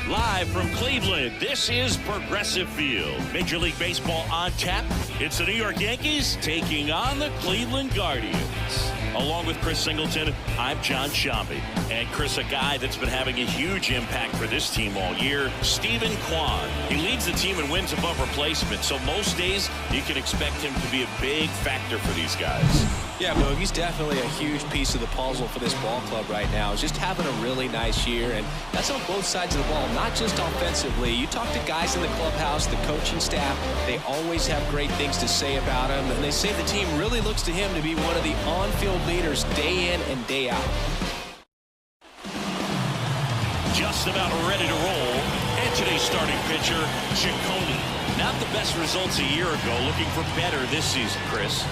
Live from Cleveland, this is Progressive Field. Major League Baseball on tap. It's the New York Yankees taking on the Cleveland Guardians. Along with Chris Singleton, I'm John Shambi. And Chris, a guy that's been having a huge impact for this team all year, Steven Kwan. He leads the team in wins above replacement, so most days you can expect him to be a big factor for these guys. Yeah, Boog, he's definitely a huge piece of the puzzle for this ball club right now. He's just having a really nice year, and that's on both sides of the ball, not just offensively. You talk to guys in the clubhouse, the coaching staff, they always have great things to say about him, and they say the team really looks to him to be one of the on-field leaders day in and day out. Just about ready to roll, and today's starting pitcher, Ciccone. Not the best results a year ago, looking for better this season, Chris.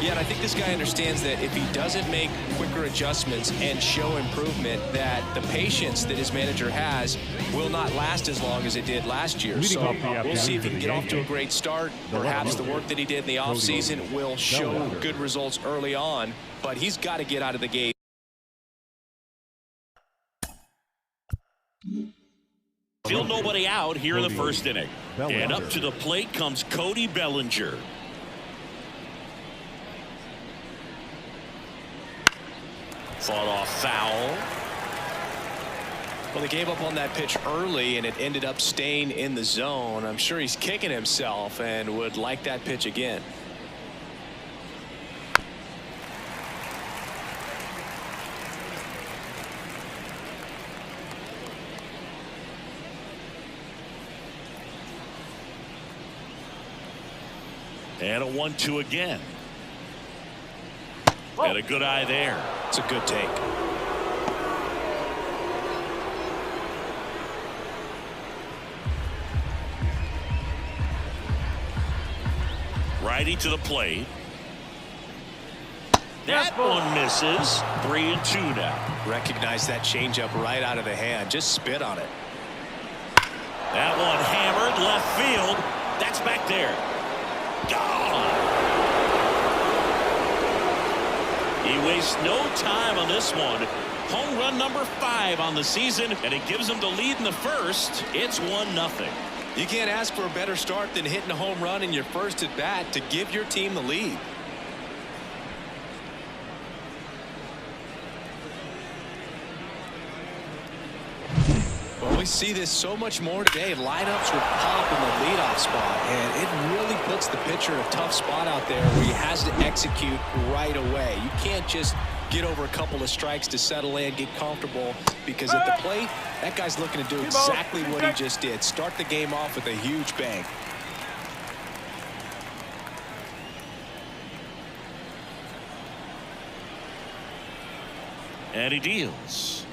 Yeah, and I think this guy understands that if he doesn't make quicker adjustments and show improvement, that the patience that his manager has will not last as long as it did last year. So we'll see if he can get off to a great start. Perhaps the work that he did in the offseason will show good results early on, but he's got to get out of the gate. Still nobody out here in the first inning. And up to the plate comes Cody Bellinger. Fought off foul. Well, they gave up on that pitch early, and it ended up staying in the zone. I'm sure he's kicking himself and would like that pitch again. And a 1-2 again. And a good eye there. It's a good take. Righty to the plate. That one misses. 3-2 now. Recognize that changeup right out of the hand. Just spit on it. That one hammered left field. That's back there. Gone. He wastes no time on this one. Home run number 5 on the season, and it gives him the lead in the first. It's 1-0. You can't ask for a better start than hitting a home run in your first at bat to give your team the lead. Well, we see this so much more today. Lineups with pop in the leadoff spot, and it really puts the pitcher in a tough spot out there where he has to execute right away. You can't just get over a couple of strikes to settle in, get comfortable, because at the plate, that guy's looking to do exactly what he just did. Start the game off with a huge bang. And he deals.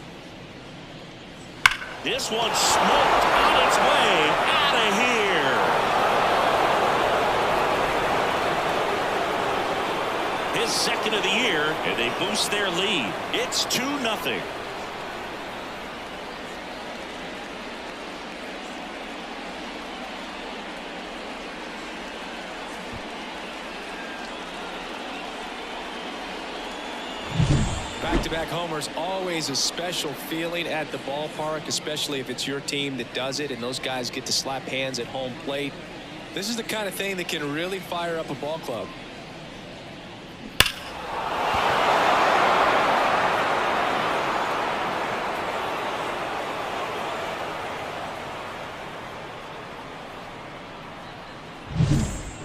This one smoked on its way out of here. His second of the year, and they boost their lead. It's 2-0. Back-to-back homers, always a special feeling at the ballpark, especially if it's your team that does it and those guys get to slap hands at home plate. This is the kind of thing that can really fire up a ball club.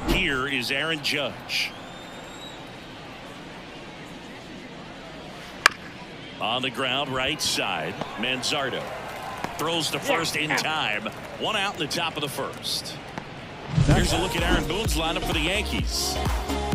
Here is Aaron Judge. On the ground, right side. Manzardo throws to first in time. 1 out in the top of the first. Here's a look at Aaron Boone's lineup for the Yankees.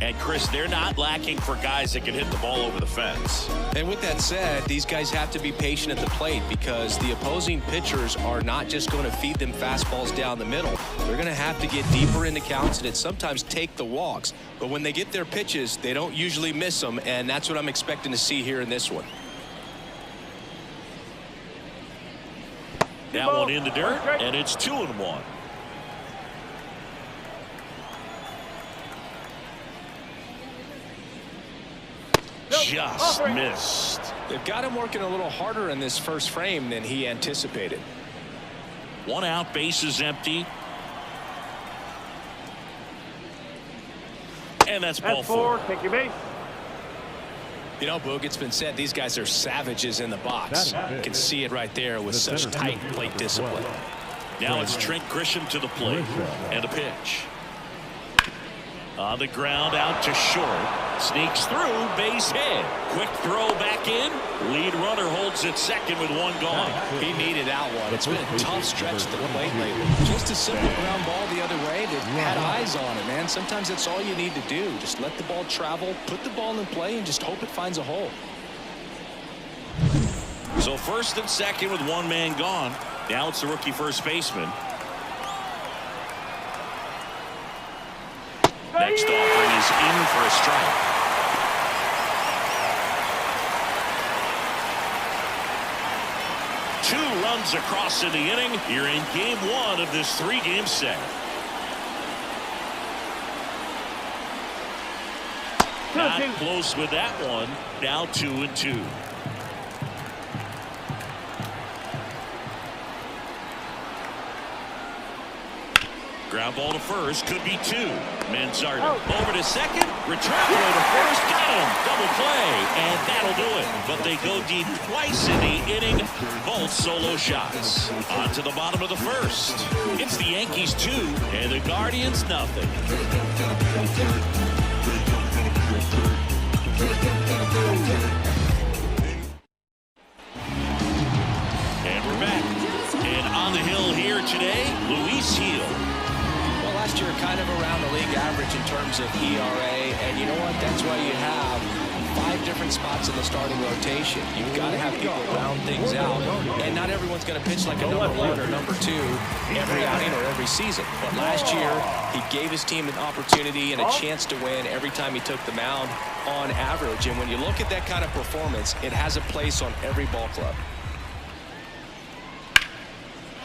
And Chris, they're not lacking for guys that can hit the ball over the fence. And with that said, these guys have to be patient at the plate because the opposing pitchers are not just going to feed them fastballs down the middle. They're going to have to get deeper into counts and sometimes take the walks. But when they get their pitches, they don't usually miss them, and that's what I'm expecting to see here in this one. That one in the dirt, and it's 2-1. just missed. They've got him working a little harder in this first frame than he anticipated. 1 out, bases empty. And that's ball 4. Take your base. You know, Boog, it's been said these guys are savages in the box. You can see it right there with such tight plate discipline. Now it's Trent Grisham to the plate. And a pitch. On the ground, out to short. Sneaks through, base hit. Quick throw back in. Lead runner holds at second with 1 gone. He needed out one. It's been a tough stretch at the plate lately. Just a simple ground ball the other way. They've had eyes on it, man. Sometimes that's all you need to do. Just let the ball travel, put the ball in play, and just hope it finds a hole. So first and second with 1 man gone. Now it's the rookie first baseman. Next offering is in for a strike. Two runs across in the inning here in game 1 of this 3-game set. Not close with that one. Now 2-2. Ground ball to first, could be 2. Manzardo over to second, return throw to first, got him, double play, and that'll do it. But they go deep twice in the inning, both solo shots. On to the bottom of the first. It's the Yankees 2 and the Guardians nothing. And we're back. And on the hill here today, Luis Gil. Last year kind of around the league average in terms of ERA, and you know what, that's why you have 5 different spots in the starting rotation. You've got to have people round things out, and not everyone's going to pitch like a number 1 or number 2 every outing or every season. But last year he gave his team an opportunity and a chance to win every time he took the mound on average, and when you look at that kind of performance, it has a place on every ball club.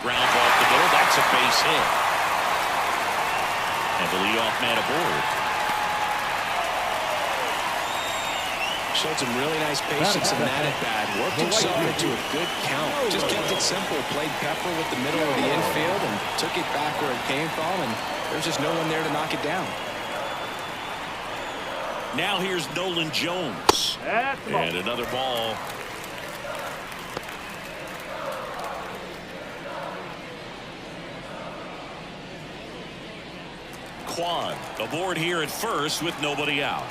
Ground ball up the middle, that's a base hit. And the leadoff man aboard. Showed some really nice patience in that at bat. Worked himself into a good count. Just kept it simple. Played pepper with the middle of the infield and took it back where it came from. And there's just no one there to knock it down. Now here's Nolan Jones. And another ball. Kwan aboard here at first with nobody out.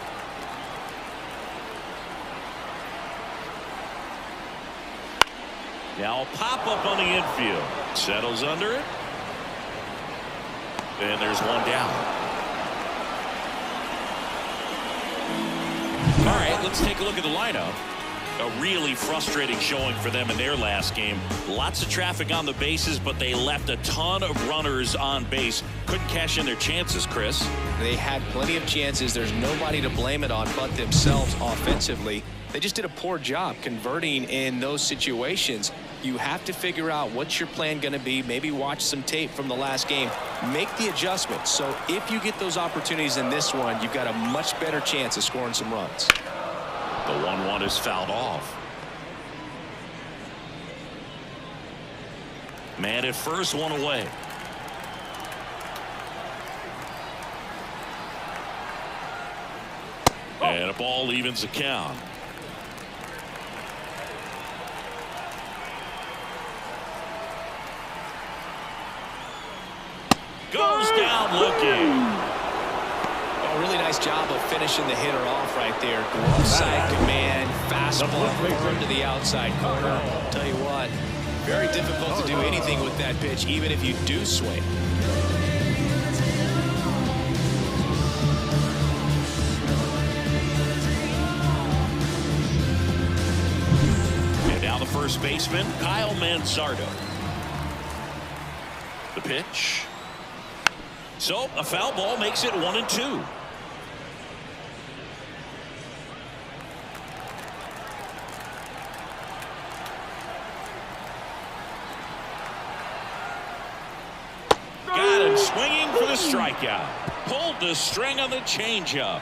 Now a pop up on the infield. Settles under it. And there's 1 down. All right, let's take a look at the lineup. A really frustrating showing for them in their last game. Lots of traffic on the bases, but they left a ton of runners on base. Couldn't cash in their chances, Chris. They had plenty of chances. There's nobody to blame it on but themselves offensively. They just did a poor job converting in those situations. You have to figure out what's your plan going to be. Maybe watch some tape from the last game. Make the adjustment. So if you get those opportunities in this one, you've got a much better chance of scoring some runs. The 1-1 is fouled off. Man at first, 1 away. And a ball evens the count. Goes down looking. A really nice job of finishing the hitter off right there. Glove side command, fastball burned to the outside corner. I'll tell you what, very difficult to do anything with that pitch, even if you do swing. And now the first baseman, Kyle Manzardo. The pitch. So a foul ball makes it 1-2. Got him swinging for the strikeout. Pulled the string on the changeup.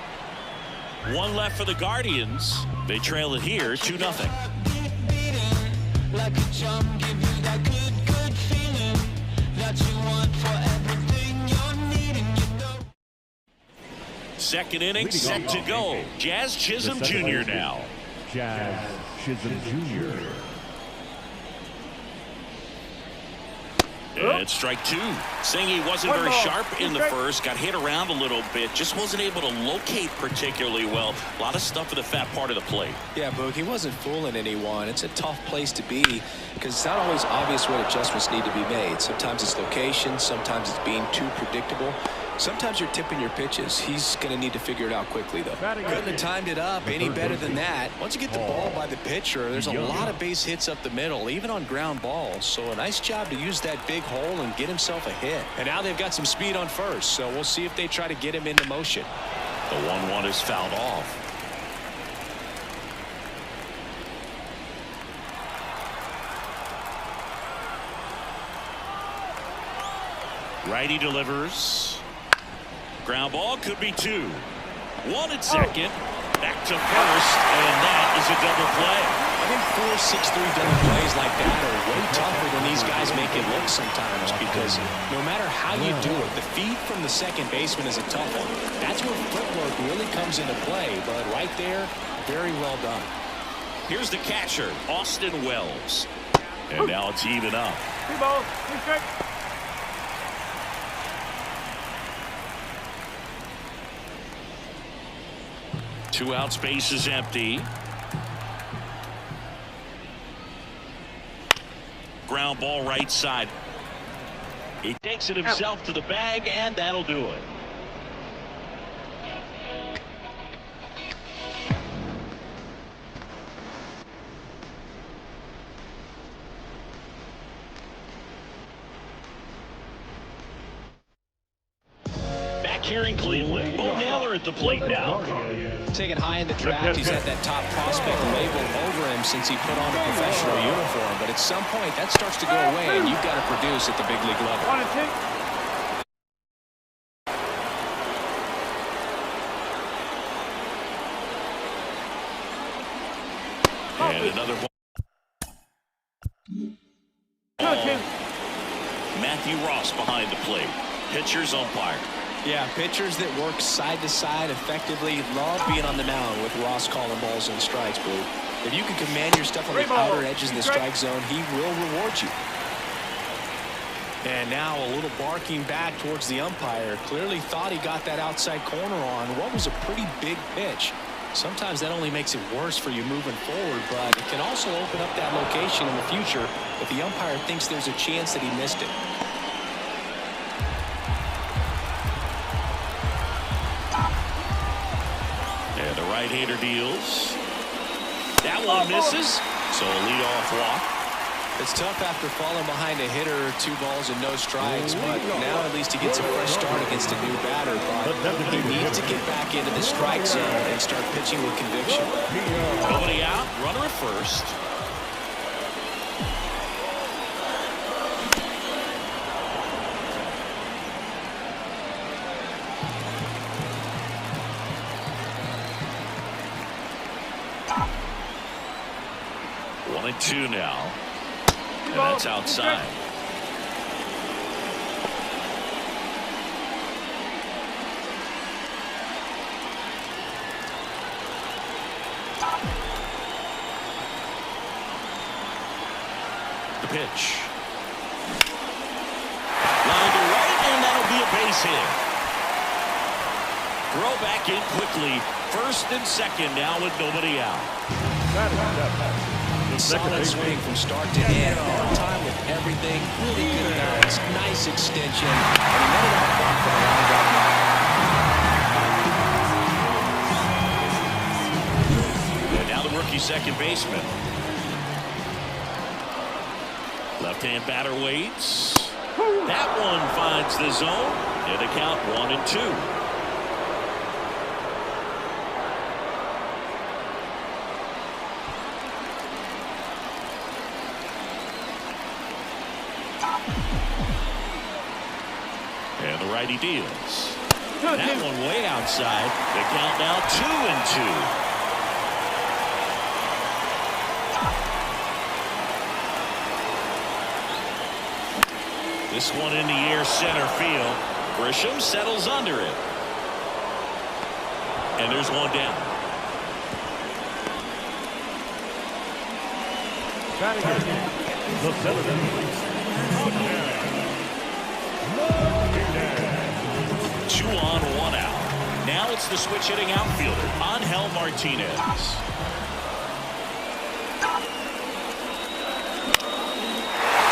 One left for the Guardians. They trail it here 2-0. Like a jump, give you that good feeling that you want for everything you're needing, you know. Second inning set to go. Jazz Chisholm Jr. now. Jazz Chisholm Jr. And strike two. Saying he wasn't very sharp in the first, got hit around a little bit, just wasn't able to locate particularly well. A lot of stuff in the fat part of the plate. Yeah, Boog, he wasn't fooling anyone. It's a tough place to be because it's not always obvious what adjustments need to be made. Sometimes it's location, sometimes it's being too predictable. Sometimes you're tipping your pitches. He's going to need to figure it out quickly, though. Couldn't have timed it up any better than that. Once you get the ball by the pitcher, there's a lot of base hits up the middle, even on ground balls. So a nice job to use that big hole and get himself a hit. And now they've got some speed on first, so we'll see if they try to get him into motion. The 1-1 is fouled off. Righty delivers. Ground ball could be two. One at second. Back to first, and that is a double play. I think 4-6-3 double plays like that are way tougher than these guys make it look sometimes because no matter how you do it, the feed from the second baseman is a tough one. That's where footwork really comes into play, but right there, very well done. Here's the catcher, Austin Wells. And now it's even up. Two out, space is empty. Ground ball right side. He takes it himself to the bag, and that'll do it. Back here in Cleveland, Bo Naylor at the plate now. Taken high in the draft, he's had that top prospect label over him since he put on a professional uniform. But at some point, that starts to go away, and you've got to produce at the big league level. And another ball. Matthew Ross behind the plate. Pitcher's umpire. Yeah, pitchers that work side to side effectively love being on the mound with Ross calling balls and strikes, Blue. If you can command your stuff on the outer edges of the strike zone, he will reward you. And now a little barking back towards the umpire. Clearly thought he got that outside corner on what was a pretty big pitch. Sometimes that only makes it worse for you moving forward, but it can also open up that location in the future if the umpire thinks there's a chance that he missed it. And the right-hander deals. That one misses, so a leadoff walk. It's tough after falling behind a hitter, 2 balls and no strikes, but now at least he gets a fresh start against a new batter. But he needs to get back into the strike zone and start pitching with conviction. Nobody out, runner at first. One and two now. And that's outside. The pitch. Line to right, and that'll be a base hit. Throw back in quickly. First and second now with nobody out. Solid swing from start to end. On time with everything. Really good bounce. Nice extension. And he let it out back for the line drive. And now the rookie second baseman. Left-hand batter waits. That one finds the zone. And the count 1-2. And the righty deals. That one way outside. The count now 2-2. This one in the air center field. Grisham settles under it. And there's one down. Two on, one out. Now it's the switch hitting outfielder, Angel Martinez.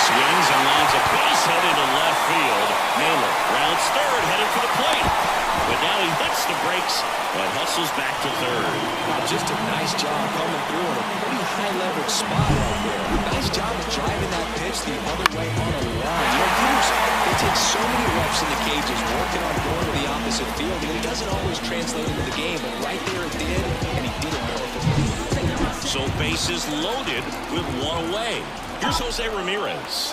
Swings and lines a base hit into left field. Naylor rounds third, headed for the plate. But now he hits the brakes and hustles back to third. Wow, just a nice job coming through in a pretty high leverage spot right there. Nice job of driving that pitch the other way on a run. You know, hitters, they take so many reps in the cages working on going to the opposite field, and it doesn't always translate into the game, but right there it did, and he did it perfectly. So bases loaded with one away. Here's Jose Ramirez.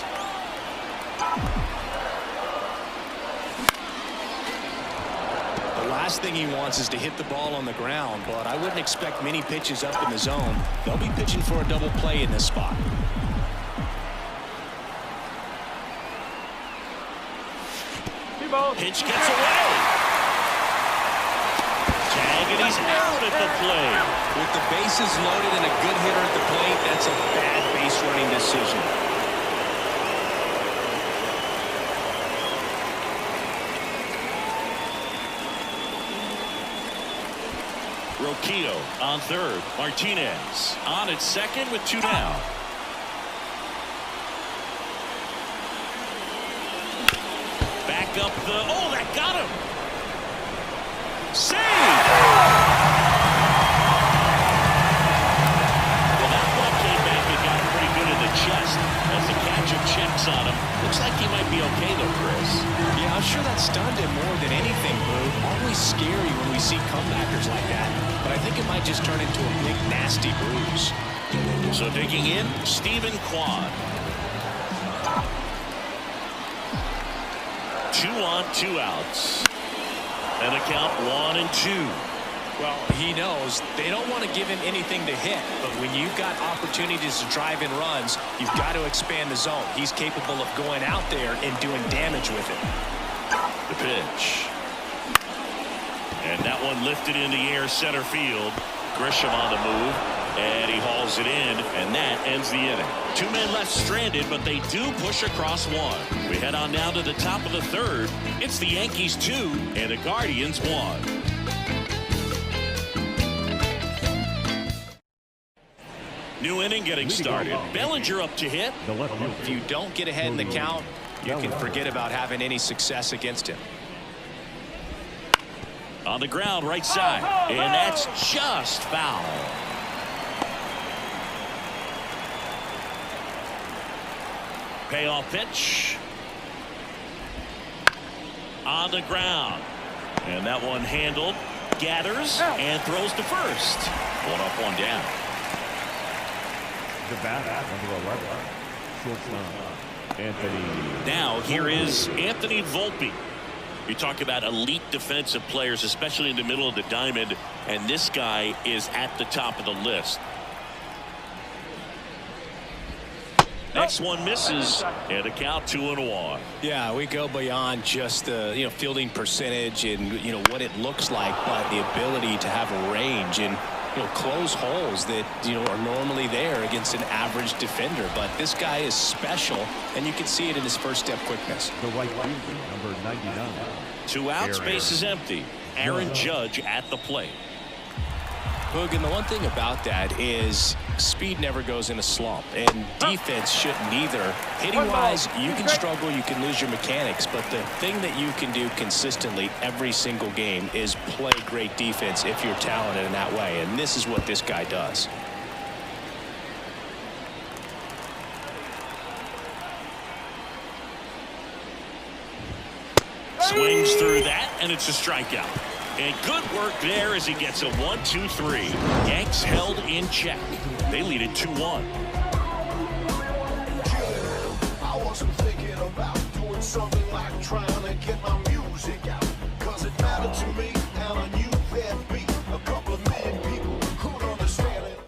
The last thing he wants is to hit the ball on the ground, but I wouldn't expect many pitches up in the zone. They'll be pitching for a double play in this spot. Pitch gets away. Tag, and he's out at the plate. With the bases loaded and a good hitter at the plate, that's a bad base running decision. Roquillo on third. Martinez on at second with two down. Back up the... Oh, that got him. Save! Well, that ball came back and got him pretty good in the chest as the catcher checks on him. Looks like he might be okay, though, Chris. Yeah, I'm sure that stunned him more than anything, Boo. Always scary when we see comebackers like that. But I think it might just turn into a big, nasty bruise. So digging in, Stephen Kwan. 2 on, 2 outs. And a count 1-2. Well, he knows they don't want to give him anything to hit, but when you've got opportunities to drive in runs, you've got to expand the zone. He's capable of going out there and doing damage with it. The pitch. And that one lifted in the air center field. Grisham on the move, and he hauls it in, and that ends the inning. 2 men left stranded, but they do push across one. We head on now to the top of the third. It's the Yankees 2 and the Guardians 1. New inning getting started. Bellinger up to hit. If you don't get ahead in the count, you can forget about having any success against him. On the ground, right side, and that's just foul. Payoff pitch. On the ground. And that one handled. Gathers and throws to first. 1 up, 1 down. The bat, number 11, shortstop, Anthony. Now here is Anthony Volpe. You talk about elite defensive players, especially in the middle of the diamond, and this guy is at the top of the list. Next one misses, and a count 2-1. Yeah, we go beyond just the fielding percentage and what it looks like, but the ability to have a range and close holes that are normally there against an average defender. But this guy is special, and you can see it in his first step quickness. The right fielder, number 99. 2 outs, base is empty. Aaron Judge at the plate. Boog, and the one thing about that is speed never goes in a slump, and defense shouldn't either. Hitting-wise, you can struggle, you can lose your mechanics, but the thing that you can do consistently every single game is play great defense if you're talented in that way, and this is what this guy does. Swings through that, and it's a strikeout. And good work there as he gets a 1-2-3. Yanks held in check. They lead it 2-1. I wasn't thinking about doing something like trying to get my music out. 'Cause Does it matter to me? How on you there be a couple of million people who don't understand it?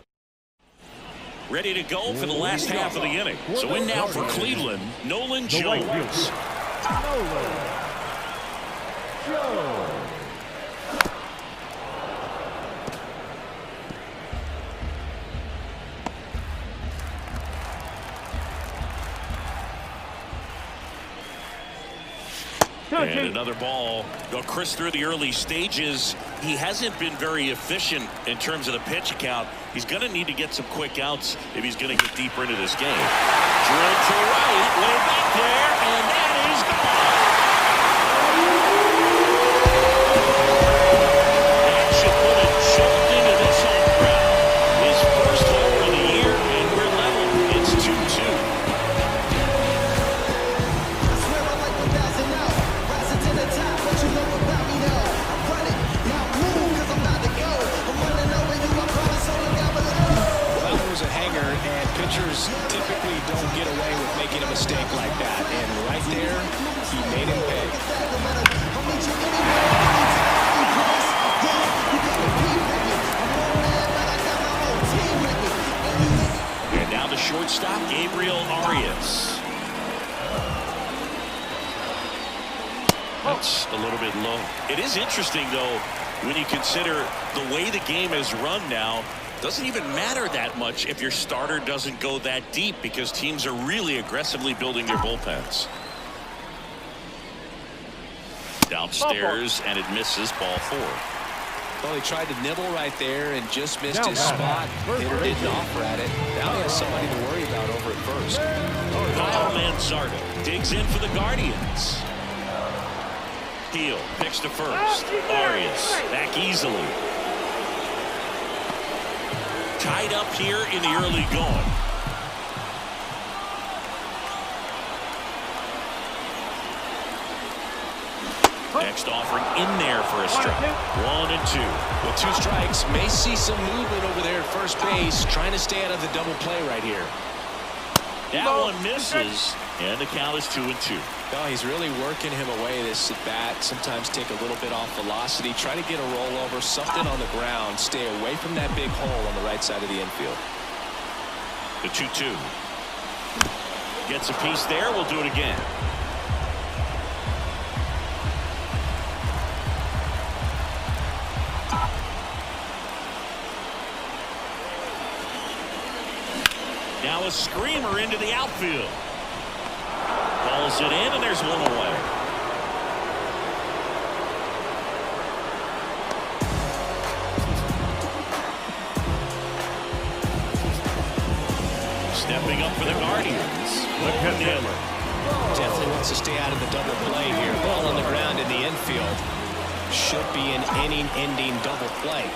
Ready to go for the last half of the inning. So in now for Cleveland, Nolan The right Jones. fielder, Nolan Jones. And another ball. Well, Chris, through the early stages, he hasn't been very efficient in terms of the pitch count. He's going to need to get some quick outs if he's going to get deeper into this game. Drilled to right, way back there, and that is gone. That should put a jolt into this home crowd. His first homer of the year, and we're level. It's 2-2. Pitchers typically don't get away with making a mistake like that, and right there, he made him pay. And now the shortstop, Gabriel Arias. That's a little bit low. It is interesting, though, when you consider the way the game is run now. Doesn't even matter that much if your starter doesn't go that deep because teams are really aggressively building their bullpens. Downstairs, and it misses, ball 4. Well, he tried to nibble right there and just missed his spot. Hitter didn't offer at it. Now he has somebody to worry about over at first. Kyle Manzardo digs in for the Guardians. Heel picks to first. Arias back easily. Tied up here in the early going. Next offering in there for a strike. 1-2. With 2 strikes, may see some movement over there at first base, trying to stay out of the double play right here. That one misses, and the count is 2-2. Well, he's really working him away this at bat. Sometimes take a little bit off velocity. Try to get a rollover, something on the ground. Stay away from that big hole on the right side of the infield. The 2-2. Gets a piece there. We'll do it again. Now a screamer into the outfield. Balls it in, and there's one away. Stepping up for the Guardians. Miller. Definitely wants to stay out of the double play here. Ball on the ground in the infield. Should be an inning-ending double play.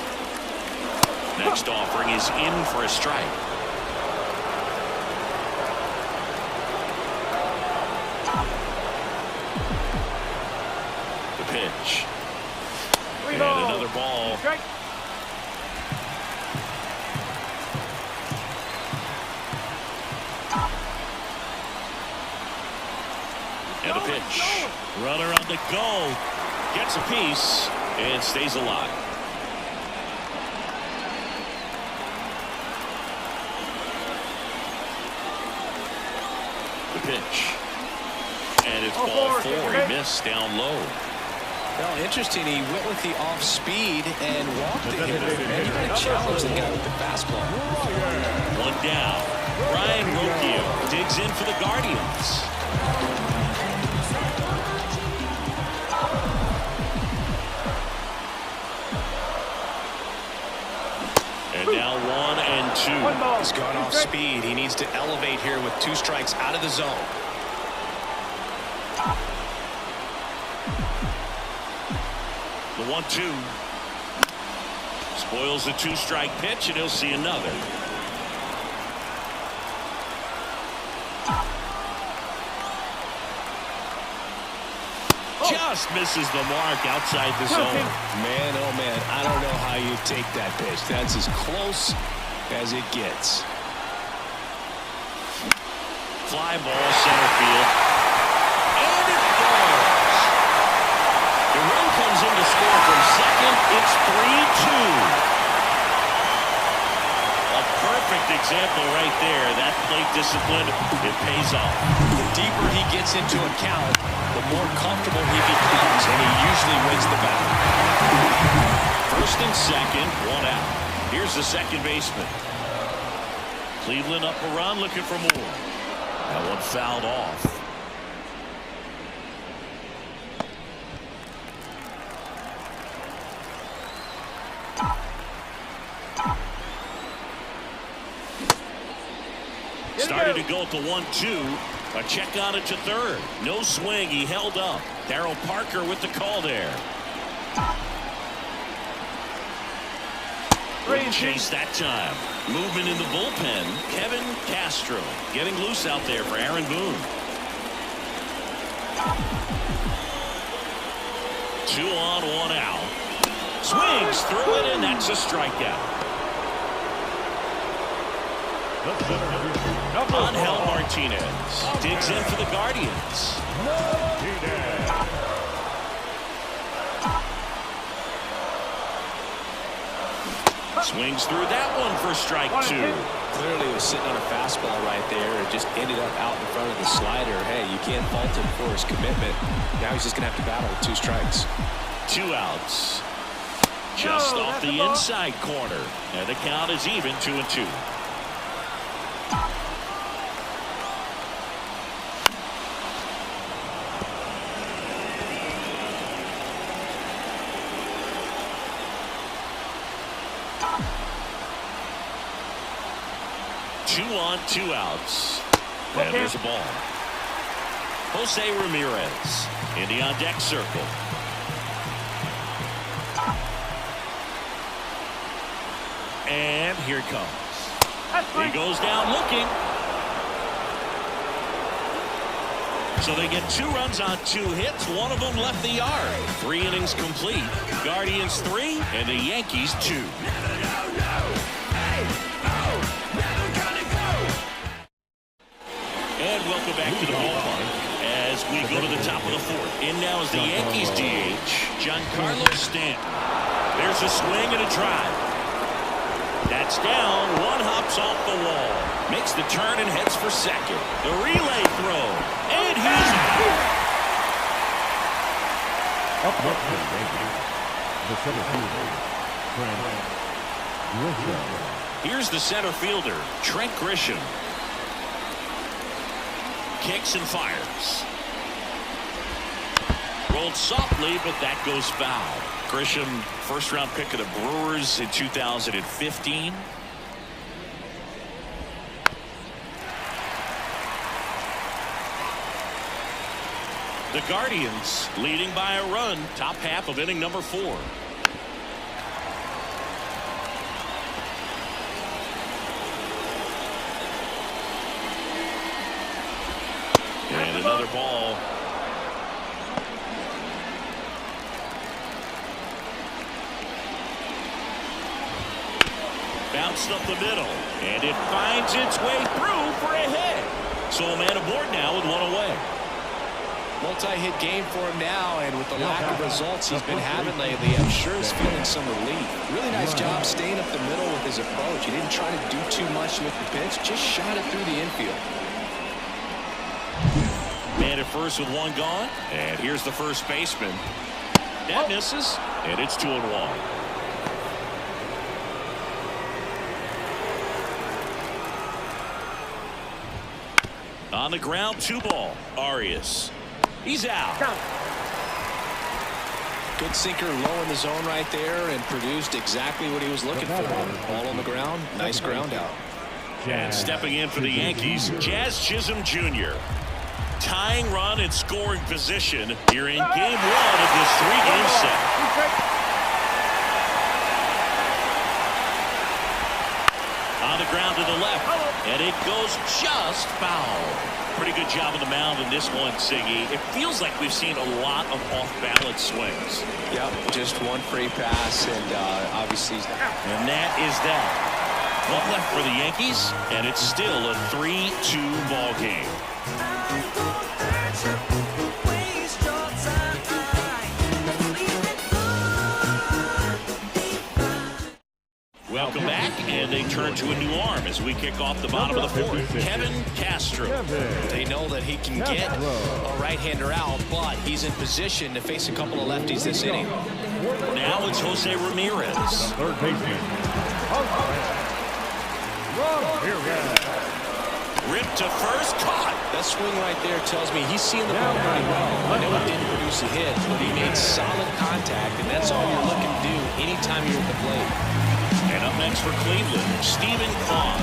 Next offering is in for a strike. Pitch. And another ball. And a pitch. Runner on the go. Gets a piece and stays alive. The pitch. And it's ball 4. He missed down low. Well, interesting. He went with the off speed and walked the hitter. And he kind of challenged the guy with the fastball. One down. Ryan Rocchio digs in for the Guardians. And now 1-2. He's gone off speed. He needs to elevate here with 2 strikes out of the zone. The 1-2 spoils the 2-strike pitch, and he'll see another. Just misses the mark outside the zone. Man, oh man, I don't know how you take that pitch. That's as close as it gets. Fly ball center field. And it falls. The run comes comes in to score from second. It's 3-2. A perfect example right there. That plate discipline, it pays off. The deeper he gets into a count, the more comfortable he becomes, and he usually wins the battle. First and second, one out. Here's the second baseman. Cleveland up a run, looking for more. That one fouled off. Started to go at the 1-2. A check on it to third. No swing. He held up. Darryl Parker with the call there. Great chase that time. Movement in the bullpen. Kevin Castro getting loose out there for Aaron Boone. 2 on, 1 out. Swings through it, and that's a strikeout. Angel Martinez digs in for the Guardians. Swings through that one for strike 2. Clearly, he was sitting on a fastball right there. It just ended up out in front of the slider. Hey, you can't fault him for his commitment. Now he's just going to have to battle with 2 strikes. 2 outs. Just off the inside corner. And the count is even, 2-2. Two on, 2 outs. And there's a ball. Jose Ramirez in the on-deck circle. And here it comes. He goes down looking. So they get 2 runs on 2 hits. One of them left the yard. 3 innings complete. Guardians 3 and the Yankees 2. And welcome back to the ballpark as we go to the top of the 4th. In now is the Yankees DH, Giancarlo Stanton. There's a swing and a drive. That's down. One hops off the wall. Makes the turn and heads for second. The relay throw. And he's out. Up next for the Yankees, the center fielder, Trent Grisham. Here's the center fielder, Trent Grisham. Kicks and fires. Rolled softly, but that goes foul. Grisham, first-round pick of the Brewers in 2015. The Guardians leading by a run, top half of inning number 4. And another ball. Bounced up the middle, and it finds its way through for a hit. So a man aboard now with 1 away. Multi-hit game for him now, and with the lack of results he's been having lately, I'm sure he's feeling some relief. Really nice job staying up the middle with his approach. He didn't try to do too much with the pitch, just shot it through the infield. Man at first with 1 gone, and here's the first baseman. That misses, and it's 2-1. On the ground, 2 ball. Arias. He's out. Good sinker low in the zone right there and produced exactly what he was looking for. Ball on the ground, nice ground out. And stepping in for the Yankees, Jazz Chisholm Jr. Tying run and scoring position here in game 1 of this 3-game set. On the ground to the left, and it goes just foul. Pretty good job on the mound in this one, Siggy. It feels like we've seen a lot of off-balance swings. Yep, just 1 free pass, and obviously. And that is that. 1 left for the Yankees, and it's still a 3-2 ball game. Welcome back, and they turn to a new arm as we kick off the bottom of the fourth. Kevin Castro. They know that he can get a right-hander out, but he's in position to face a couple of lefties this inning. Now it's Jose Ramirez. Third baseman. Ripped to first, caught. That swing right there tells me he's seeing the ball pretty well. I know it didn't produce a hit, but he made solid contact, and that's all you're looking to do anytime you're at the plate. And up next for Cleveland, Stephen Kwan.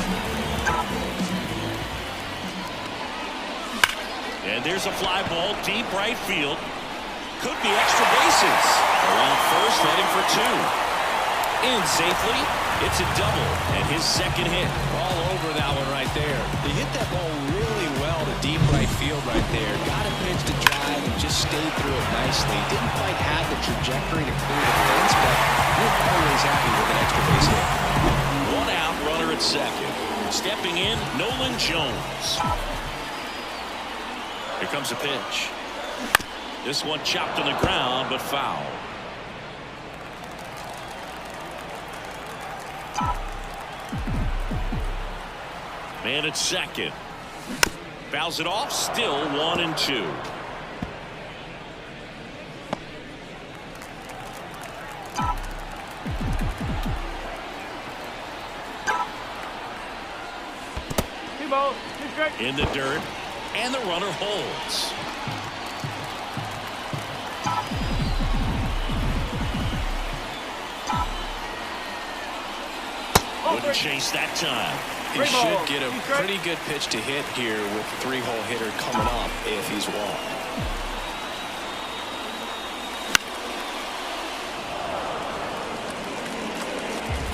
And there's a fly ball, deep right field. Could be extra bases. Around first, heading for two. In safely, it's a double, and his second hit. All over that one right there. He hit that ball really well to deep right field right there. Got a pitch to drive and just stayed through it nicely. Didn't quite have the trajectory to clear the fence, but you're always happy with an extra base hit. One out, runner at second. Stepping in, Nolan Jones. Here comes a pitch. This one chopped on the ground, but foul. Man at second. Fouls it off, still 1-2. In the dirt, and the runner holds. Wouldn't chase that time. He should get a pretty good pitch to hit here with the three-hole hitter coming up if he's walked.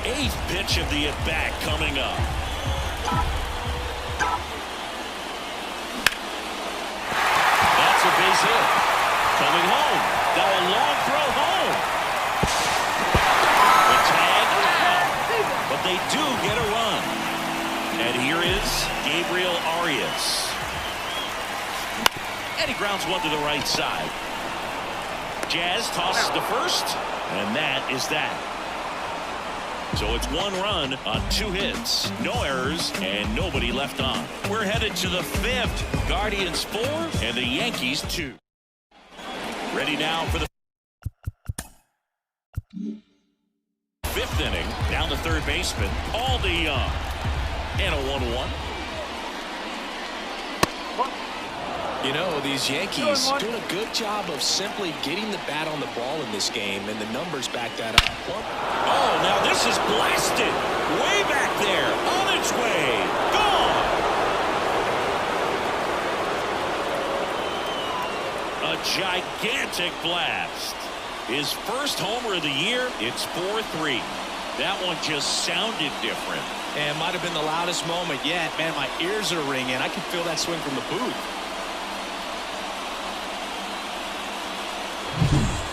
Eighth pitch of the at-bat coming up. That's a base hit. Coming home. Now a long throw home. The tag out. But they do get a run. And here is Gabriel Arias. And he grounds one to the right side. Jazz tosses to first, and that is that. So it's one run on two hits, no errors, and nobody left on. We're headed to the fifth. Guardians 4 and the Yankees 2. Ready now for the fifth inning. Down the third baseman, Aldi Young. And a 1-1. You know, these Yankees doing a good job of simply getting the bat on the ball in this game, and the numbers back that up. Oh, now this is blasted. Way back there. On its way. Gone. A gigantic blast. His first homer of the year. It's 4-3. That one just sounded different. And might have been the loudest moment yet. Man, my ears are ringing. I can feel that swing from the booth.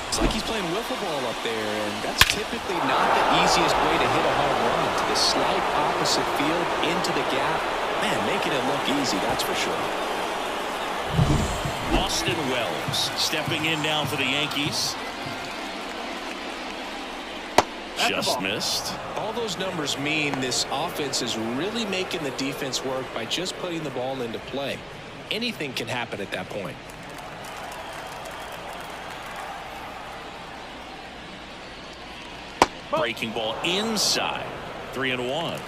It's like he's playing wiffle ball up there, and that's typically not the easiest way to hit a home run. To the slight opposite field, into the gap. Man, making it look easy, that's for sure. Austin Wells stepping in now for the Yankees. Just missed. All those numbers mean this offense is really making the defense work by just putting the ball into play. Anything can happen at that point. Breaking ball inside. 3-1.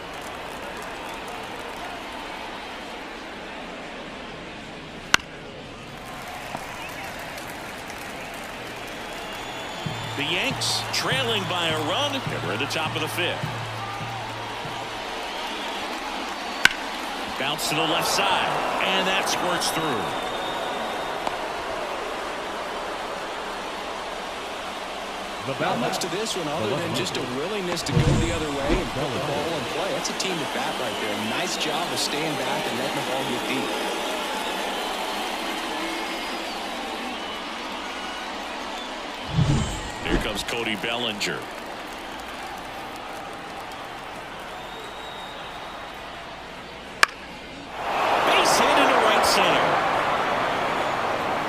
The Yanks trailing by a run, and we're at the top of the fifth. Bounce to the left side, and that squirts through. Not much to this one other than just a willingness to go the other way and put the ball in play. That's a team at bat right there. Nice job of staying back and letting the ball get deep. Here comes Cody Bellinger. Base hit into right center.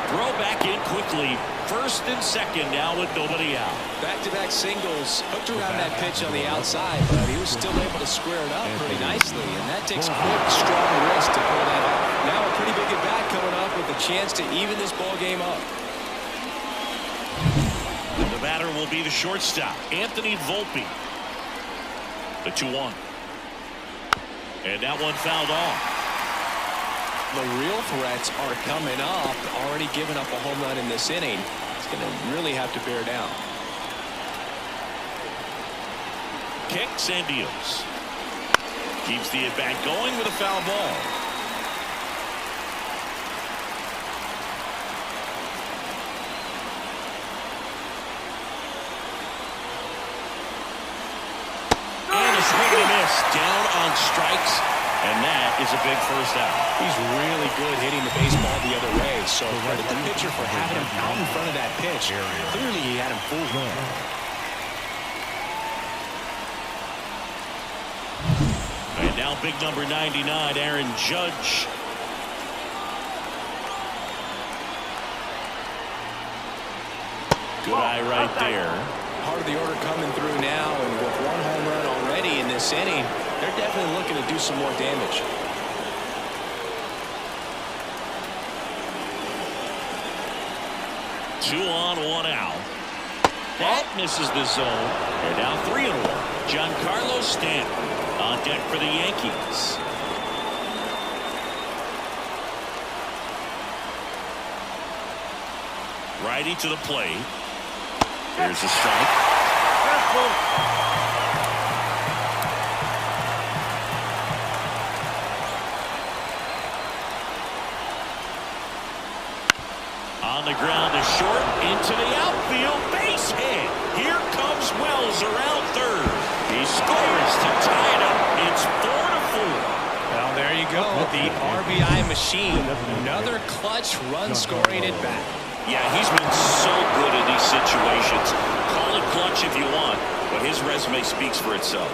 Throw back back in quickly. First and second now with nobody out. Back-to-back singles, hooked around that pitch on the outside, but he was still able to square it up pretty nicely, and that takes quick, strong wrist to pull that off. Now a pretty big at-bat coming up with a chance to even this ball game up. And the batter will be the shortstop, Anthony Volpe. The 2-1. And that one fouled off. The real threats are coming up. Already giving up a home run in this inning. It's going to really have to bear down. Kicks and deals. Keeps the at-bat going with a foul ball. And a swing and a miss. Down on strikes. And that is a big first out. He's really good hitting the baseball the other way. So credit the pitcher for having him out in front of that pitch. Clearly he had him fooled. And now big number 99, Aaron Judge. Good eye right there. Part of the order coming through now, and with one home run already in this inning, they're definitely looking to do some more damage. Two on, one out. That misses the zone. They're now 3-1. Giancarlo Stanton on deck for the Yankees. Righty to the plate. There's a strike. On the ground is short, into the outfield, base hit. Here comes Wells around third. He scores to tie it up. It's 4-4. Well, there you go. The RBI machine. Another clutch run-scoring at bat. Yeah, he's been so good in these situations. Call it clutch if you want, but his resume speaks for itself.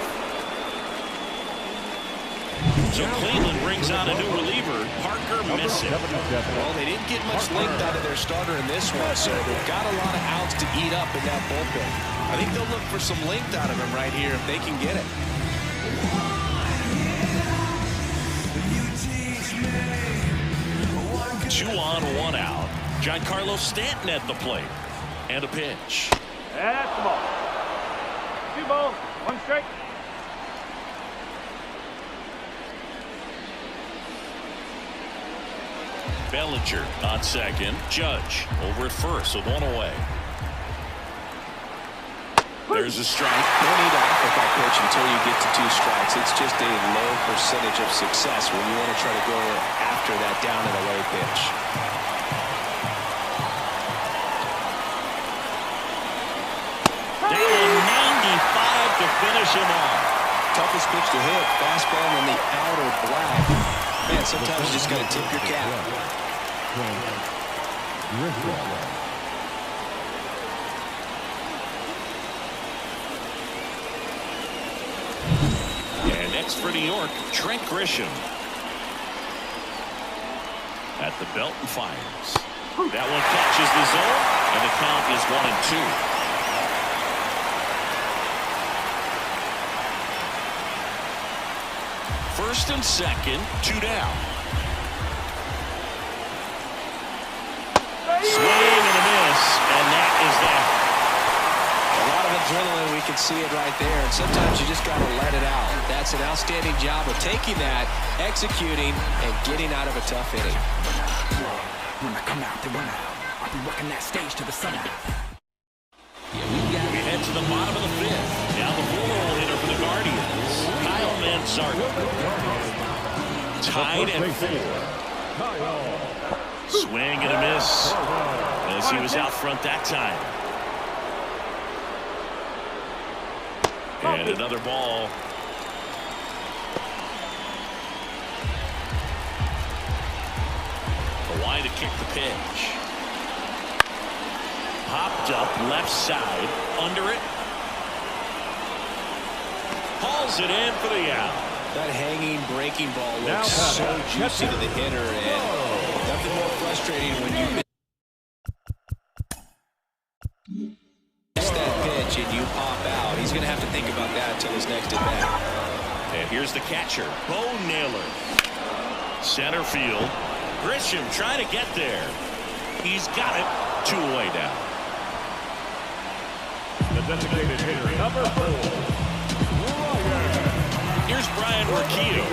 So Cleveland brings on a new reliever, Parker Messick. Well, they didn't get much length out of their starter in this one, so they've got a lot of outs to eat up in that bullpen. I think they'll look for some length out of him right here if they can get it. Two on, one out. Giancarlo Stanton at the plate. And a pitch. That's the ball. 2 balls, 1 strike. Bellinger on second. Judge over at first with one away. There's a strike. Don't need to act with that pitch until you get to 2 strikes. It's just a low percentage of success when you want to try to go after that down and away pitch. Down 95 to finish him off. Toughest pitch to hit. Fastball in the outer black. Man, sometimes you just got to tip your cap. And next for New York, Trent Grisham. At the belt and fires. That one catches the zone, and the count is 1-2. First and second, 2 down. Swing and a miss, and that is that. A lot of adrenaline, we can see it right there, and sometimes you just got to let it out. That's an outstanding job of taking that, executing, and getting out of a tough inning. When I come out, they run out. I'll be working that stage to the sun out. We head to the bottom of the 5th. Now the full hitter for the Guardians, Kyle Manzardo. Tied at 4. Swing and a miss as he was out front that time. And another ball. Hawaii to kick the pitch. Popped up left side, under it. Hauls it in for the out. That hanging breaking ball looks so juicy to the hitter, and nothing more frustrating when you And here's the catcher, Bo Naylor. Center field. Grisham trying to get there. He's got it. 2 away now. The designated hitter, number 4. Here's Brian Urquijo.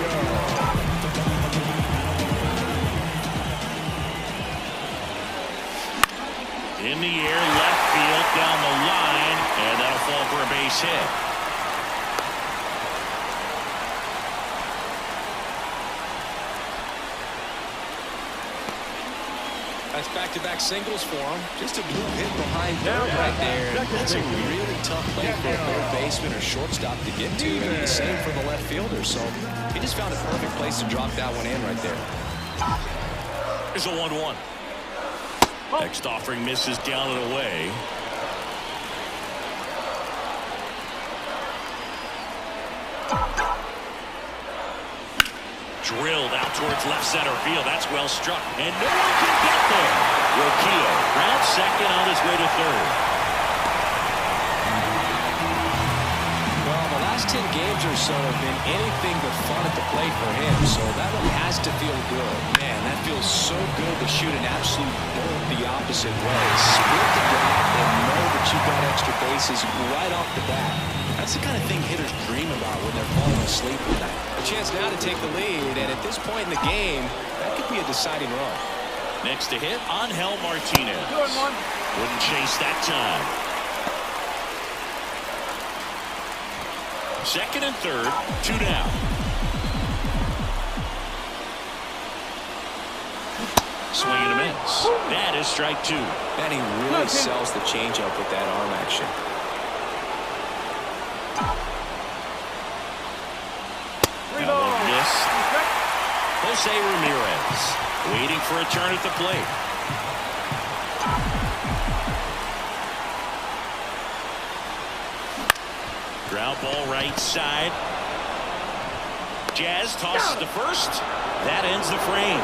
In the air, left field, down the line, and that'll fall for a base hit. That's back-to-back singles for him. Just a blue hit behind third right there. That's a really tough play for a third baseman or shortstop to get to, and the same for the left fielder. So he just found a perfect place to drop that one in right there. Here's a 1-1. Next offering misses down and away. Drilled out towards left center field. That's well struck. And no one can get there. Urquijo round second on his way to third. Well, the last 10 games or so have been anything but fun at the plate for him. So that one has to feel good. Man, that feels so good to shoot an absolute bolt the opposite way. Split the bat and know that you've got extra bases right off the bat. That's the kind of thing hitters dream about when they're falling asleep at night. A chance now to take the lead, and at this point in the game, that could be a deciding run. Next to hit, Angel Martinez. Wouldn't chase that time. Second and third, 2 down. Swing and a miss. That is strike 2. And he really sells the changeup with that arm action. That one missed. Jose Ramirez waiting for a turn at the plate. Ground ball right side. Jazz tosses to first. That ends the frame.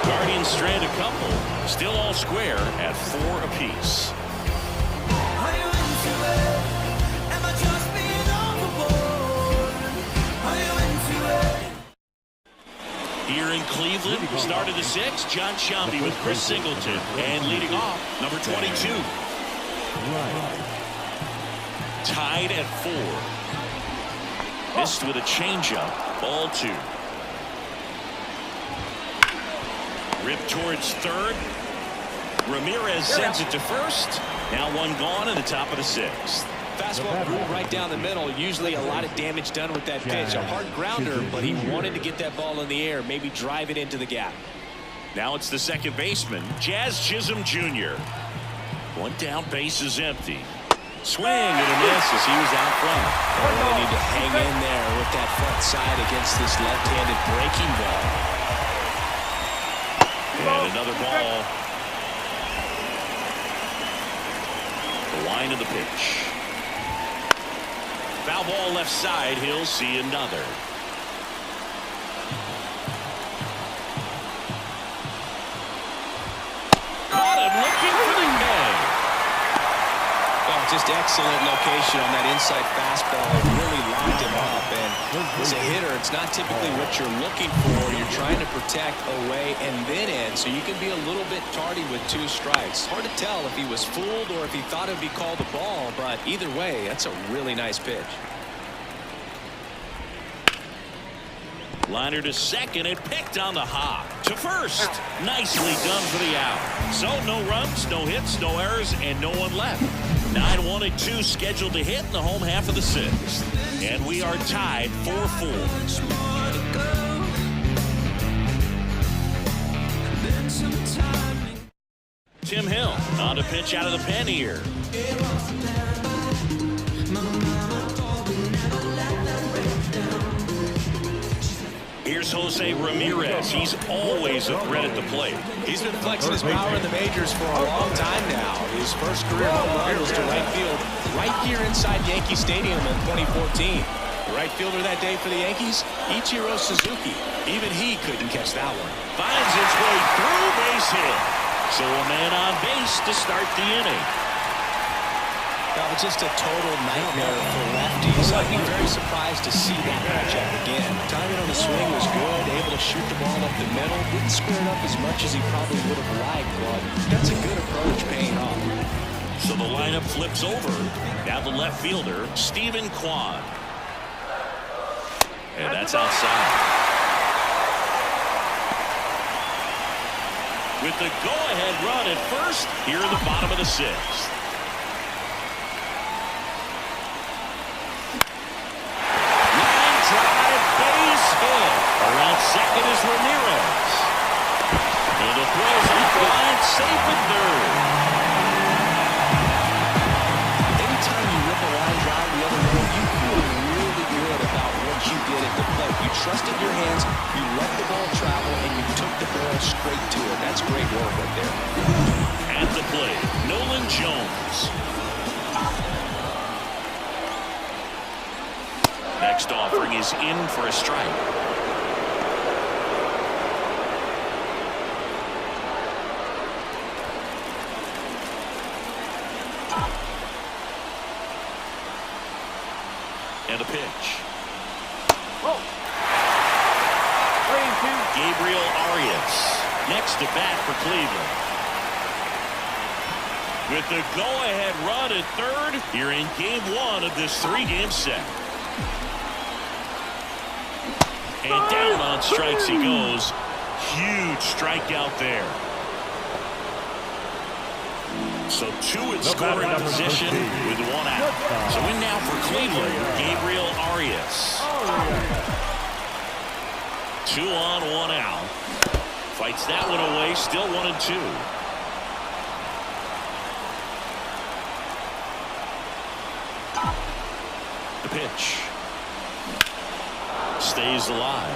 Guardians strand a couple. Still all square at 4 apiece. Are you into it? Am I just being overboard? Are you into it? Here in Cleveland, start of the 6th, John Sciambi with Chris Singleton. And leading off, number 22. Tied at 4. Missed with a changeup. Ball 2. Ripped towards third. Ramirez sends it to first. Now one gone in the top of the 6th. Fastball grew right down the middle. Usually a lot of damage done with that pitch. A hard grounder, but he wanted to get that ball in the air, maybe drive it into the gap. Now it's the second baseman, Jazz Chisholm Jr. One down, base is empty. Swing and a miss as he was out front. Really need to hang in there with that front side against this left-handed breaking ball. And another ball. The line of the pitch. Foul ball left side. He'll see another. Caught him looking for the game. Oh, just excellent location on that inside fastball. It really locked him up. And as a hitter, it's not typically what you're looking for. You're trying to protect away and then in, so you can be a little bit tardy with 2 strikes. Hard to tell if he was fooled or if he thought it would be called a ball, but either way, that's a really nice pitch. Liner to second and picked on the hop. To first. Nicely done for the out. So no runs, no hits, no errors, and no one left. 9-1 and 2 scheduled to hit in the home half of the 6th. And we are tied 4-4. Tim Hill on to pitch out of the pen here. Here's Jose Ramirez. He's always a threat at the plate. He's been flexing his power in the majors for a long time now. His first career home run was to right field right here inside Yankee Stadium in 2014. The right fielder that day for the Yankees, Ichiro Suzuki. Even he couldn't catch that one. Finds his way through, base hit. So a man on base to start the inning. Well, Oh, it's just a total nightmare for lefties. I'd be very surprised to see that matchup again. Timing on the swing was good, able to shoot the ball up the middle. Didn't square it up as much as he probably would have liked, but that's a good approach paying off. So the lineup flips over. Now the left fielder, Stephen Kwan. And that's outside. With the go-ahead run at first, here in the bottom of the sixth. Line drive, base hit. Around second is Ramirez. And the throw's off the line, safe at third. Anytime you rip a line drive the other way, you feel really good about what you did at the plate. You trusted your hands, you let the ball travel, and you took the barrel straight to it. That's great work right there. At the plate, Nolan Jones. Next offering is in for a strike. And a pitch. Whoa. 3-2. Gabriel Arias next to bat for Cleveland. With the go-ahead run at third here in game one of this three-game set. And down on strikes he goes. Huge strikeout there. So two in scoring position with one out. So in now for Cleveland, Gabriel Arias. 2 on, 1 out. Fights that one away, still 1-2. The pitch. Stays alive.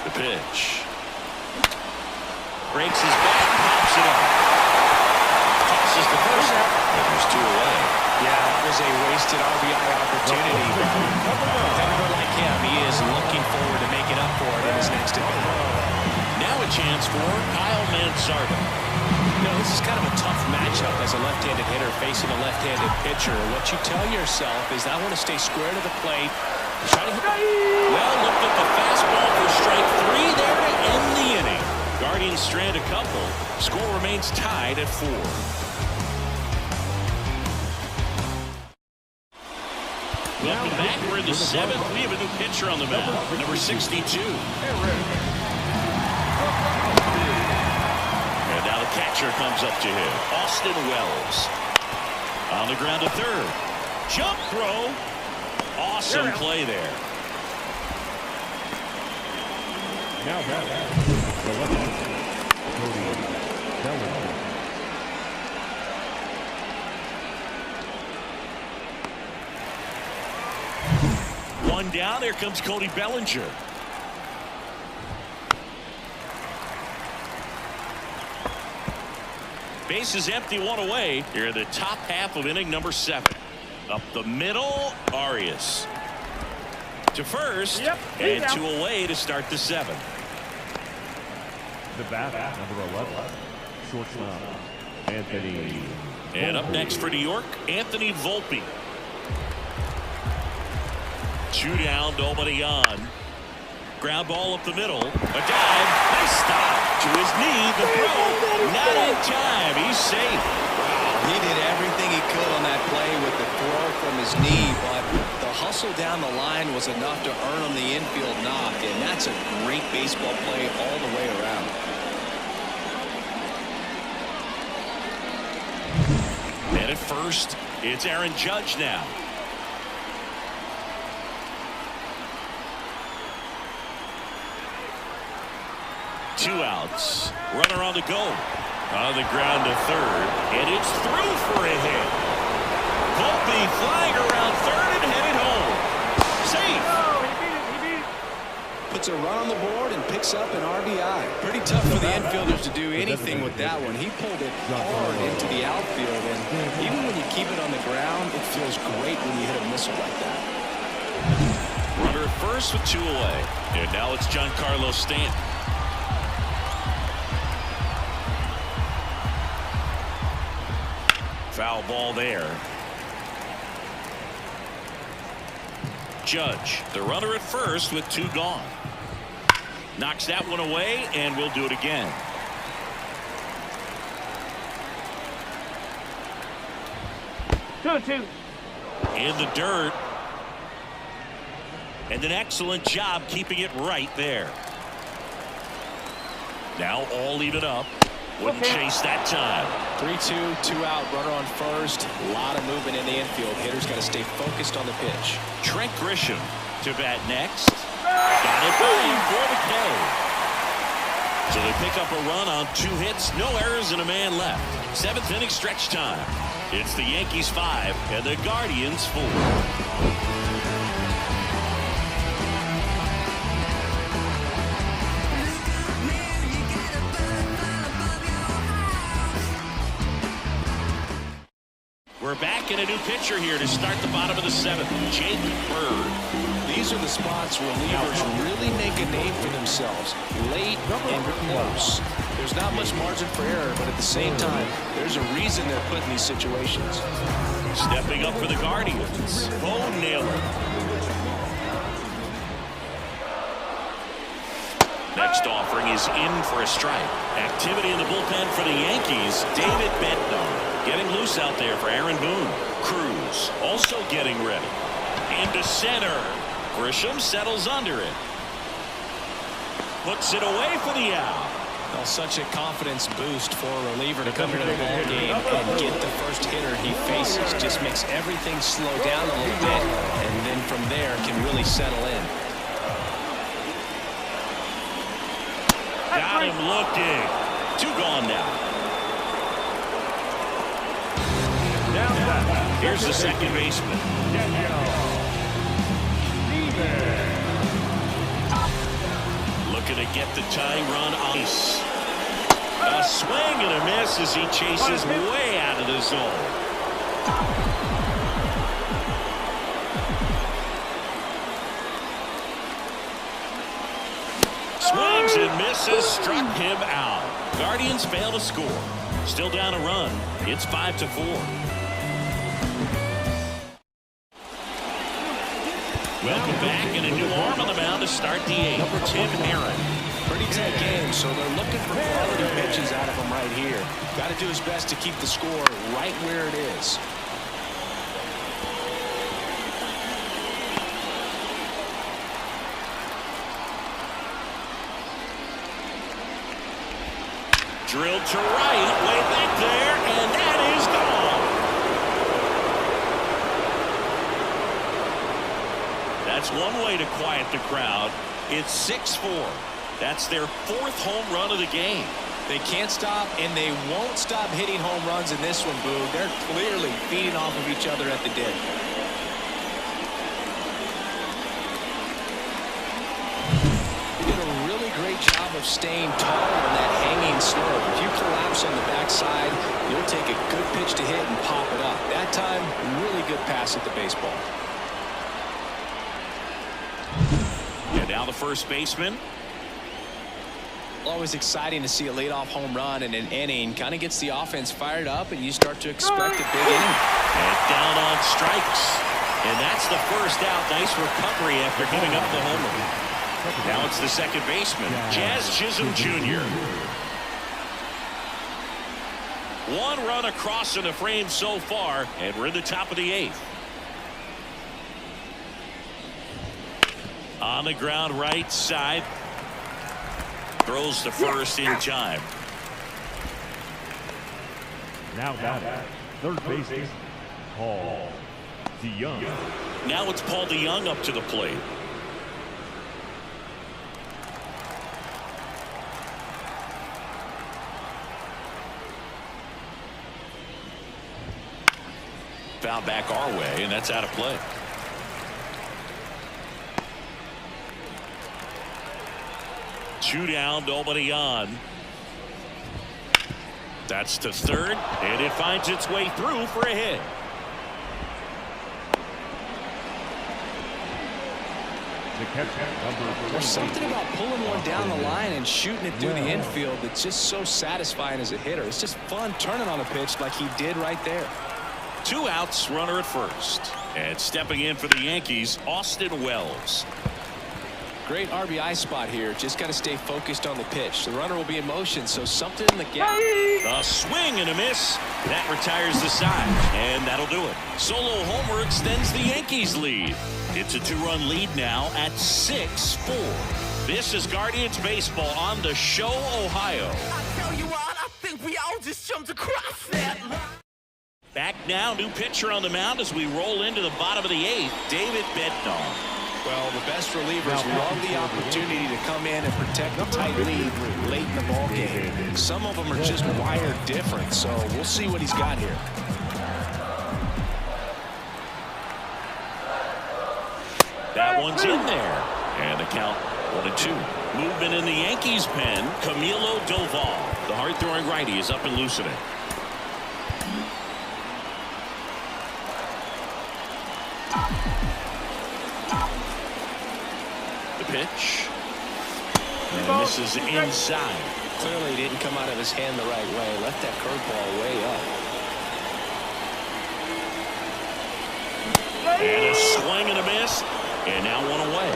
The pitch. Breaks his back, pops it up. Tosses the first. There's 2 away. Yeah, that was a wasted RBI opportunity. Hitter like him, he is looking forward to making up for it in his next at-bat. Now a chance for Kyle Mansardo. You know, this is kind of a tough matchup as a left-handed hitter facing a left-handed pitcher. What you tell yourself is, I want to stay square to the plate. Try to hit. Well, looked at the fastball for strike 3 there to end the inning. Guardians strand a couple. Score remains tied at 4. Welcome back. We're in the 7th. We have a new pitcher on the mound, number 62. And now the catcher comes up to him, Austin Wells. On the ground to third. Jump throw. Awesome play there. Now the left Cody Bellinger. One down. Here comes Cody Bellinger. Base is empty, 1 away. Here in the top half of inning number 7. Up the middle, Arias. To first, and 2 away to start the 7th. The bat, number 11, shortstop, Anthony. And up next for New York, Anthony Volpe. 2 down, nobody on. Ground ball up the middle. A dive. Nice stop. To his knee. The throw. Not in time. He's safe. He did everything he could on that play with the throw from his knee, but the hustle down the line was enough to earn him the infield knock, and that's a great baseball play all the way around. And at first, it's Aaron Judge now. Two outs. Runner on the go. On the ground to third. And it's through for a hit. Volpe flying around third and headed home. Safe. Oh, he beat it. Puts a run on the board and picks up an RBI. Pretty tough for the infielders to do anything with that one. He pulled it hard into the outfield, and even when you keep it on the ground, it feels great when you hit a missile like that. Runner at first with 2 away. And now it's Giancarlo Stanton. Foul ball there. Judge, the runner at first with 2 gone. Knocks that one away, and we'll do it again. 2-2. In the dirt. And an excellent job keeping it right there. Now all even up. Wouldn't chase that time. 3-2, 2 out, runner on first. A lot of movement in the infield. Hitter's got to stay focused on the pitch. Trent Grisham to bat next. Got it by him for the K. So they pick up a run on 2 hits, no errors, and a man left. 7th inning stretch time. It's the Yankees 5 and the Guardians 4. We're back in a new pitcher here to start the bottom of the 7th. Jake Bird. These are the spots where relievers really make a name for themselves. Late and close. There's not much margin for error, but at the same time, there's a reason they're put in these situations. Stepping up for the Guardians. Bo Naylor. Next offering is in for a strike. Activity in the bullpen for the Yankees. David Bednar getting loose out there for Aaron Boone. Cruz also getting ready. Into center. Grisham settles under it. Puts it away for the out. Well, such a confidence boost for a reliever to come into the ball game and get the first hitter he faces. Just makes everything slow down a little bit, and then from there can really settle in. Got him looking. 2 gone now. Here's the second baseman. Looking to get the tying run on ice. A swing and a miss as he chases way out of the zone. Swings and misses, struck him out. Guardians fail to score. Still down a run. It's 5-4. Welcome back, and a new arm on the mound to start the 8th. Tim Aaron. Pretty tight game, so they're looking for quality pitches out of him right here. Got to do his best to keep the score right where it is. Drilled to right, way back there, and that is gone. That's one way to quiet the crowd. It's 6-4. That's their 4th home run of the game. They can't stop, and they won't stop hitting home runs in this one, Boo. They're clearly feeding off of each other at the dip. They did a really great job of staying tall on that hanging slope. If you collapse on the backside, you'll take a good pitch to hit and pop it up. That time, really good pass at the baseball. And now the first baseman. Always exciting to see a leadoff home run in an inning. Kind of gets the offense fired up, and you start to expect a big inning. And down on strikes. And that's the first out. Nice recovery after giving up the homer. Now it's the second baseman, Jazz Chisholm Jr. 1 run across in the frame so far, and we're in the top of the 8th. On the ground right side. Throws the first in time. Now batting, third baseman, Paul DeYoung. Now it's Paul DeYoung up to the plate. Foul back our way, and that's out of play. Two down, nobody on. That's to third, and it finds its way through for a hit. The catcher, number There's something about pulling one down the line and shooting it through the infield that's just so satisfying as a hitter. It's just fun turning on a pitch like he did right there. 2 outs, runner at first. And stepping in for the Yankees, Austin Wells. Great RBI spot here. Just got to stay focused on the pitch. The runner will be in motion, so something in the gap. A swing and a miss. That retires the side, and that'll do it. Solo homer extends the Yankees lead. It's a 2-run lead now at 6-4. This is Guardians baseball on the Show, Ohio. I tell you what, I think we all just jumped across that line. Back now, new pitcher on the mound as we roll into the bottom of the 8th, David Bednar. Well, the best relievers love the opportunity to come in and protect the tight lead late in the ball game. Some of them are just wired different, so we'll see what he's got here. That one's in there. And the count 1-2. Movement in the Yankees pen. Camilo Doval. The hard-throwing righty is up and loosening. The pitch. And this is inside. Clearly didn't come out of his hand the right way. Left that curveball way up. And a swing and a miss. And now 1 away.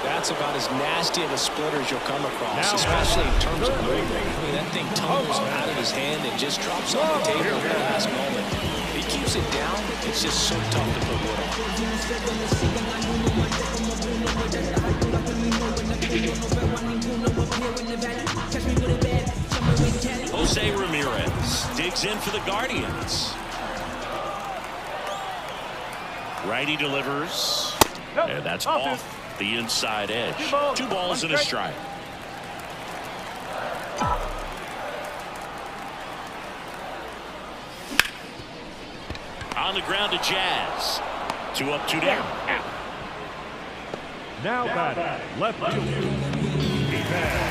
That's about as nasty of a splitter as you'll come across, especially in terms of movement. I mean, that thing tumbles out of his hand and just drops on the table at the last moment. He keeps it down. It's just so tough to put wood on. Jose Ramirez digs in for the Guardians. Righty delivers. And that's off the inside edge. 2 balls and a strike. On the ground to Jazz. 2 up, 2 down. Now batting, left fielder.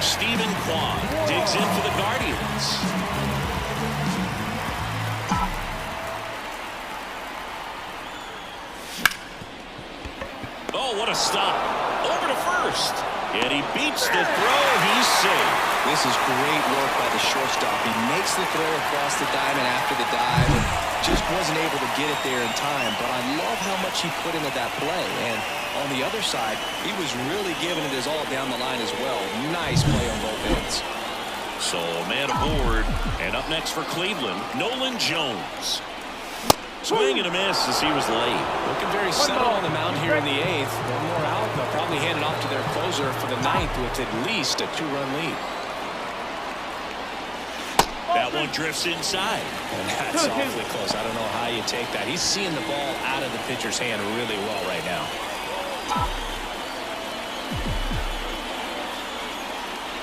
Stephen Kwan digs in for the Guardians. Oh, what a stop. Over to first. And he beats the throw. He's safe. This is great work by the shortstop. He makes the throw across the diamond after the dive and just wasn't able to get it there in time. But I love how much he put into that play. And on the other side, he was really giving it his all down the line as well. Nice play on both ends. So a man aboard. And up next for Cleveland, Nolan Jones. Swing and a miss as he was late. Looking very settled on the mound here in the 8th. 1 more out. They'll probably hand it off to their closer for the 9th with at least a 2-run lead. That one drifts inside. And that's awfully close. I don't know how you take that. He's seeing the ball out of the pitcher's hand really well right now.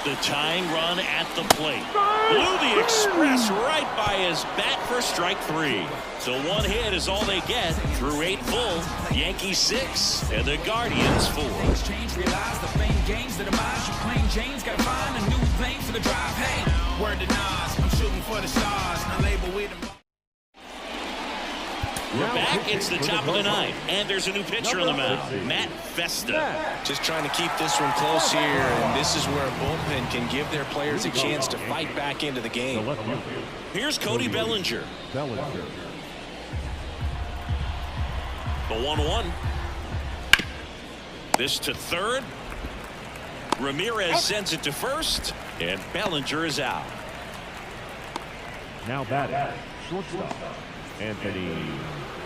The tying run at the plate. Blew the express right by his bat for strike 3. So 1 hit is all they get through 8 full. Yankees 6 and the Guardians 4. Change, realize the fame games that demise. You claim James gotta find a new thing for the drive. Hey, Word to Nas, I'm shooting for the stars. A label with them. We're back. It's the top of the 9th. And there's a new pitcher on the mound. Matt Festa. Just trying to keep this one close here. And this is where a bullpen can give their players a chance to fight back into the game. Here's Cody Bellinger. The 1-1. This to third. Ramirez sends it to first. And Bellinger is out. Now batting, shortstop, Anthony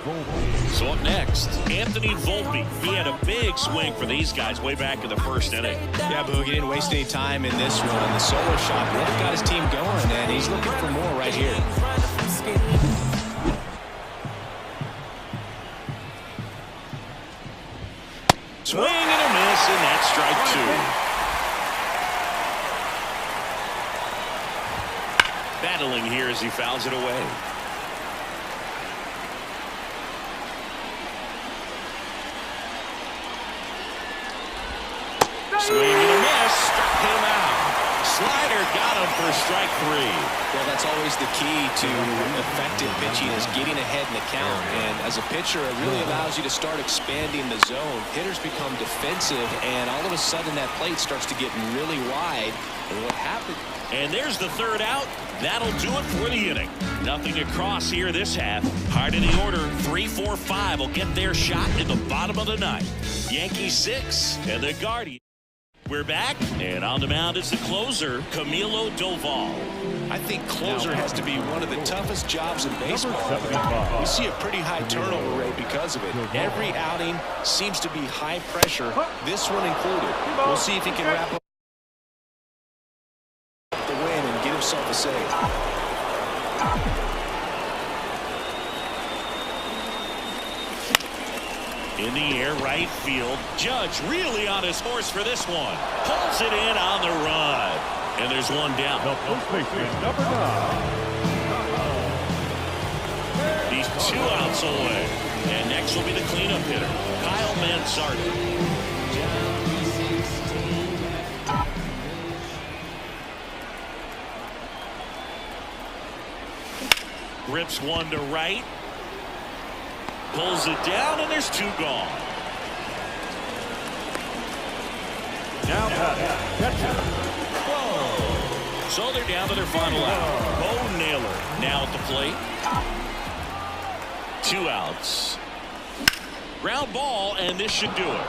Volpe. So up next, Anthony Volpe. He had a big swing for these guys way back in the 1st inning. Yeah, Boog, he didn't waste any time in this one. The solo shot really got his team going, and he's looking for more right here. Swing and a miss, and that's strike 2. Battling here as he fouls it away. Swing and a miss. Struck him out. Slider got him for strike 3. Well, that's always the key to effective pitching is getting ahead in the count. And as a pitcher, it really allows you to start expanding the zone. Hitters become defensive, and all of a sudden that plate starts to get really wide. And what happened? And there's the third out. That'll do it for the inning. Nothing across here this half. Hard in the order. 3-4-5 will get their shot in the bottom of the ninth. Yankees 6 and the Guardians. We're back, and on the mound is the closer, Camilo Doval. I think closer has to be one of the toughest jobs in baseball. We see a pretty high turnover rate because of it. Every outing seems to be high pressure, this one included. We'll see if he can wrap up the win and get himself a save. In the air, right field. Judge really on his horse for this one. Pulls it in on the run. And there's one down. The first baseman, number 9. He's 2 outs away. And next will be the cleanup hitter, Kyle Mansardi. Rips one to right. Pulls it down, and there's 2 gone. Now catcher. So they're down to their final out. Bo Naylor now at the plate. 2 outs. Ground ball, and this should do it.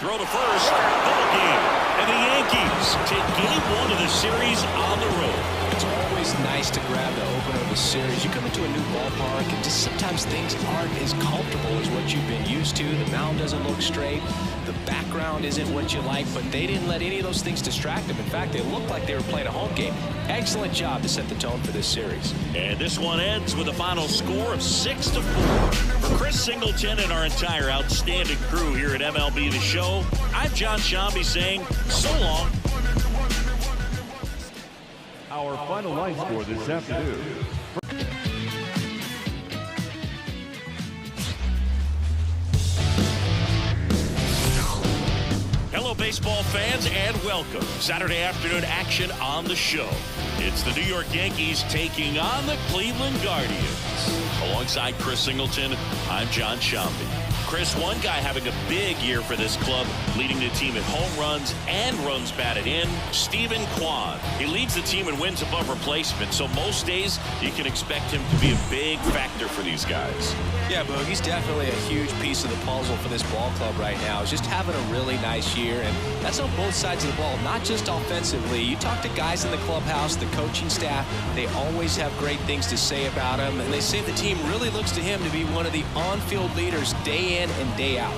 Throw to first. Ball game. And the Yankees take game 1 of the series on the road. It's always nice to grab the opener of the series. You come into a new ballpark, and just sometimes things aren't as comfortable as what you've been used to. The mound doesn't look straight. The background isn't what you like, but they didn't let any of those things distract them. In fact, they looked like they were playing a home game. Excellent job to set the tone for this series. And this one ends with a final score of 6-4. For Chris Singleton and our entire outstanding crew here at MLB The Show, I'm John Shambi saying so long. Our final line score this afternoon. Hello, baseball fans, and welcome. Saturday afternoon action on the show. It's the New York Yankees taking on the Cleveland Guardians. Alongside Chris Singleton, I'm John Shambi. Chris, one guy having a big year for this club, leading the team in home runs and runs batted in, Steven Kwan. He leads the team in wins above replacement, so most days you can expect him to be a big factor for these guys. Yeah, Boog, he's definitely a huge piece of the puzzle for this ball club right now. He's just having a really nice year, and that's on both sides of the ball, not just offensively. You talk to guys in the clubhouse, the coaching staff, they always have great things to say about him, and they say the team really looks to him to be one of the on-field leaders day in and day out.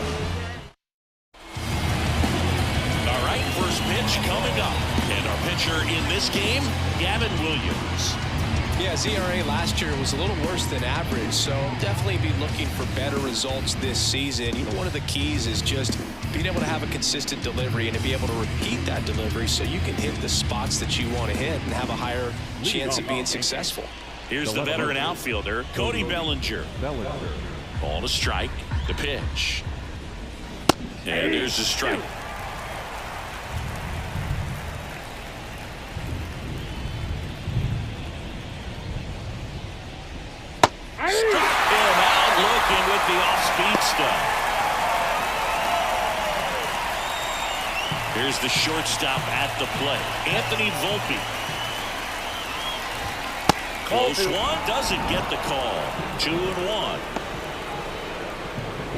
All right, first pitch coming up. And our pitcher in this game, Gavin Williams. Yeah, his ERA last year was a little worse than average, so definitely be looking for better results this season. You know, one of the keys is just being able to have a consistent delivery and to be able to repeat that delivery so you can hit the spots that you want to hit and have a higher chance of being successful. Here's the veteran outfielder, Cody Bellinger. Ball to strike, the pitch. And there's the strike. Struck him out looking with the off-speed stuff. Here's the shortstop at the plate, Anthony Volpe. Close one, doesn't get the call. 2-1.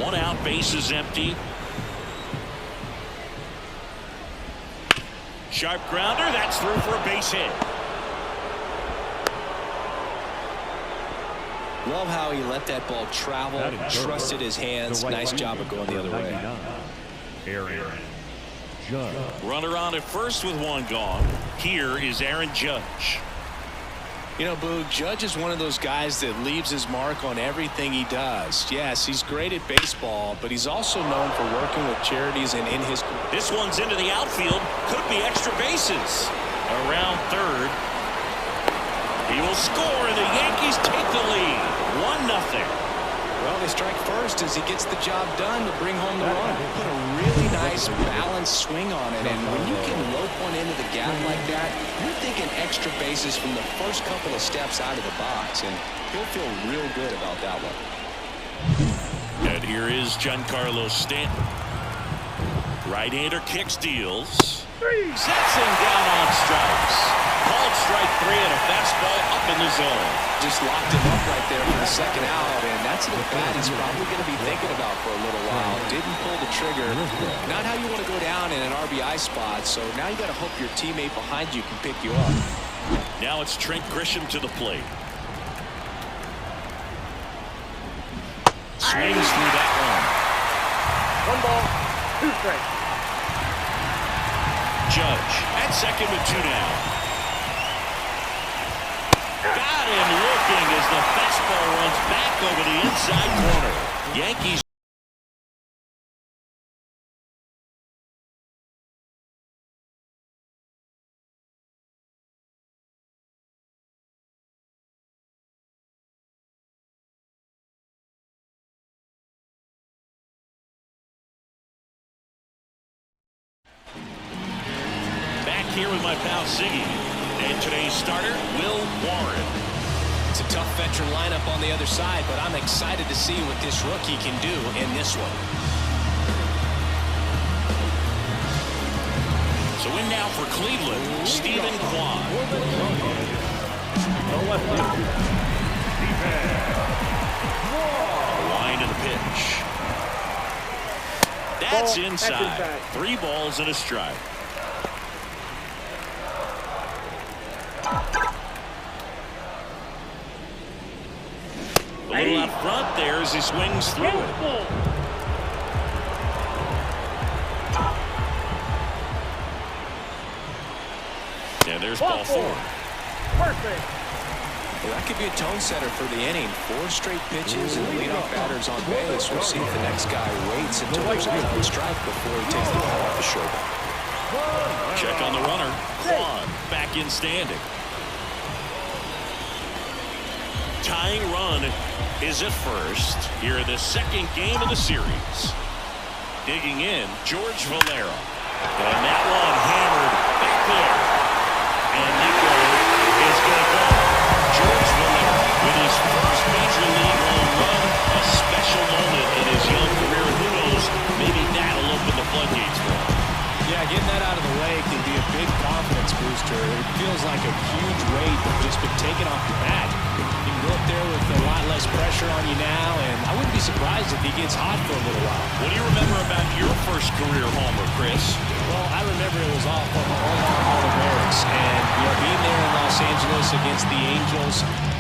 1 out, bases empty. Sharp grounder, that's through for a base hit. Love how he let that ball travel, trusted his hands. Nice job of going the other way. Aaron Judge. Runner on at first with 1 gone. Here is Aaron Judge. You know, Boog, Judge is one of those guys that leaves his mark on everything he does. Yes, he's great at baseball, but he's also known for working with charities and in his... This one's into the outfield. Could be extra bases. Around third. He will score, and the Yankees take the lead. 1-0. Well, they strike first as he gets the job done to bring home the run. Put a really nice balanced swing on it, and when you can rope one into the gap like that, you're thinking extra bases from the first couple of steps out of the box, and he'll feel real good about that one. And here is Giancarlo Stanton. Right-hander kicks, deals. Sets him down on strikes. Called strike 3 and a fastball up in the zone. Just locked him up right there for the second out, and that's an at-bat he's probably going to be thinking about for a little while. Didn't pull the trigger. Not how you want to go down in an RBI spot, so now you got to hope your teammate behind you can pick you up. Now it's Trent Grisham to the plate. Swings through that one. 1 ball, 2 strikes. Judge at second with 2 down. Got him looking as the fastball runs back over the inside corner. Yankees. Here with my pal Ziggy, and today's starter, Will Warren. It's a tough veteran lineup on the other side, but I'm excited to see what this rookie can do in this one. So in now for Cleveland, Stephen Kwan. A line to the pitch. That's inside. 3 balls and a strike. A little out front there as he swings through it. And there's ball 4. Perfect. Well, that could be a tone setter for the inning. 4 straight pitches and the leadoff batter's on base. We'll see if the next guy waits until there's a good strike before he takes the ball off the shoulder. Check on the runner. Kwan back in standing. Tying run is at first here in the second game of the series. Digging in, George Valera. And that one hammered back there. And Nico is going to go. George Valera with his first major league home run. A special moment in his young career. Who knows, maybe that'll open the floodgates for him. Yeah, getting that out of the way can be a big confidence booster. It feels like a huge weight that's just been taken off the bat. You can go up there with a lot less pressure on you now, and I wouldn't be surprised if he gets hot for a little while. What do you remember about your first career homer, Chris? Well, I remember it was off of all the Barracks, and being there in Los Angeles against the Angels,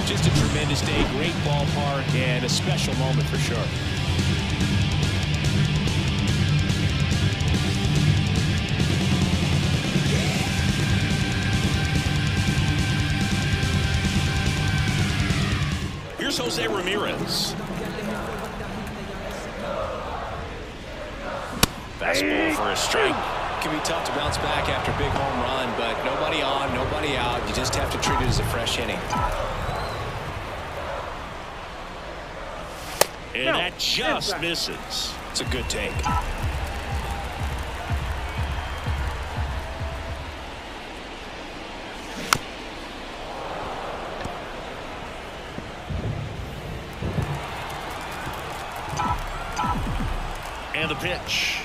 just a tremendous day, great ballpark, and a special moment for sure. Here's Jose Ramirez. Fastball for a strike. It can be tough to bounce back after a big home run, but nobody on, nobody out. You just have to treat it as a fresh inning. And that just misses. It's a good take. And the pitch.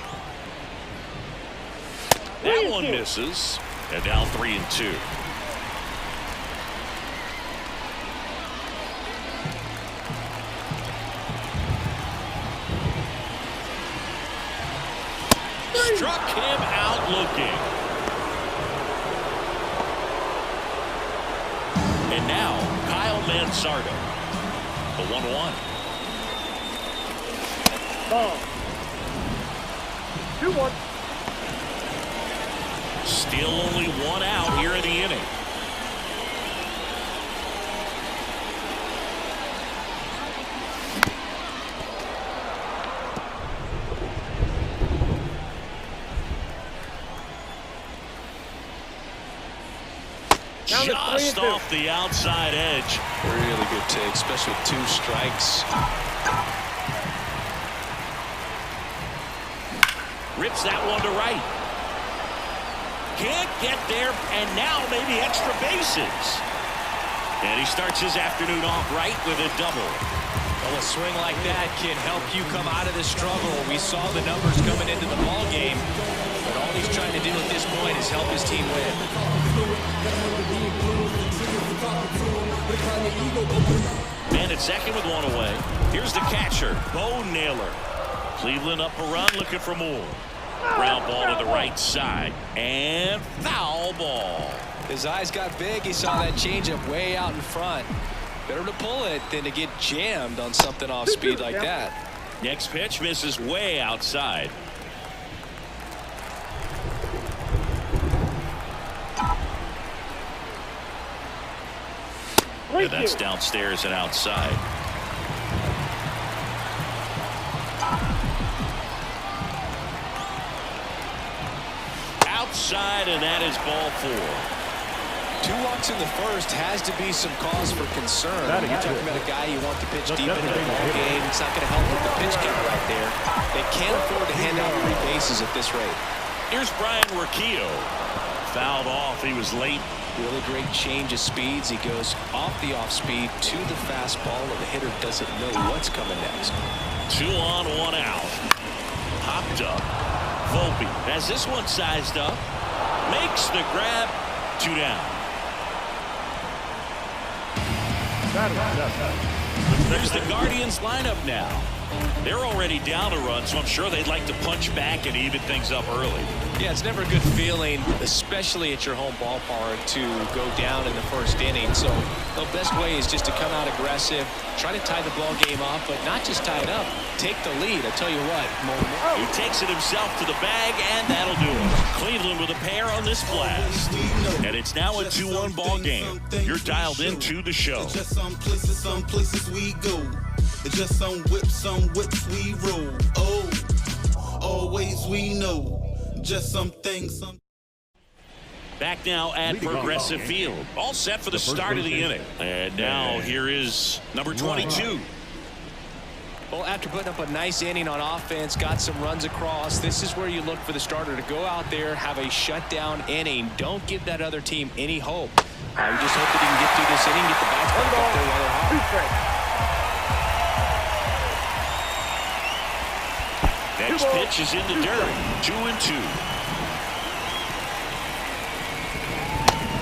That one misses. And now 3-2. Struck him out looking. And now Kyle Mansardo. The 1-1. Ball. 2-1. Still only 1 out here in the inning. Just off the outside edge. Really good take, especially with 2 strikes. Rips that one to right. Can't get there, and now maybe extra bases. And he starts his afternoon off right with a double. Well, a swing like that can help you come out of the struggle. We saw the numbers coming into the ball game, but all he's trying to do at this point is help his team win. Man at second with one away. Here's the catcher, Bo Naylor. Cleveland up a run, looking for more. Ground ball to the right side, and foul ball. His eyes got big. He saw that changeup way out in front. Better to pull it than to get jammed on something off speed like that. Next pitch misses way outside. And that's downstairs and outside. Outside, and that is ball 4. 2 walks in the first has to be some cause for concern. You're talking about a guy you want to pitch deep into the ball game. It's not going to help with the pitch count right there. They can't afford to hand out 3 bases at this rate. Here's Brian Urquijo. Fouled off. He was late. Really great change of speeds. He goes off the off speed to the fastball, and the hitter doesn't know what's coming next. 2 on, 1 out. Hopped up. Volpe has this one sized up. Makes the grab. 2 down. There's the Guardians lineup now. They're already down a run, so I'm sure they'd like to punch back and even things up early. Yeah, it's never a good feeling, especially at your home ballpark, to go down in the first inning. So the best way is just to come out aggressive, try to tie the ball game up, but not just tie it up, take the lead. I tell you what. He takes it himself to the bag, and that'll do it. Cleveland with a pair on this blast. And it's now a 2-1 ball game. You're dialed into the show. Just some places we go. Just some whips we roll. Oh, always we know. Just some things. Back now at Progressive Field. All set for the start of the inning. And now here is number 22. Well, after putting up a nice inning on offense, got some runs across, this is where you look for the starter to go out there, have a shutdown inning. Don't give that other team any hope. You just hope that he can get through this inning, get the bats back up there while they're hot. Next pitch is in the dirt. 2-2.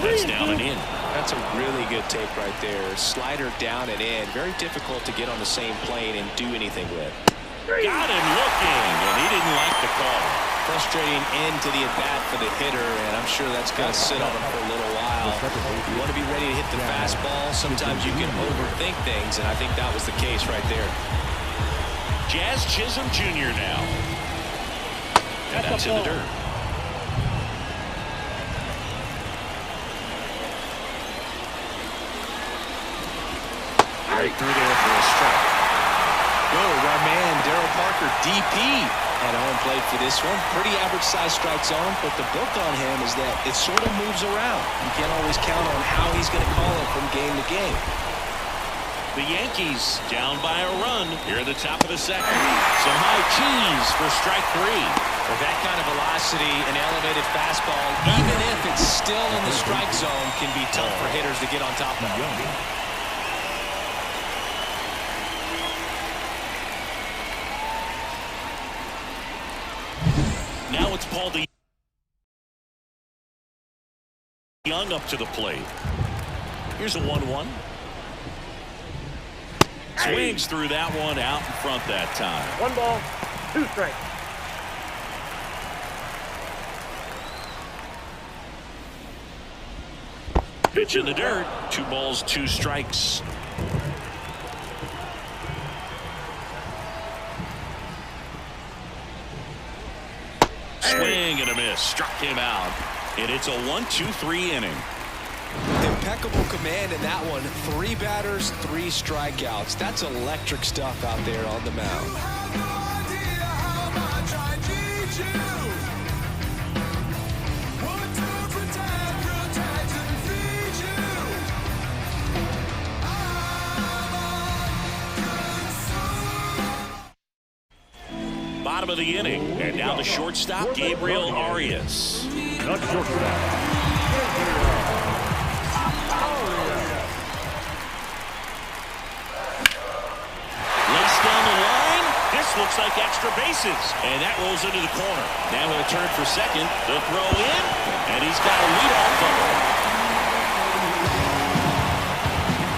That's down and in. That's a really good take right there. Slider down and in. Very difficult to get on the same plane and do anything with. Got him looking, and he didn't like the call. Frustrating end to the at-bat for the hitter, and I'm sure that's going to sit on him for a little while. You want to be ready to hit the fastball. Sometimes you can overthink things, and I think that was the case right there. Jazz Chisholm Jr. now. And that's in the dirt. Right through there for a strike. Our man Darryl Parker, DP, at home plate for this one. Pretty average size strike zone, but the book on him is that it sort of moves around. You can't always count on how he's going to call it from game to game. The Yankees down by a run here at the top of the second. Some high cheese for strike 3. With that kind of velocity, an elevated fastball, even if it's still in the strike zone, can be tough for hitters to get on top of. Now it's Paul DeYoung up to the plate. Here's a 1-1. Swings through that one out in front that time. 1 ball, 2 strikes. Pitch in the dirt. 2 balls, 2 strikes. Swing and a miss. Struck him out. And it's a 1-2-3 inning. Impeccable command in that one. 3 batters, 3 strikeouts. That's electric stuff out there on the mound. bottom of the inning. And now the shortstop, Gabriel Arias. Not shortstop. Looks like extra bases, and that rolls into the corner. Now he'll turn for second. The throw in, and he's got a leadoff double.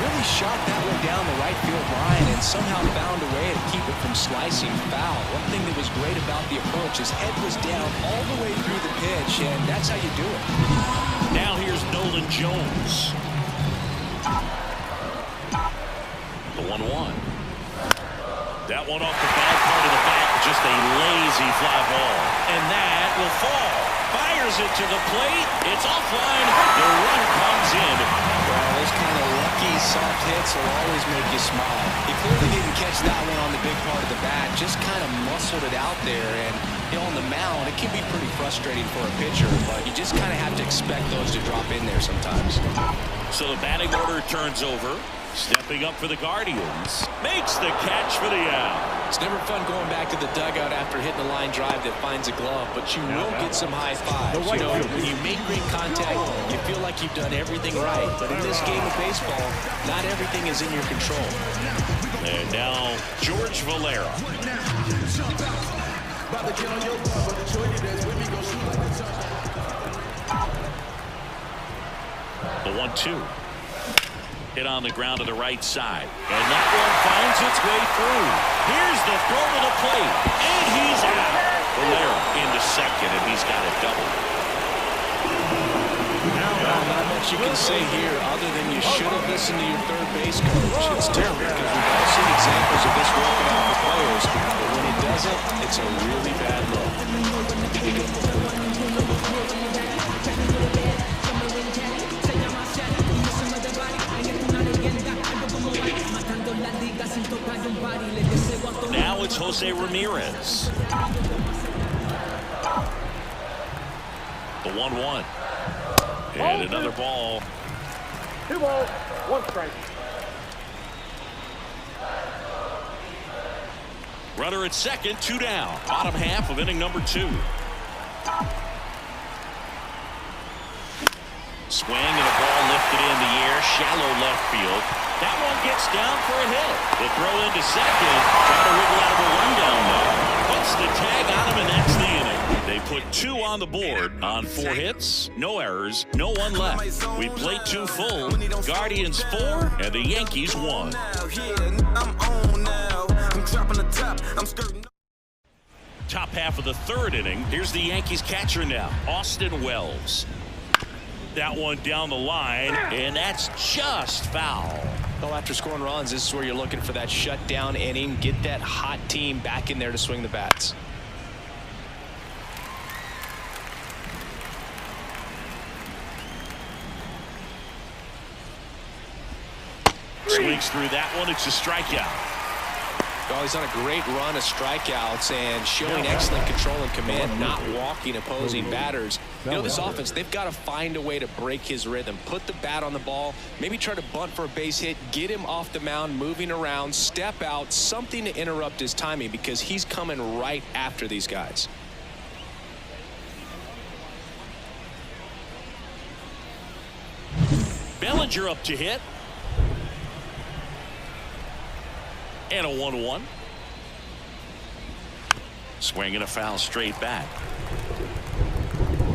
Really shot that one down the right field line and somehow found a way to keep it from slicing foul. One thing that was great about the approach, his head was down all the way through the pitch, and that's how you do it. Now here's Nolan Jones. The 1-1. That one off the bad part of the bat, just a lazy fly ball. And that will fall. Fires it to the plate. It's offline. The run comes in. Well, those kind of lucky soft hits will always make you smile. He clearly didn't catch that one on the big part of the bat. Just kind of muscled it out there. And on the mound, it can be pretty frustrating for a pitcher, but you just kind of have to expect those to drop in there sometimes. So the batting order turns over. Stepping up for the Guardians. Makes the catch for the out. It's never fun going back to the dugout after hitting a line drive that finds a glove, but you will get some high fives. You know, when you make great contact, you feel like you've done everything right. But in this game of baseball, not everything is in your control. And now George Valera. The 1-2. Hit on the ground to the right side. And that one finds its way through. Here's the throw to the plate. And he's out. Valera into second, and he's got a double. Well, not much you can say here other than you should have listened to your third base coach. It's terrible because we've all seen examples of this working out for players. But when it doesn't, it's a really bad look. Now it's Jose Ramirez. The 1-1. And another ball. 2 balls, 1 strike. Runner at second, 2 down. Bottom half of inning number 2. Swing and a ball lifted in the air, shallow left field. That one gets down for a hit. The throw into second, trying to wiggle out of a rundown there. Puts the tag on him, and that's the inning. They put 2 on the board on 4 hits, no errors, no one left. We played 2 full. Guardians 4 and the Yankees 1. Top half of the 3rd inning. Here's the Yankees catcher now, Austin Wells. That one down the line, and that's just foul. Well, after scoring runs, this is where you're looking for that shutdown inning. Get that hot team back in there to swing the bats. Swings through that one. It's a strikeout. Well, he's on a great run of strikeouts and showing excellent control and command, not walking opposing batters. You know, this offense, they've got to find a way to break his rhythm. Put the bat on the ball, maybe try to bunt for a base hit, get him off the mound, moving around, step out, something to interrupt his timing because he's coming right after these guys. Bellinger up to hit. And a 1-1. Swing and a foul straight back.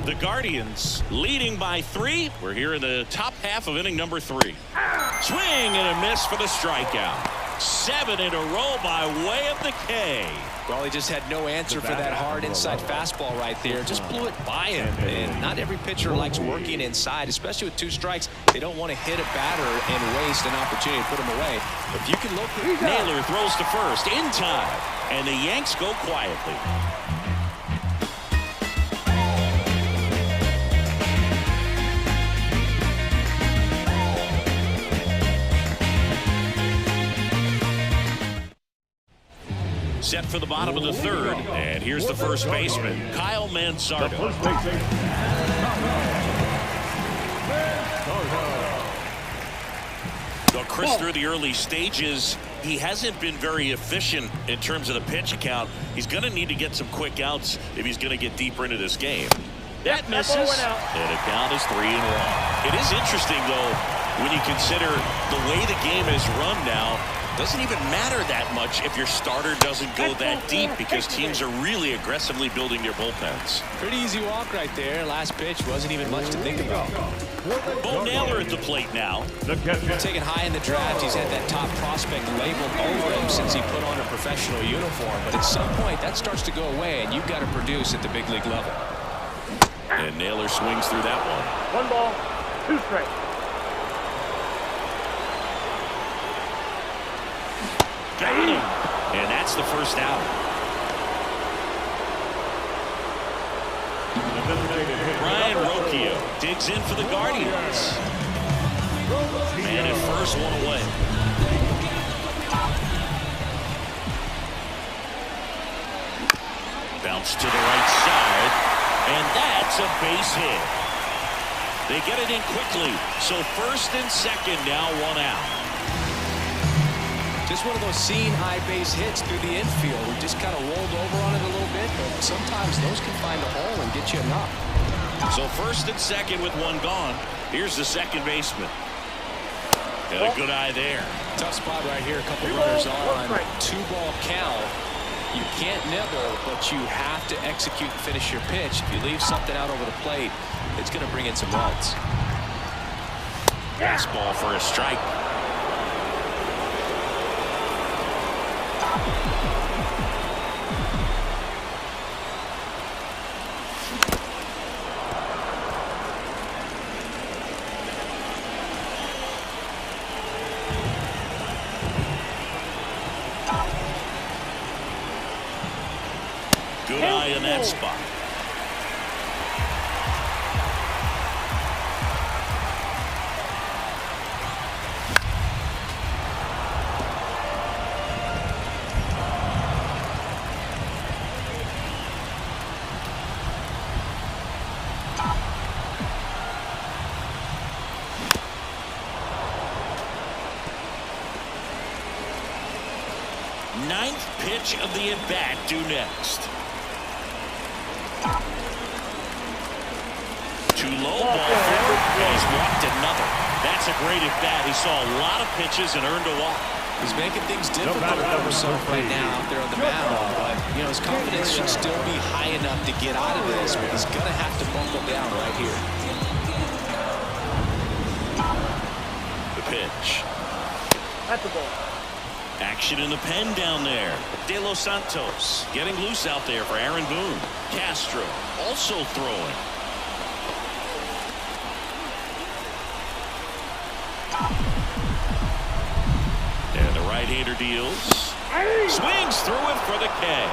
The Guardians leading by 3. We're here in the top half of inning number 3. Swing and a miss for the strikeout. 7 in a row by way of the K. Well, he just had no answer for that hard inside fastball right there. Just blew it by him. And not every pitcher likes working inside, especially with 2 strikes. They don't want to hit a batter and waste an opportunity to put him away. If you can locate, Naylor throws to first in time, and the Yanks go quietly. Set for the bottom of the 3rd, and here's the first baseman, Kyle Manzardo. Well, Chris, through the early stages, he hasn't been very efficient in terms of the pitch count. He's going to need to get some quick outs if he's going to get deeper into this game. That misses, and a count is 3-1. It is interesting, though, when you consider the way the game is run now. Doesn't even matter that much if your starter doesn't go that deep because teams are really aggressively building their bullpens. Pretty easy walk right there. Last pitch wasn't even much to think about. Bo Naylor at the plate now. Taken high in the draft, he's had that top prospect labeled over him since he put on a professional uniform. But at some point, that starts to go away, and you've got to produce at the big league level. And Naylor swings through that one. 1 ball, 2 strikes. Got him. And that's the first out. Brian Rocchio digs in for the Guardians. And at first, one away. Bounce to the right side. And that's a base hit. They get it in quickly. So first and second now, 1 out. Just one of those seeing high base hits through the infield. We just kind of rolled over on it a little bit, but sometimes those can find a hole and get you a knock. So first and second with 1 gone. Here's the second baseman. Got a good eye there. Tough spot right here. A couple runners on. 2-ball count. You can't nibble, but you have to execute and finish your pitch. If you leave something out over the plate, it's going to bring in some runs. Fastball for a strike. Good eye in that spot. Ninth pitch of the at-bat due next. Too low, ball four. He's walked another. That's a great at-bat. He saw a lot of pitches and earned a walk. He's making things difficult for himself right now out there on the mound. But, you know, his confidence should still be high enough to get out of this. But he's going to have to buckle down right here. The pitch. That's a ball. Action in the pen down there. De Los Santos getting loose out there for Aaron Boone. Castro also throwing. And the right-hander deals. Swings through it for the K.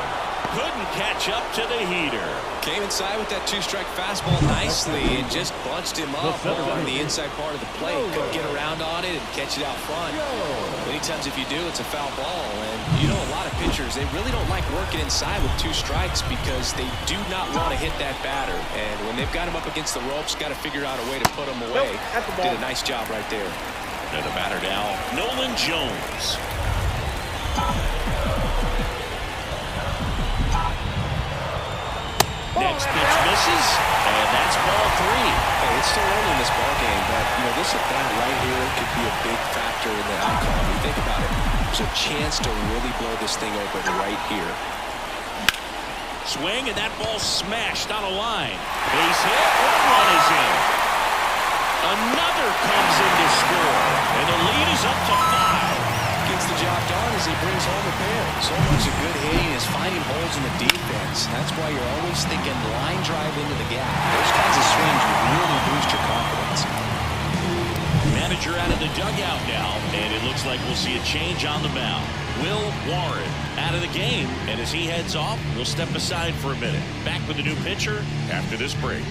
Couldn't catch up to the heater. Came inside with that 2-strike fastball nicely and just bunched him up on the inside part of the plate. Couldn't get around on it and catch it out front. Many times if you do, it's a foul ball. And you know, a lot of pitchers, they really don't like working inside with 2 strikes because they do not want to hit that batter. And when they've got him up against the ropes, got to figure out a way to put him away. Did a nice job right there. And the batter now, Nolan Jones. Next pitch misses, and that's ball 3. Hey, it's still early in this ball game, but you know, this at-bat right here could be a big factor in the outcome. I mean, think about it. There's a chance to really blow this thing open right here. Swing, and that ball smashed on a line. Base hit, home run is in. Another comes in to score, and the lead is up to 5. Gets the job done as he brings home a pair. So much of good hitting is finding holes in the defense. That's why you're always thinking line drive into the gap. Those kinds of swings really boost your confidence. Manager out of the dugout now, and it looks like we'll see a change on the mound. Will Warren out of the game, and as he heads off, we'll step aside for a minute. Back with a new pitcher after this break.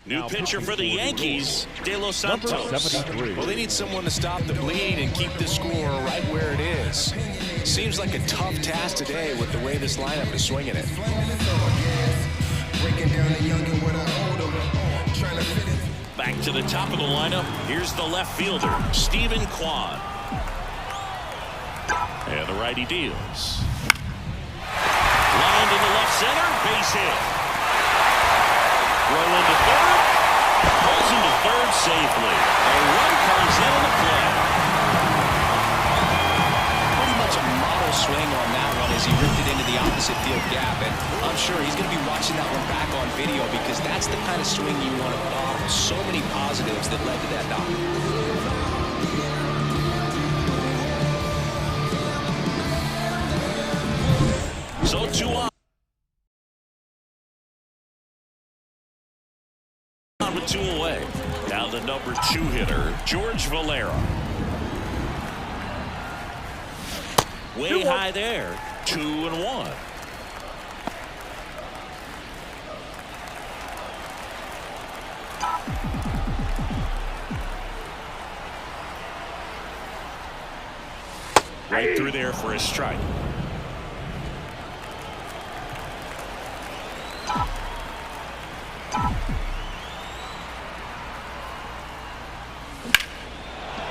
New pitcher for the Yankees, De Los Santos. Well, they need someone to stop the bleed and keep the score right where it is. Seems like a tough task today with the way this lineup is swinging it. Breaking down the youngin' with a hold 'em, trying to fit it. Back to the top of the lineup. Here's the left fielder, Stephen Kwan. And the righty deals. Lined into left center, base hit. Throw into third. Pulls into third safely. A run comes in on the play. Pretty much a model swing on that one as he ripped it into the opposite field gap. And I'm sure he's going to be watching that one back on video because that's the kind of swing you want to bottle. So many positives that led to that knock. So 2 on with 2 away. Now the number 2 hitter, George Valera. Way high there. 2-1. Right through there for a strike.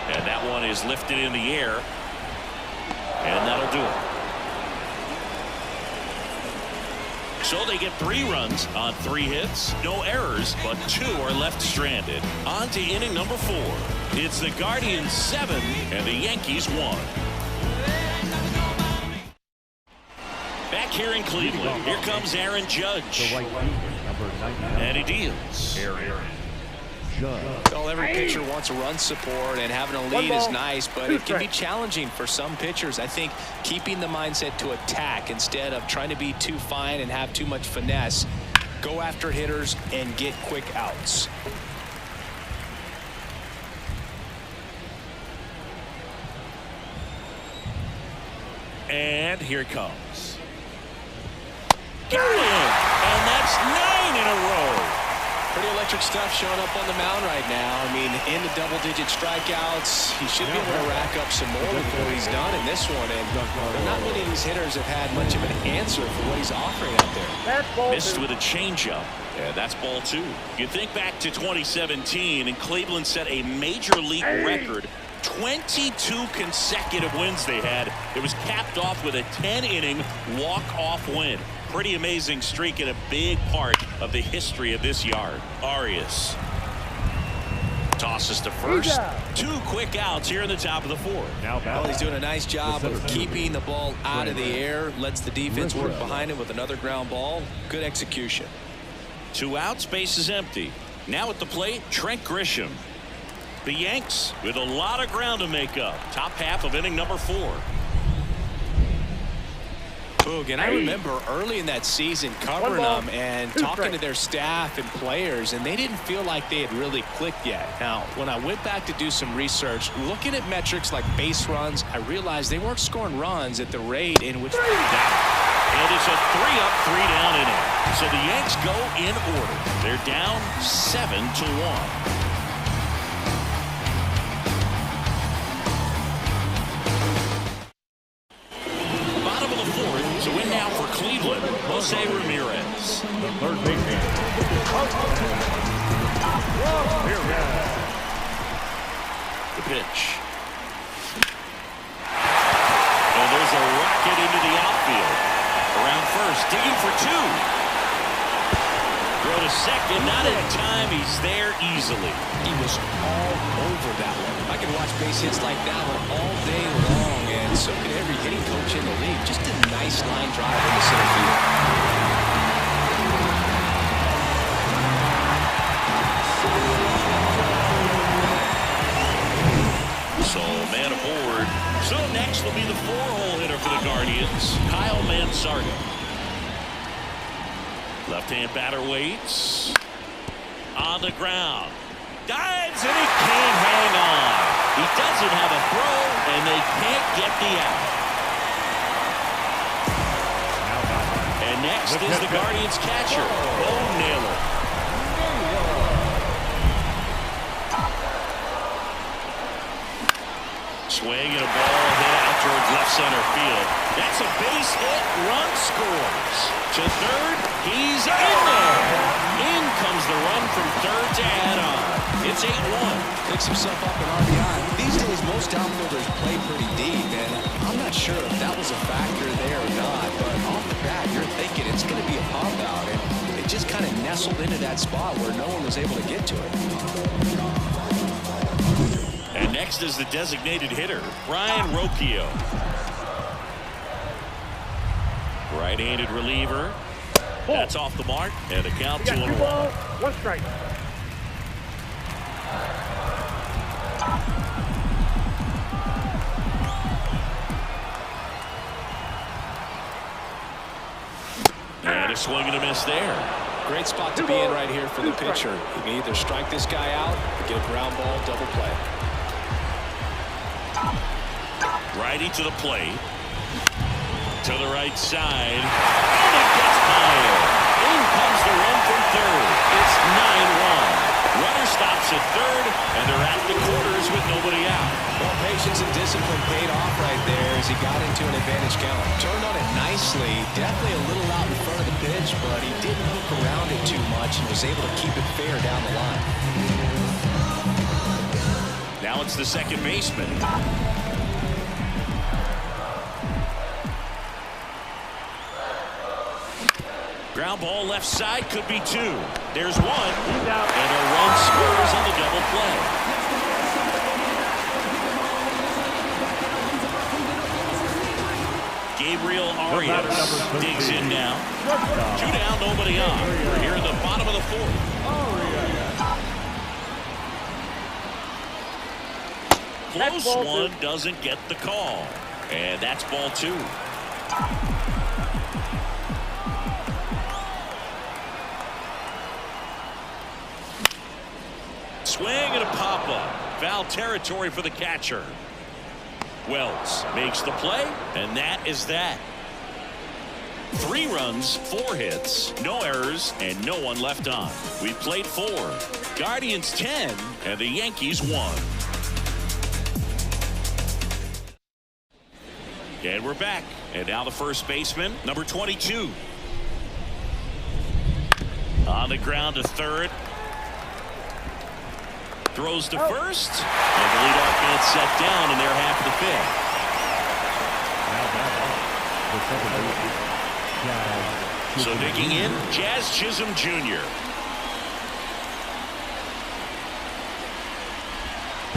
And that one is lifted in the air. And that'll do it. So they get 3 runs on 3 hits. No errors, but 2 are left stranded. On to inning number 4. It's the Guardians 7 and the Yankees 1. Back here in Cleveland, here comes Aaron Judge. The right fielder, number 99. And he deals. Aaron Judge. Well, every pitcher wants a run support, and having a lead is nice, but it can be challenging for some pitchers. I think keeping the mindset to attack instead of trying to be too fine and have too much finesse. Go after hitters and get quick outs. And here it comes. Got him! And that's 9 in a row. Pretty electric stuff showing up on the mound right now. I mean, in the double-digit strikeouts, he should be able to rack up some more with what he's done in this one. And not many of these hitters have had much of an answer for what he's offering out there. That's ball Missed 2. with a changeup. Yeah, that's ball 2. You think back to 2017, and Cleveland set a major league record. 22 consecutive wins they had. It was capped off with a 10-inning walk-off win. Pretty amazing streak and a big part of the history of this yard. Arias tosses to first. 2 quick outs here in the top of the 4th. Now Well, he's doing a nice job The of center keeping the ball out of the air. Lets the defense work behind him with another ground ball. Good execution. 2 outs, base is empty. Now at the plate, Trent Grisham. The Yanks with a lot of ground to make up. Top half of inning number 4. Boog, and I remember early in that season covering them and talking to their staff and players, and they didn't feel like they had really clicked yet. Now, when I went back to do some research, looking at metrics like base runs, I realized they weren't scoring runs at the rate in which they were down. And it's a 3-up, 3-down inning. So the Yanks go in order. They're down 7-1. So in now for Cleveland, Jose Ramirez. The third baseman. The pitch. And there's a rocket into the outfield. Around first, digging for 2. Throw to second, not in time. He's there easily. He was all over that one. I could watch base hits like that one all day long, and so could every hitting coach in the league. Just a nice line drive in the center field. So man aboard. So next will be the 4-hole hitter for the Guardians, Kyle Mansardo. Left-hand batter waits. On the ground. Dives and he can't hang on. He doesn't have a throw and they can't get the out. And next is the Guardians catcher, Bo Naylor. Swing and a ball hit out towards left center field. That's a base hit. Run scores. To third, he's in there. In comes the run from third to add on. It's 8-1. Picks himself up an RBI. These days, most outfielders play pretty deep, and I'm not sure if that was a factor there or not, but off the bat, you're thinking it's going to be a pop out, and it just kind of nestled into that spot where no one was able to get to it. And next is the designated hitter, Brian Rocchio. Right-handed reliever. That's off the mark, and a count 2-1. 2 balls, 1 strike. And a swing and a miss there. Great spot to be in right here for the pitcher. You can either strike this guy out or get a ground ball double play. Righty to the plate. To the right side. And it gets higher. In comes the run from third. It's 9-1. Runner stops at third, and they're at the quarters with nobody out. Well, patience and discipline paid off right there as he got into an advantage count. Turned on it nicely. Definitely a little out in front of the pitch, but he didn't hook around it too much and was able to keep it fair down the line. Now it's the second baseman. Ground ball left side, could be 2. There's 1. And a run scores on the double play. Gabriel Arias digs in now. 2 down, nobody on. We're here in the bottom of the 4th. Close one, doesn't get the call. And that's ball 2. Swing and a pop-up. Foul territory for the catcher. Wells makes the play, and that is that. 3 runs, 4 hits, no errors, and no one left on. We played 4. Guardians 10, and the Yankees 1. And we're back. And now the first baseman, number 22. On the ground to third. Throws to first, and the leadoff man set down in their half of the 5th. So digging in, Jazz Chisholm Jr.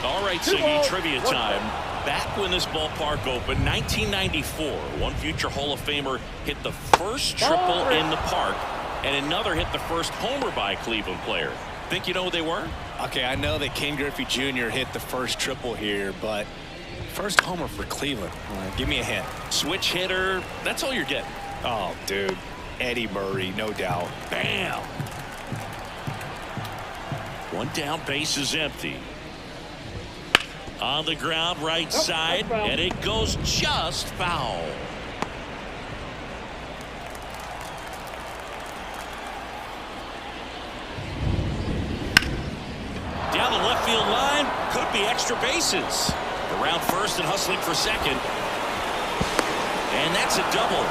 All right, Siggy, trivia time. Back when this ballpark opened, 1994, one future Hall of Famer hit the first triple in the park, and another hit the first homer by a Cleveland player. Think you know who they were? Okay, I know that Ken Griffey Jr. hit the first triple here, but first homer for Cleveland. Give me a hint. Switch hitter. That's all you're getting. Oh, dude. Eddie Murray, no doubt. Bam. 1 down, base is empty. On the ground, right side, and it goes just foul. Down the left field line, could be extra bases. Around first and hustling for second. And that's a double.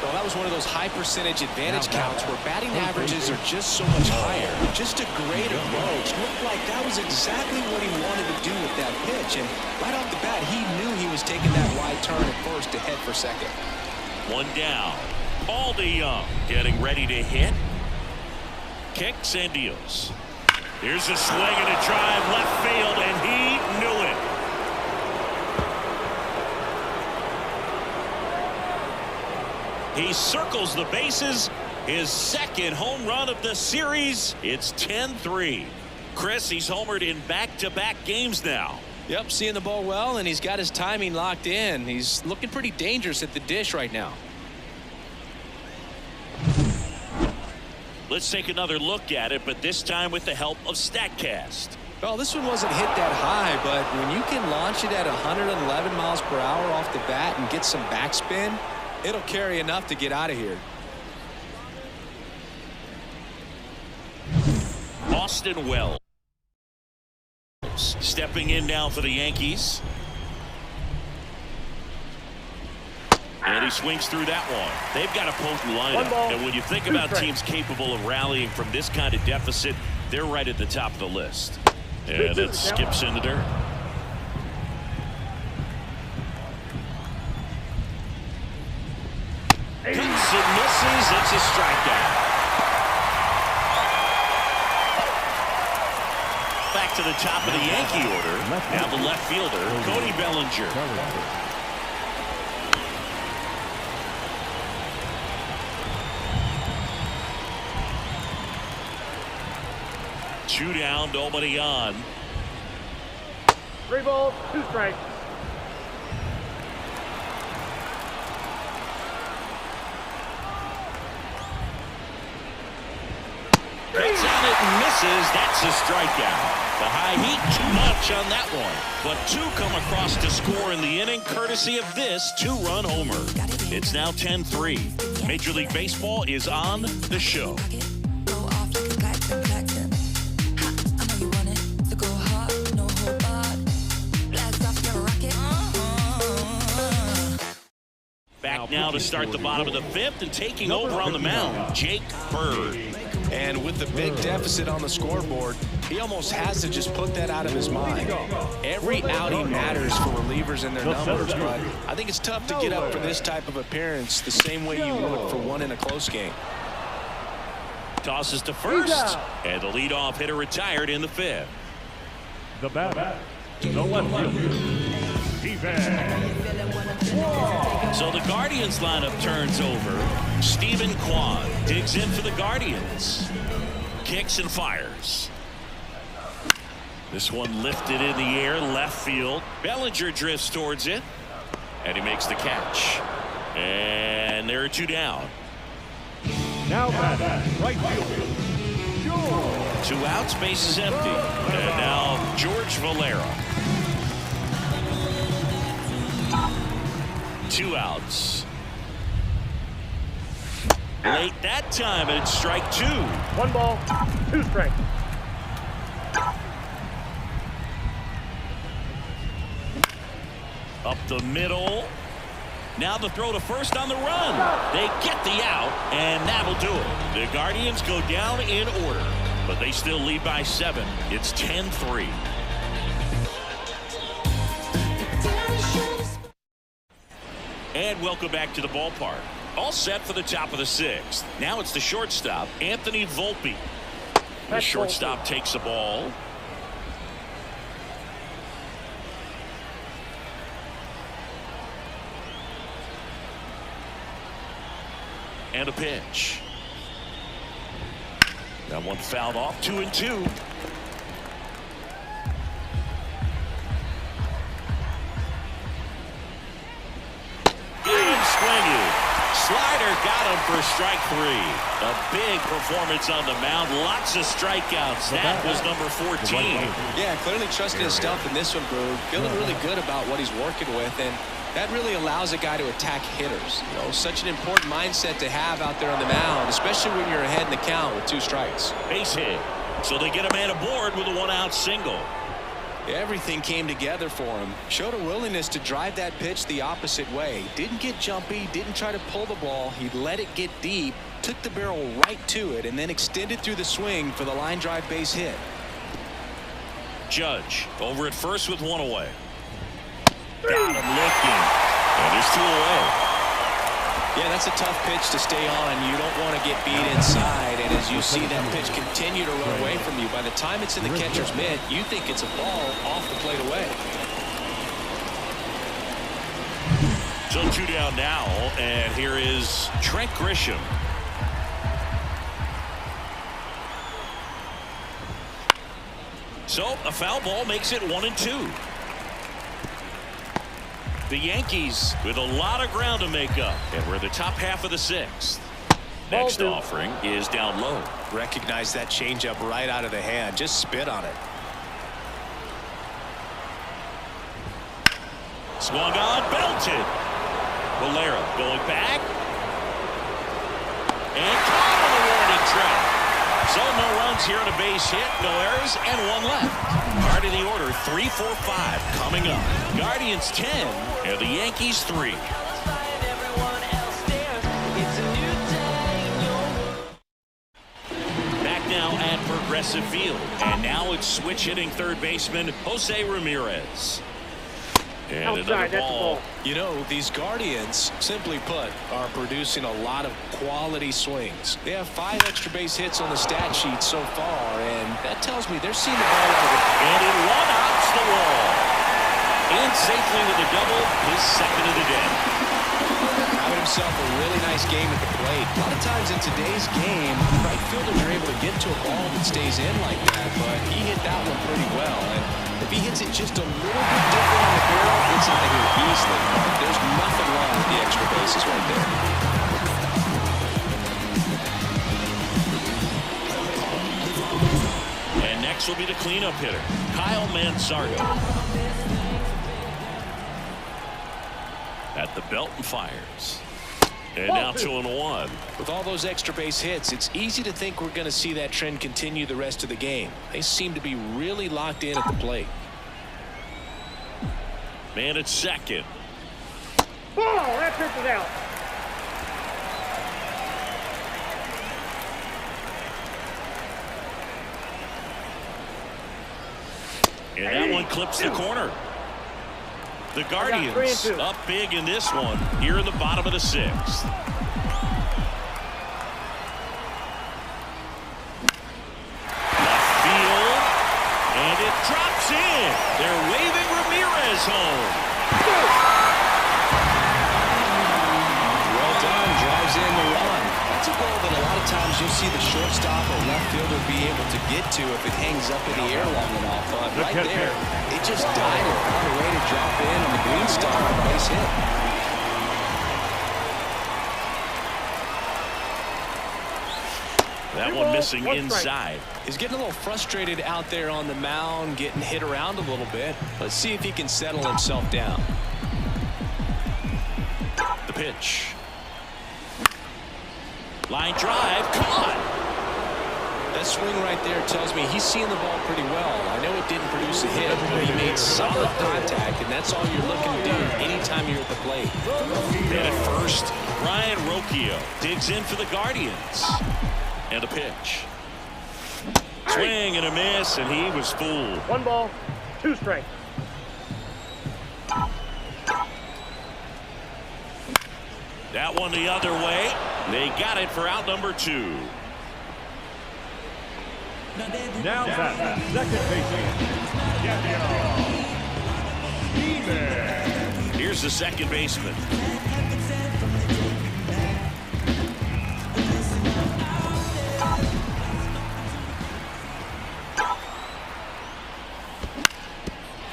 Well, that was one of those high percentage advantage counts where batting averages are just so much higher. Just a great approach. Looked like that was exactly what he wanted to do with that pitch. And right off the bat, he knew he was taking that wide turn at first to head for second. 1 down. Ball to Young. Getting ready to hit. Kicks and deals. Here's a swing and a drive left field, and he knew it. He circles the bases. His second home run of the series. It's 10-3. Chris, he's homered in back-to-back games now. Yep, seeing the ball well, and he's got his timing locked in. He's looking pretty dangerous at the dish right now. Let's take another look at it, but this time with the help of StatCast. Well, this one wasn't hit that high, but when you can launch it at 111 miles per hour off the bat and get some backspin, it'll carry enough to get out of here. Austin Wells stepping in now for the Yankees. And he swings through that one. They've got a potent lineup. And when you think about teams capable of rallying from this kind of deficit, they're right at the top of the list. And it skips in the dirt. Cuts and misses. It's a strikeout. Back to the top of the Yankee order. Now the left fielder, Cody Bellinger. Two down, nobody on. 3 balls, 2 strikes. Gets on it and misses. That's a strikeout. The high heat, too much on that one. But 2 come across to score in the inning, courtesy of this 2-run homer. It's now 10-3. Major League Baseball is on the show. Back now to start the bottom of the 5th, and taking over on the mound, Jake Bird. And with the big deficit on the scoreboard, he almost has to just put that out of his mind. Every outing matters for relievers and their numbers, but I think it's tough to get up for this type of appearance the same way you would for one in a close game. Tosses to first, and the leadoff hitter retired in the 5th. The batter, the left fielder, So the Guardians lineup turns over. Stephen Kwan digs in for the Guardians. Kicks and fires. This one lifted in the air, left field. Bellinger drifts towards it, and he makes the catch. And there are 2 down. now batting right fielder, 2 outs, base is empty. And now George Valera. 2 outs. Late that time, and it's strike 2. 1 ball, 2 strikes. Up the middle. Now the throw to first on the run. They get the out, and that'll do it. The Guardians go down in order, but they still lead by 7. It's 10-3. And welcome back to the ballpark. All set for the top of the 6th. Now it's the shortstop, Anthony Volpe. The shortstop takes the ball. And a pitch. That one fouled off. 2-2. Slider got him for strike 3. A big performance on the mound. Lots of strikeouts. That was number 14. Yeah, clearly trusting his stuff in this one, Brew. Feeling really good about what he's working with, and that really allows a guy to attack hitters. You know, such an important mindset to have out there on the mound, especially when you're ahead in the count with 2 strikes. Base hit. So they get a man aboard with a 1-out single. Everything came together for him. Showed a willingness to drive that pitch the opposite way. Didn't get jumpy, didn't try to pull the ball. He let it get deep, took the barrel right to it, and then extended through the swing for the line drive base hit. Judge over at first with 1 away. Got him looking. And there's 2 away. Yeah, that's a tough pitch to stay on. You don't want to get beat inside, and as you see that pitch continue to run away from you, by the time it's in the catcher's mitt, you think it's a ball off the plate away. So 2 down now, and here is Trent Grisham. So a foul ball makes it 1-2. The Yankees with a lot of ground to make up, and we're the top half of the 6th. Next offering is down low. Recognize that changeup right out of the hand. Just spit on it. Swung on, belted. Valera going back. And caught on the warning track. So no runs here on a base hit, no errors, and 1 left. Part of the order, 3, 4, 5 coming up. Guardians 10 and the Yankees 3. Back now at Progressive. Progressive Field. And now it's switch hitting third baseman Jose Ramirez. And Outside, another that's a ball. ball. You know, these Guardians, simply put, are producing a lot of quality swings. They have 5 extra base hits on the stat sheet so far, and that tells me they're seeing the ball out of it. And in one outs the wall. In safely with a double, his second of the day. Having himself a really nice game at the plate. A lot of times in today's game, right fielders are able to get to a ball that stays in like that, but he hit that one pretty well. And if he hits it just a little bit different on the barrel, it's out of here easily. There's nothing wrong with the extra bases right there. And next will be the cleanup hitter, Kyle Manzardo. At the belt and fires. And now 2-1. With all those extra base hits, it's easy to think we're going to see that trend continue the rest of the game. They seem to be really locked in at the plate. Man at second. Ball, that pitch is out. And that one clips the corner. The Guardians 3-2. up big in this one here in the bottom of the 6th. Left field, and it drops in. They're waving Ramirez home. Well done, drives in the run. That's a ball that a lot of times you'll see the shortstop or left fielder be able to get to if it hangs up in the air long enough. But right there, it just died and found a way to drop in on the green star on a base hit. That one missing inside. He's getting a little frustrated out there on the mound, getting hit around a little bit. Let's see if he can settle himself down. The pitch. Line drive, caught. That swing right there tells me he's seeing the ball pretty well. I know it didn't produce a hit, but he made solid contact, and that's all you're looking to do anytime you're at the plate. And at first, Brian Rocchio digs in for the Guardians. And a pitch. Swing and a miss, and he was fooled. 1 ball, 2 strikes. That one the other way. They got it for out number 2. Now batting, second baseman, Here's the second baseman.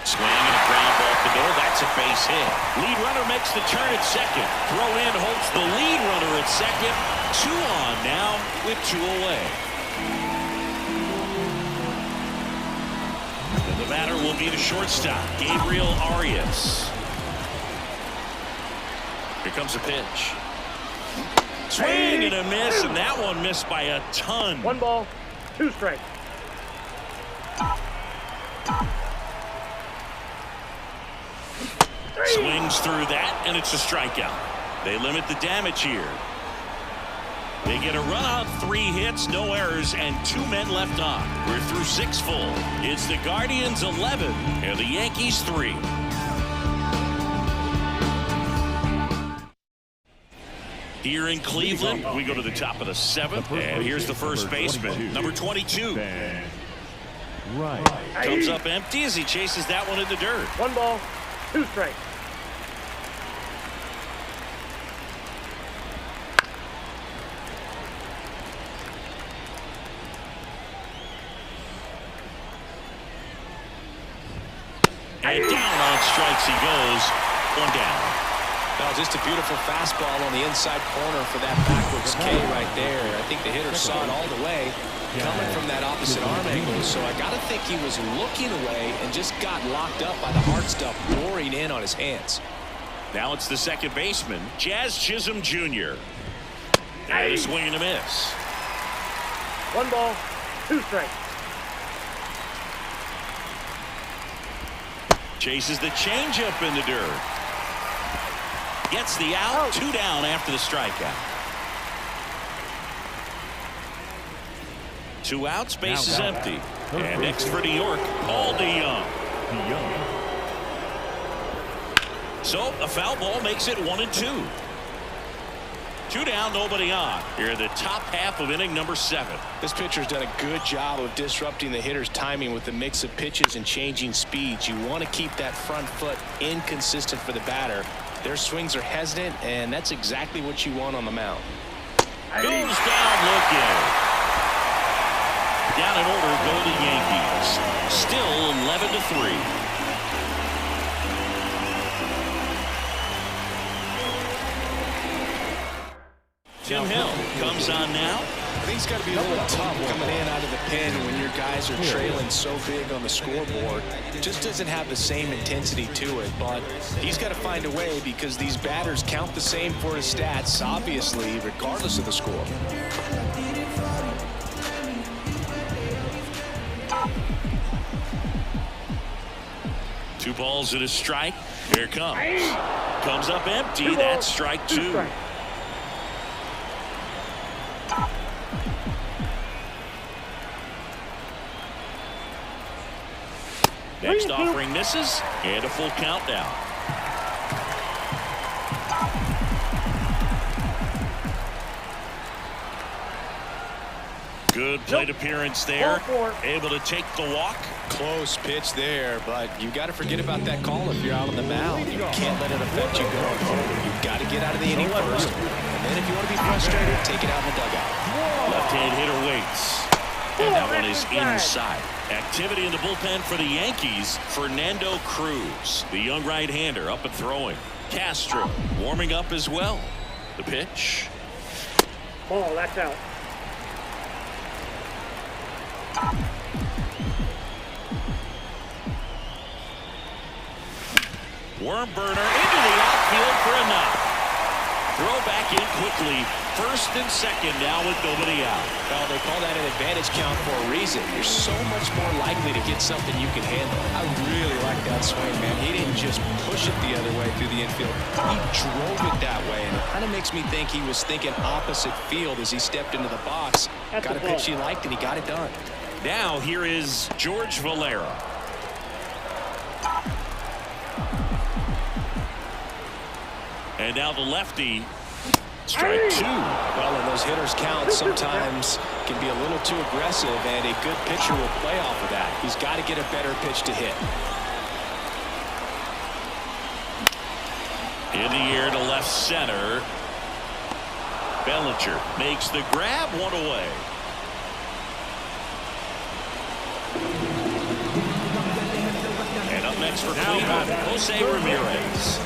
Swing and a ground ball to go. That's a base hit. Lead runner makes the turn at second. Throw in holds the lead runner at second. 2 on now with 2 away. And the batter will be the shortstop, Gabriel Arias. Here comes a pitch. Swing and a miss, and that one missed by a ton. 1 ball, 2 strikes. Swings through that, and it's a strikeout. They limit the damage here. They get a run on 3 hits, no errors, and 2 men left on. We're through 6 full. It's the Guardians 11 and the Yankees 3. Here in Cleveland, we go to the top of the 7th, and here's the first baseman, number 22. right. Comes up empty as he chases that one in the dirt. 1 ball, 2 strikes. And down on strikes he goes. 1 down. Well, just a beautiful fastball on the inside corner for that backwards K right there. I think the hitter saw it all the way coming from that opposite arm angle. So I got to think he was looking away and just got locked up by the hard stuff pouring in on his hands. Now it's the second baseman, Jazz Chisholm Jr. And a swing and a miss. 1 ball, 2 strikes. Chases the changeup in the dirt. Gets the out. 2 down after the strikeout. 2 outs, base is empty. And next for New York, Paul DeYoung. So a foul ball makes it 1-2. 2 down, nobody on. Here in the top half of inning number 7. This pitcher's done a good job of disrupting the hitter's timing with the mix of pitches and changing speeds. You want to keep that front foot inconsistent for the batter. Their swings are hesitant, and that's exactly what you want on the mound. Goes down looking. Down in order go the Yankees. Still 11-3. Tim Hill comes on now. I think it's got to be a little tough coming in out of the pen when your guys are trailing so big on the scoreboard. It just doesn't have the same intensity to it, but he's got to find a way because these batters count the same for his stats, obviously, regardless of the score. Two balls and a strike. Here it comes. Comes up empty. That's strike 2. Next offering misses, and a full count now. Good plate appearance there. Able to take the walk. Close pitch there, but you got to forget about that call if you're out on the mound. You can't let it affect you going forward. You've got to get out of the inning first, and then if you want to be frustrated, take it out in the dugout. Left-hand hitter waits. And that one is inside. Activity in the bullpen for the Yankees. Fernando Cruz, the young right-hander, up and throwing. Castro warming up as well. The pitch. Ball, that's out. Worm burner into the outfield for a knock. Throw back in quickly. First and second now with nobody out. Well, they call that an advantage count for a reason. You're so much more likely to get something you can handle. I really like that swing, man. He didn't just push it the other way through the infield. He drove it that way, and it kind of makes me think he was thinking opposite field as he stepped into the box. Got a pitch he liked, and he got it done. Now here is George Valera. And now the lefty. Strike 2. Well, and those hitters count sometimes can be a little too aggressive, and a good pitcher will play off of that. He's got to get a better pitch to hit. In the air to left center. Bellinger makes the grab, one away. And up next for Cleveland, Jose Ramirez.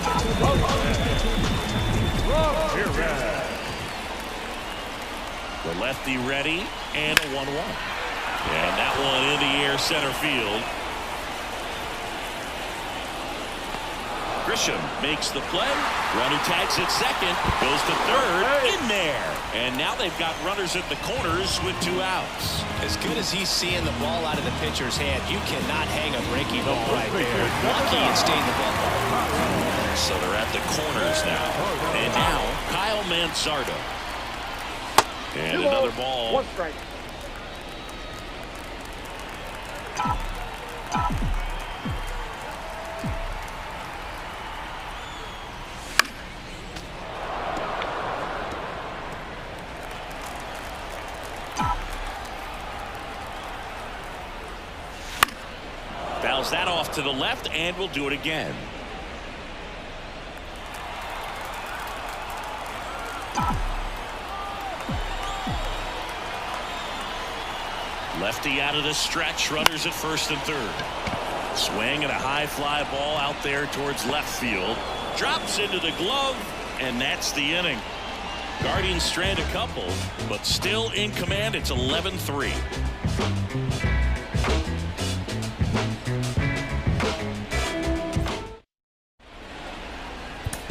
The lefty ready, and a 1-1. And that one in the air center field. Grisham makes the play. Runner tags at second, goes to third, in there. And now they've got runners at the corners with 2 outs. As good as he's seeing the ball out of the pitcher's hand, you cannot hang a breaking ball right there. Lucky it stayed in the ballpark. So they're at the corners now. And now Kyle Manzardo. And another ball. 1 strike. Fouls that off to the left, and we'll do it again. Lefty out of the stretch, runners at first and third. Swing and a high fly ball out there towards left field. Drops into the glove, and that's the inning. Guardians strand a couple, but still in command. It's 11-3.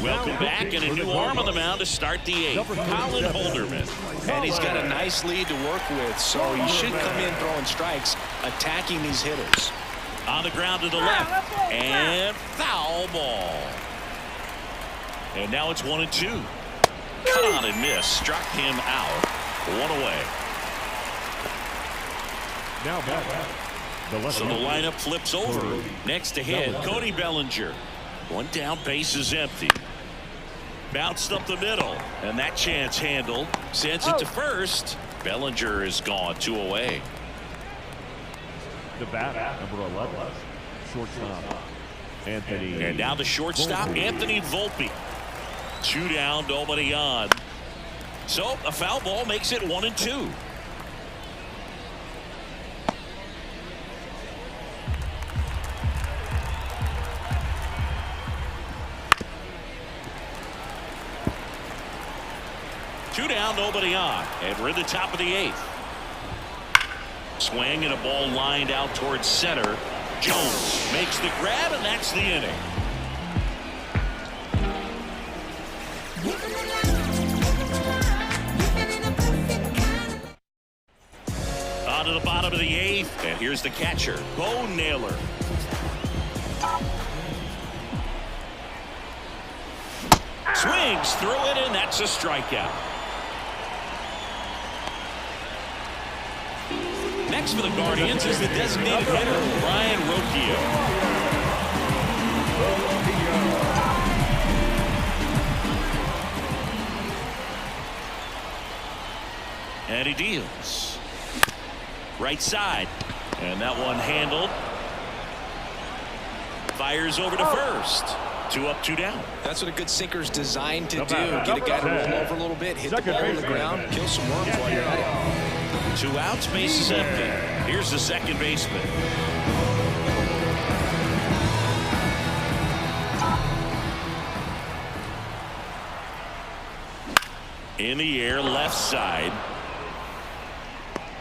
Welcome back, and a new arm on the mound to start the 8th. Colin Holderman. And he's got a nice lead to work with, so he should come in throwing strikes, attacking these hitters. On the ground to the left, and foul ball. And now it's 1-2. Cut on and miss, struck him out. 1 away. Now back. So the lineup flips over. Next to hit, Cody Bellinger. One down, base is empty. Bounced up the middle, and that chance handled. Sends it to first. Bellinger is gone, 2 away. The bat, number 11, shortstop, Anthony. And now the shortstop, Anthony Volpe. 2 down, nobody on. So a foul ball makes it 1-2. Two down, nobody on, and we're in the top of the 8th. Swing and a ball lined out towards center. Jones makes the grab, and that's the inning. On to the bottom of the 8th, and here's the catcher, Bo Naylor. Swings through it, and that's a strikeout. Next for the Guardians is the designated hitter, Brian Rocchio. And he deals. Right side. And that one handled. Fires over to first. 2 up, 2 down. That's what a good sinker's designed to do. Get a guy to roll over a little bit, hit the ball on the ground, kill some worms while you're at it. 2 outs, base is empty. Here's the second baseman. In the air, left side.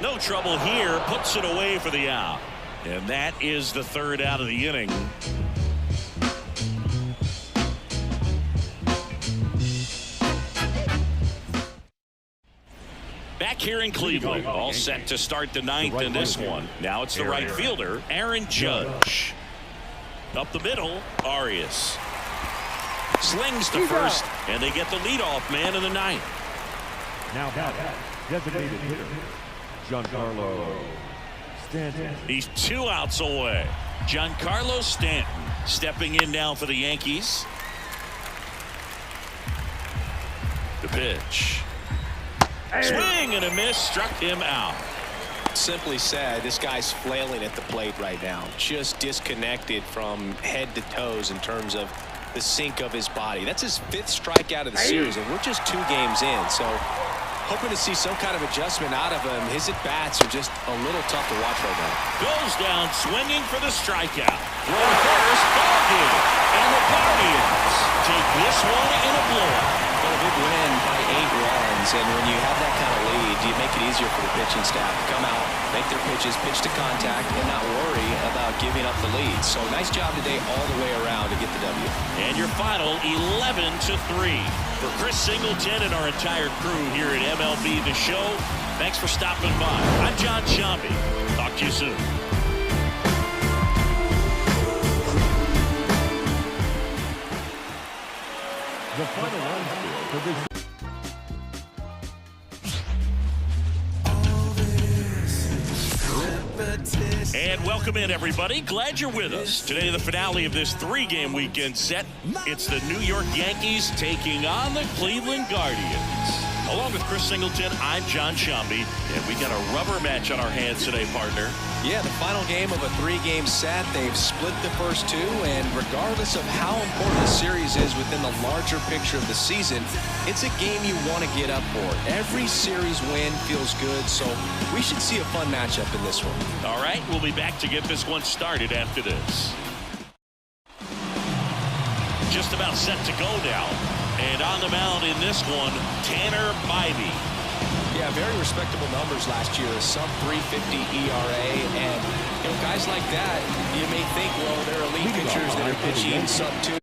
No trouble here, puts it away for the out. And that is the 3rd out of the inning. Back here in Cleveland, all set to start the 9th in this one. Now it's the right fielder, Aaron Judge. Up the middle, Arias. Slings to first, and they get the leadoff man in the 9th. Now back, designated hitter, Giancarlo Stanton. He's 2 outs away. Giancarlo Stanton stepping in now for the Yankees. The pitch. Swing and a miss, struck him out. Simply said, this guy's flailing at the plate right now. Just disconnected from head to toes in terms of the sink of his body. That's his 5th strikeout of the series, and we're just 2 games in. So hoping to see some kind of adjustment out of him. His at-bats are just a little tough to watch right now. Goes down swinging for the strikeout. Throw first, ball game. And the Guardians take this one in a blowout. Well, a big win by 8 runs, and when you have that kind of lead, you make it easier for the pitching staff to come out, make their pitches, pitch to contact, and not worry about giving up the lead. So nice job today all the way around to get the W. And your final 11-3. For Chris Singleton and our entire crew here at MLB The Show, thanks for stopping by. I'm John Shambi. Talk to you soon. The final line for this. And welcome in, everybody. Glad you're with us. Today, the finale of this 3-game weekend set. It's the New York Yankees taking on the Cleveland Guardians. Along with Chris Singleton, I'm John Shambi, and we got a rubber match on our hands today, partner. Yeah, the final game of a 3-game set. They've split the first 2, and regardless of how important the series is within the larger picture of the season, it's a game you want to get up for. Every series win feels good, so we should see a fun matchup in this one. All right, we'll be back to get this one started after this. Just about set to go now. And on the mound in this one, Tanner Bybee. Yeah, very respectable numbers last year. Sub 350 ERA. And, you know, guys like that, you may think, well, they're elite pitchers that are pitching sub 2.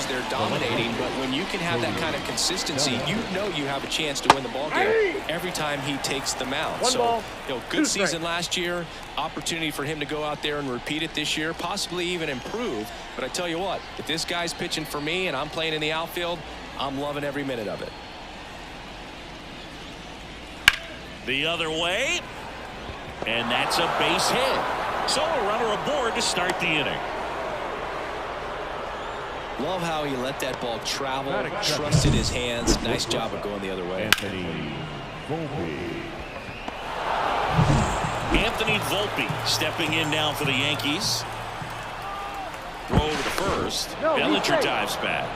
They're dominating, but when you can have that kind of consistency, you know you have a chance to win the ball game every time he takes the mound. So, you know, good season last year, opportunity for him to go out there and repeat it this year, possibly even improve. But I tell you what, if this guy's pitching for me and I'm playing in the outfield, I'm loving every minute of it. The other way. And that's a base hit. So a runner aboard to start the inning. Love how he let that ball travel, trusted his hands. Nice job of going the other way. Anthony Volpe stepping in now for the Yankees. Throw over to first. Bellinger dives back.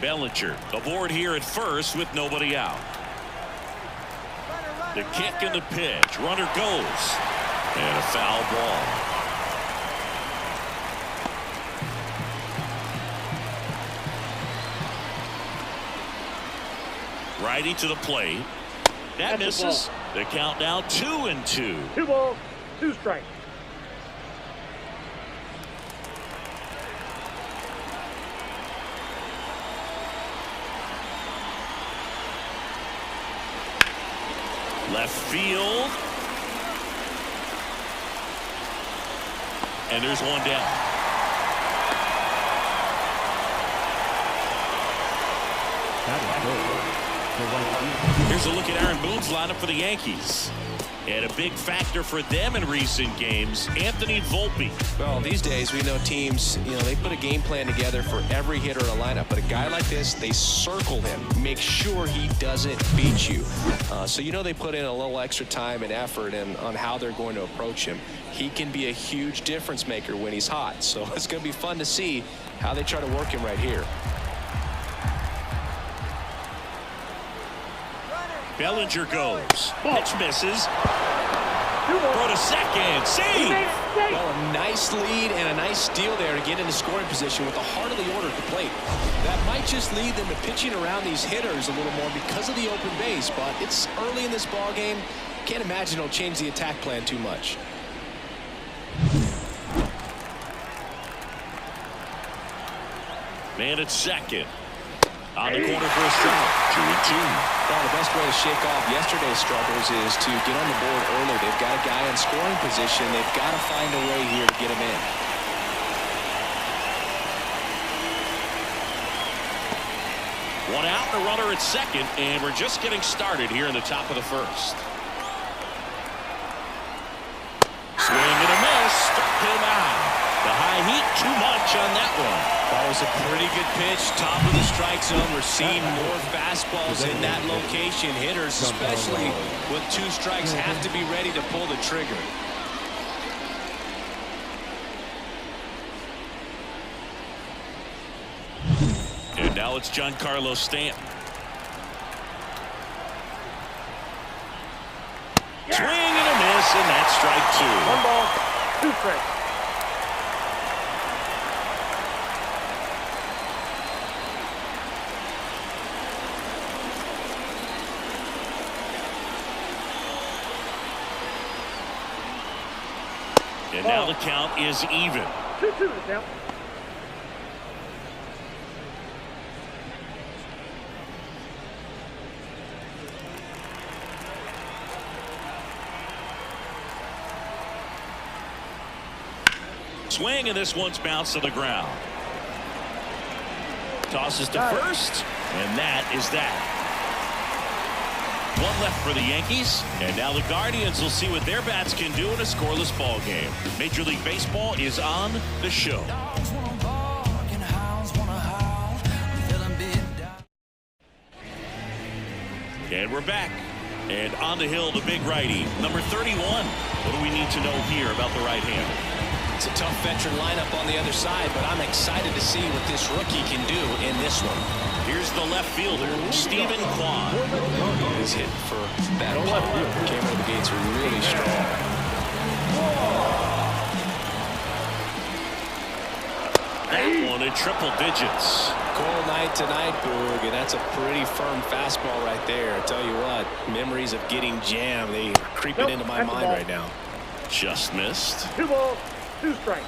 Bellinger aboard here at first with nobody out. The kick and the pitch. Runner goes. And a foul ball. Righty to the plate. That misses. The count now 2-2. 2 balls, 2 strikes. Left field. And there's one down. Here's a look at Aaron Boone's lineup for the Yankees. And a big factor for them in recent games, Anthony Volpe. Well, these days we know teams, they put a game plan together for every hitter in a lineup. But a guy like this, they circle him, make sure he doesn't beat you. So they put in a little extra time and effort on how they're going to approach him. He can be a huge difference maker when he's hot. So it's going to be fun to see how they try to work him right here. Bellinger goes. Pitch misses. Throw to second. Save. Well, a nice lead and a nice steal there to get into scoring position with the heart of the order at the plate. That might just lead them to pitching around these hitters a little more because of the open base, but it's early in this ball game. Can't imagine it'll change the attack plan too much. Man at second. On the corner for a strike. 2-2. Well, the best way to shake off yesterday's struggles is to get on the board early. They've got a guy in scoring position. They've got to find a way here to get him in. One out and a runner at second, and we're just getting started here in the top of the first. Swing and a miss. Struck him out. The high heat, too much on that one. That was a pretty good pitch. Top of the strike zone. We're seeing more fastballs in that location. Hitters, especially with 2 strikes, have to be ready to pull the trigger. And now it's Giancarlo Stanton. Swing and a miss, and that's strike 2. 1 ball, 2 strikes. And now the count is even. 2-2 now. Swing, and this one's bounced to the ground. Tosses to first, and that is that. One left for the Yankees, and now the Guardians will see what their bats can do in a scoreless ball game. Major League Baseball is on the show. And we're back. And on the hill, the big righty, number 31. What do we need to know here about the right hand? It's a tough veteran lineup on the other side, but I'm excited to see what this rookie can do in this one. Here's the left fielder, Stephen Kwan. He's hit for that pop. Came out of the gates really strong. That one at triple digits. Cold night tonight, Boog, and that's a pretty firm fastball right there. I tell you what, memories of getting jammed, they are creeping into my mind right now. Just missed. 2 balls, 2 strikes.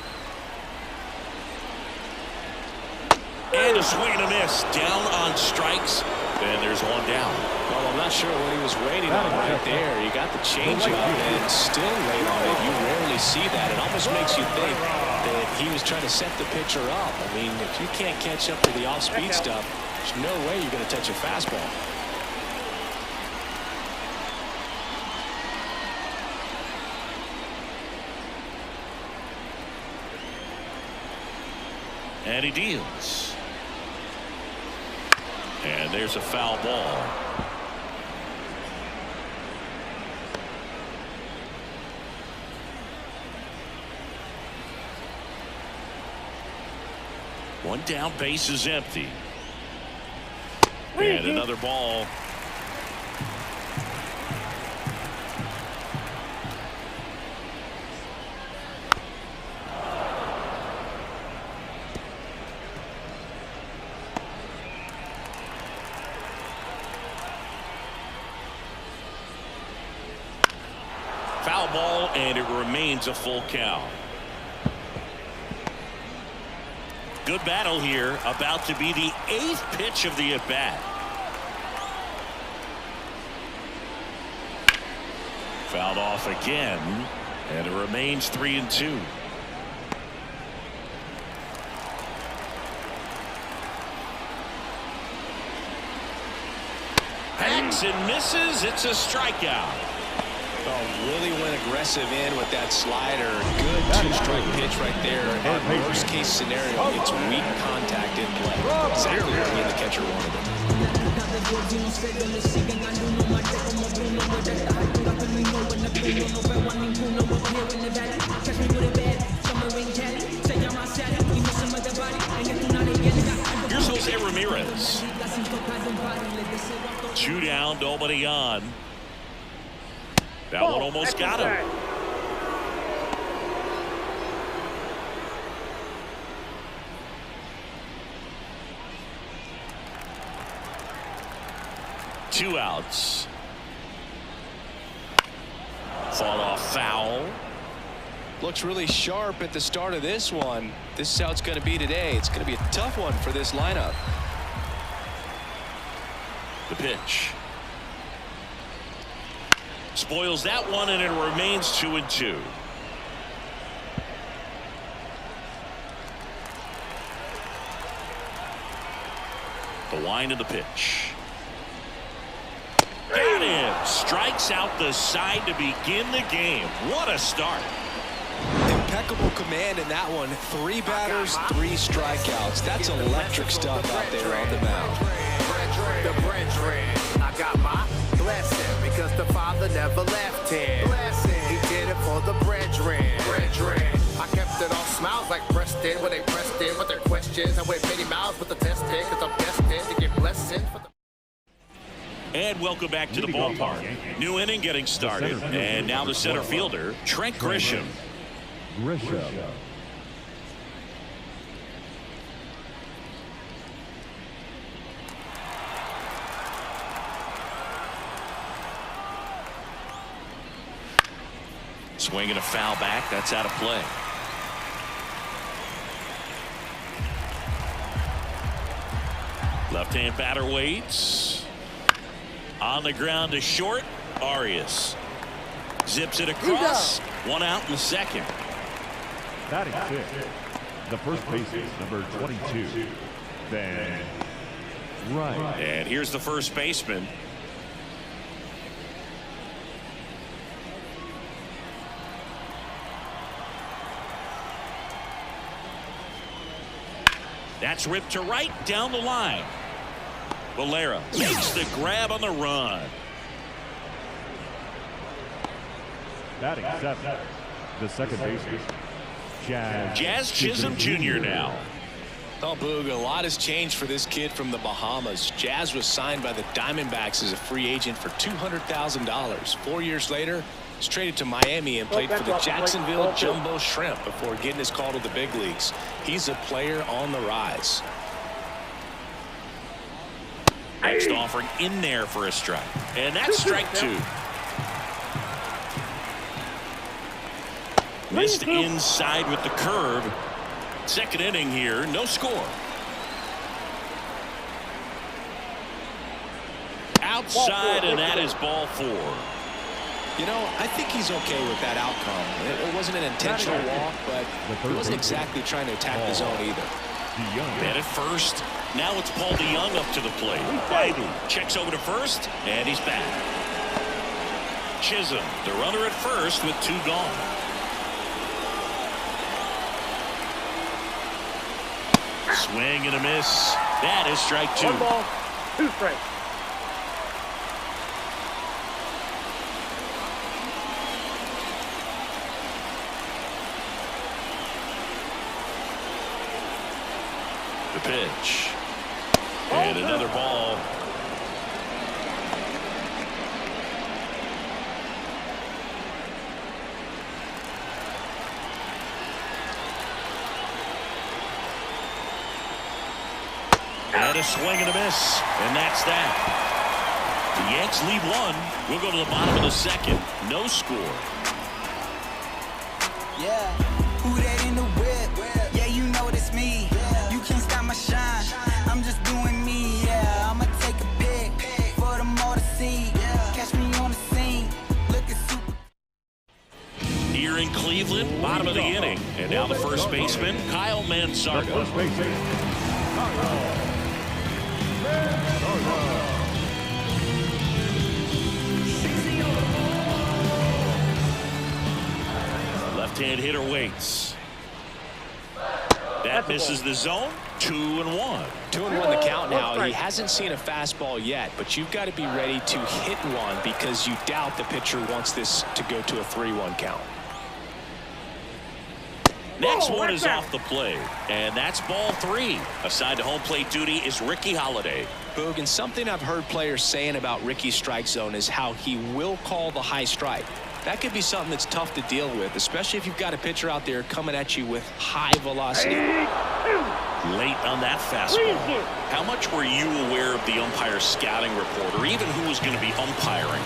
And a swing and a miss. Down on strikes. And there's one down. Well, I'm not sure what he was waiting on right there. You got the changeup and still late on it. You rarely see that. It almost makes you think that he was trying to set the pitcher up. I mean, if you can't catch up to the off-speed stuff, there's no way you're going to touch a fastball. And he deals. And there's a foul ball. One down, base is empty. And another ball. Foul ball, and it remains a full count. Good battle here, about to be the 8th pitch of the at-bat. Fouled off again, and it remains 3-2. Hacks and misses. It's a strikeout. Oh, really went aggressive in with that slider. Good two-strike pitch right there. Our worst-case scenario, it's weak contact in play. Exactly what me and the catcher wanted it. Here's Jose Ramirez. 2 down, nobody on. That one almost got him. Two outs. Fought off foul. Looks really sharp at the start of this one. This is how it's going to be today. It's going to be a tough one for this lineup. The pitch. Spoils that one, and it remains 2-2. The wind of the pitch. Got him. Strikes out the side to begin the game. What a start. Impeccable command in that one. 3 batters, 3 strikeouts. That's electric stuff out there on the mound. The brethren, I got my blessing because the Father never left him. He did it for the brethren. I kept it all smiles like Preston when they pressed in with their questions. I went many miles with the testing because I'm destined to get blessings for the. And welcome back to the ballpark. New inning getting started, and now the center fielder, Trent Grisham. Swinging a foul back. That's out of play. Left-hand batter waits. On the ground to short. Arias zips it across. 1 out in the second. Batting 6th, the first baseman, number 22, Ben Wright. And here's the first baseman. That's ripped to right down the line. Valera makes the grab on the run. Batting 7th, the second baseman, Jazz Chisholm Jr. now. Oh, Boog, a lot has changed for this kid from the Bahamas. Jazz was signed by the Diamondbacks as a free agent for $200,000. 4 years later, he's traded to Miami and played for the Jacksonville Jumbo Shrimp before getting his call to the big leagues. He's a player on the rise. Next offering in there for a strike. And that's strike 2. Missed inside with the curve. Second inning here, no score. Outside, and that is ball 4. You know, I think he's okay with that outcome. It wasn't an intentional walk, but he wasn't exactly trying to attack the zone either. And at first, now it's Paul DeYoung up to the plate. Checks over to first, and he's back. Chisholm, the runner at first with 2 gone. Swing and a miss. That is strike 2. 1 ball, 2 strikes. The pitch. And another ball. And a swing and a miss. And that's that. The Yanks lead 1. We'll go to the bottom of the second. No score. Yeah, who that in the whip? Yeah, you know it's me. You can't stop my shine. I'm just doing me. Yeah, I'ma take a pic for them all to see. Catch me on the scene, looking super. Here in Cleveland, bottom of the inning. And now the first baseman, Kyle Mansardo. First baseman, Kyle. Left-hand hitter waits. That misses the zone. 2-1. 2-1 the count now. He hasn't seen a fastball yet, but you've got to be ready to hit one because you doubt the pitcher wants this to go to a 3-1 count. Next one is off the plate, and that's ball 3. Assigned to home plate duty is Ricky Holiday. Boog, and something I've heard players saying about Ricky's strike zone is how he will call the high strike. That could be something that's tough to deal with, especially if you've got a pitcher out there coming at you with high velocity. Late on that fastball. How much were you aware of the umpire's scouting report, or even who was going to be umpiring?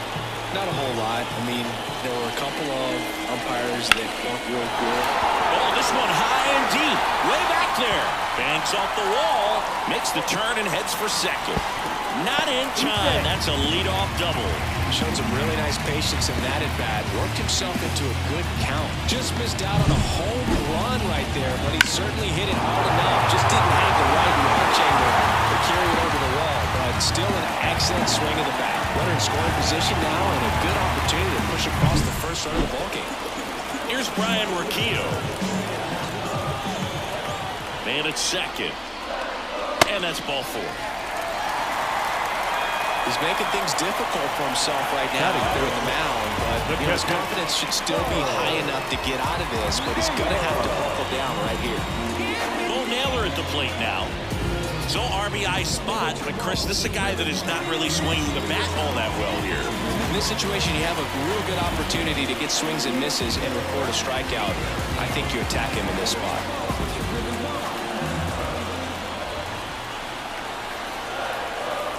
Not a whole lot. I mean, there were a couple of umpires that weren't real good. Oh, this one high and deep, way back there. Banks off the wall, makes the turn and heads for second. Not in time. That's a leadoff double. Showed some really nice patience in that at bat. Worked himself into a good count. Just missed out on a home run right there, but he certainly hit it hard enough. Just didn't have the right launch angle to carry it over the wall, but still an excellent swing of the bat. Runner in scoring position now and a good opportunity to push across the first run of the ballgame. Here's Brian Rocchio. Man at second. And that's ball 4. He's making things difficult for himself right now out there in the mound, but his confidence should still be high enough to get out of this, but he's going to have to buckle down right here. Bo Naylor at the plate now. So RBI spot, but Chris, this is a guy that is not really swinging the bat all that well here. In this situation, you have a real good opportunity to get swings and misses and record a strikeout. I think you attack him in this spot.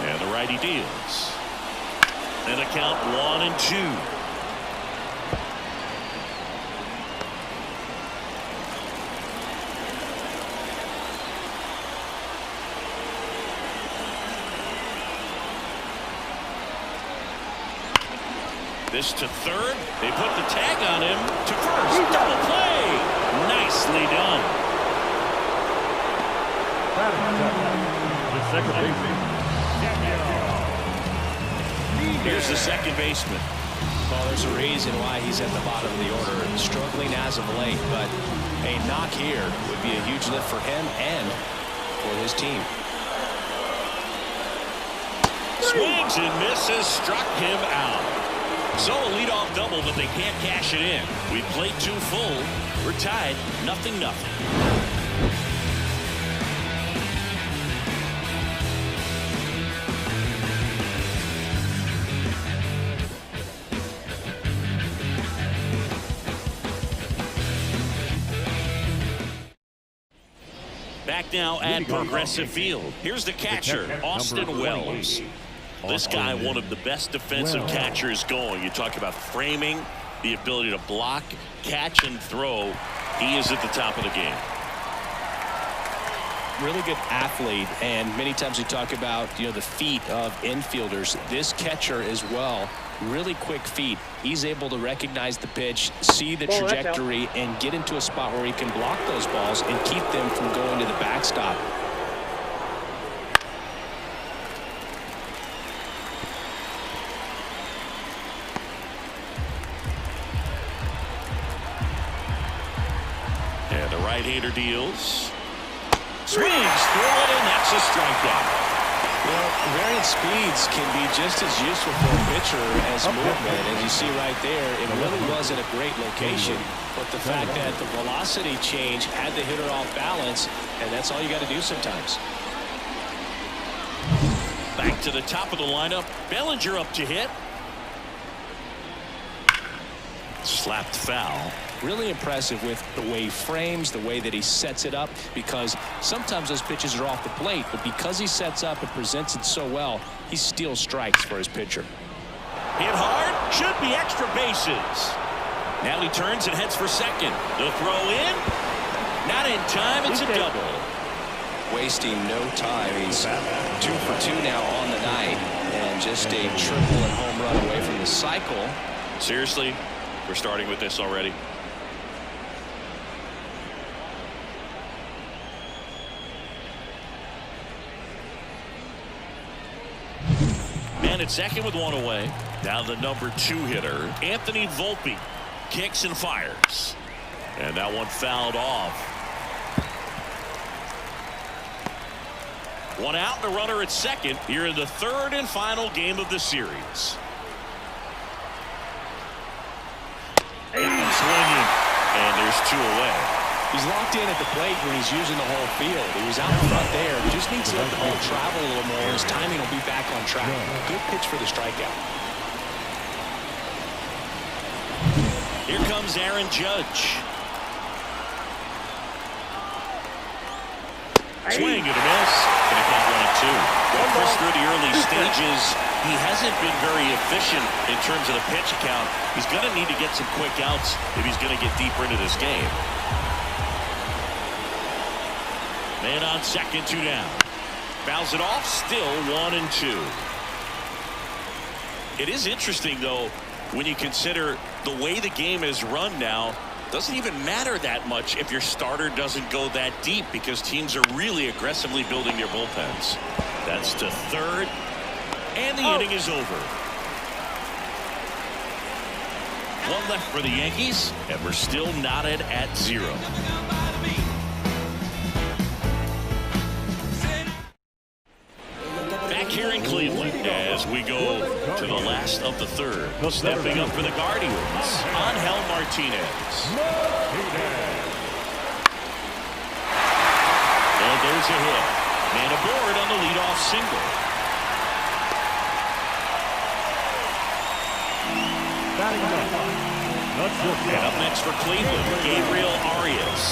And the righty deals. And a count 1-2. This to third. They put the tag on him. To first. Double play. Nicely done. The second baseman. Here's the second baseman. Well, there's a reason why he's at the bottom of the order. Struggling as of late, but a knock here would be a huge lift for him and for his team. Swings and misses. Struck him out. So a leadoff double, but they can't cash it in. We played 2 full. We're tied 0-0. Back now at Progressive Field. Here's the catcher, Austin Wells. This guy, one of the best defensive catchers going. You talk about framing, the ability to block, catch, and throw. He is at the top of the game. Really good athlete, and many times we talk about the feet of infielders. This catcher as well, really quick feet. He's able to recognize the pitch, see the trajectory, and get into a spot where he can block those balls and keep them from going to the backstop. And the right-hander deals. Swings through it, and that's a strikeout. Well, variant speeds can be just as useful for a pitcher as movement. As you see right there, it really wasn't a great location, but the fact that the velocity change had the hitter off balance, and that's all you got to do sometimes. Back to the top of the lineup. Bellinger up to hit. Slapped foul. Really impressive with the way he frames, the way that he sets it up, because sometimes those pitches are off the plate, but because he sets up and presents it so well, he steals strikes for his pitcher. Hit hard, should be extra bases. Now he turns and heads for second. The throw in, not in time, it's a double. Wasting no time. He's 2 for 2 now on the night, and just a triple and home run away from the cycle. Seriously, we're starting with this already. Man at second with one away. Now the number 2 hitter, Anthony Volpe, kicks and fires. And that one fouled off. One out and a runner at second here in the 3rd and final game of the series. Swinging, and there's 2 away. He's locked in at the plate when he's using the whole field. He was out in front there. He just needs to let the ball travel a little more. His timing will be back on track. Good pitch for the strikeout. Here comes Aaron Judge. Swing and a miss. And a count 1-2. Well, Chris, through the early stages, he hasn't been very efficient in terms of the pitch count. He's going to need to get some quick outs if he's going to get deeper into this game. Man on second, 2 down. Fouls it off, still 1-2. It is interesting, though, when you consider the way the game is run now. Doesn't even matter that much if your starter doesn't go that deep, because teams are really aggressively building their bullpens. That's to third, and the inning is over. 1 left for the Yankees, and we're still knotted at 0. Back here in Cleveland as we go to the last of the 3rd. Stepping up for the Guardians, Angel Martinez. And there's a hit. Man aboard on the leadoff single. And up next for Cleveland, Gabriel Arias.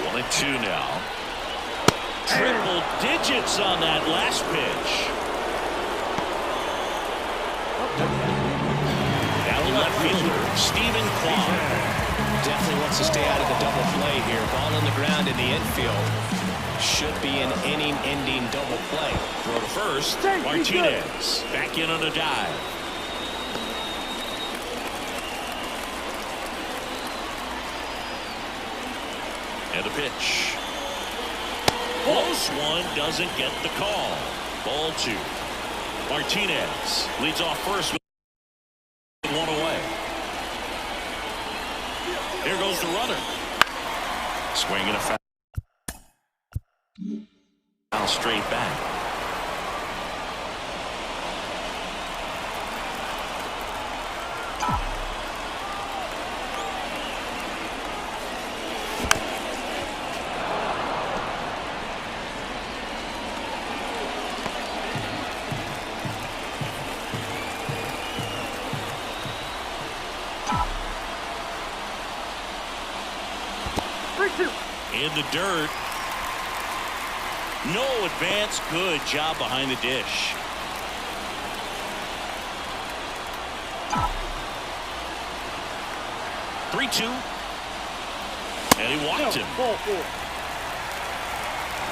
1-2 now. Triple digits on that last pitch. Now the left fielder, Stephen Kwan. Definitely wants to stay out of the double play here. Ball on the ground in the infield. Should be an inning-ending double play. Throw to first. Martinez back in on a dive. And a pitch. Close one, doesn't get the call. Ball 2. Martinez leads off first with 1 away. Here goes the runner. Swing and a foul. Foul straight back. In the dirt. No advance. Good job behind the dish. (3-2). And he walked him.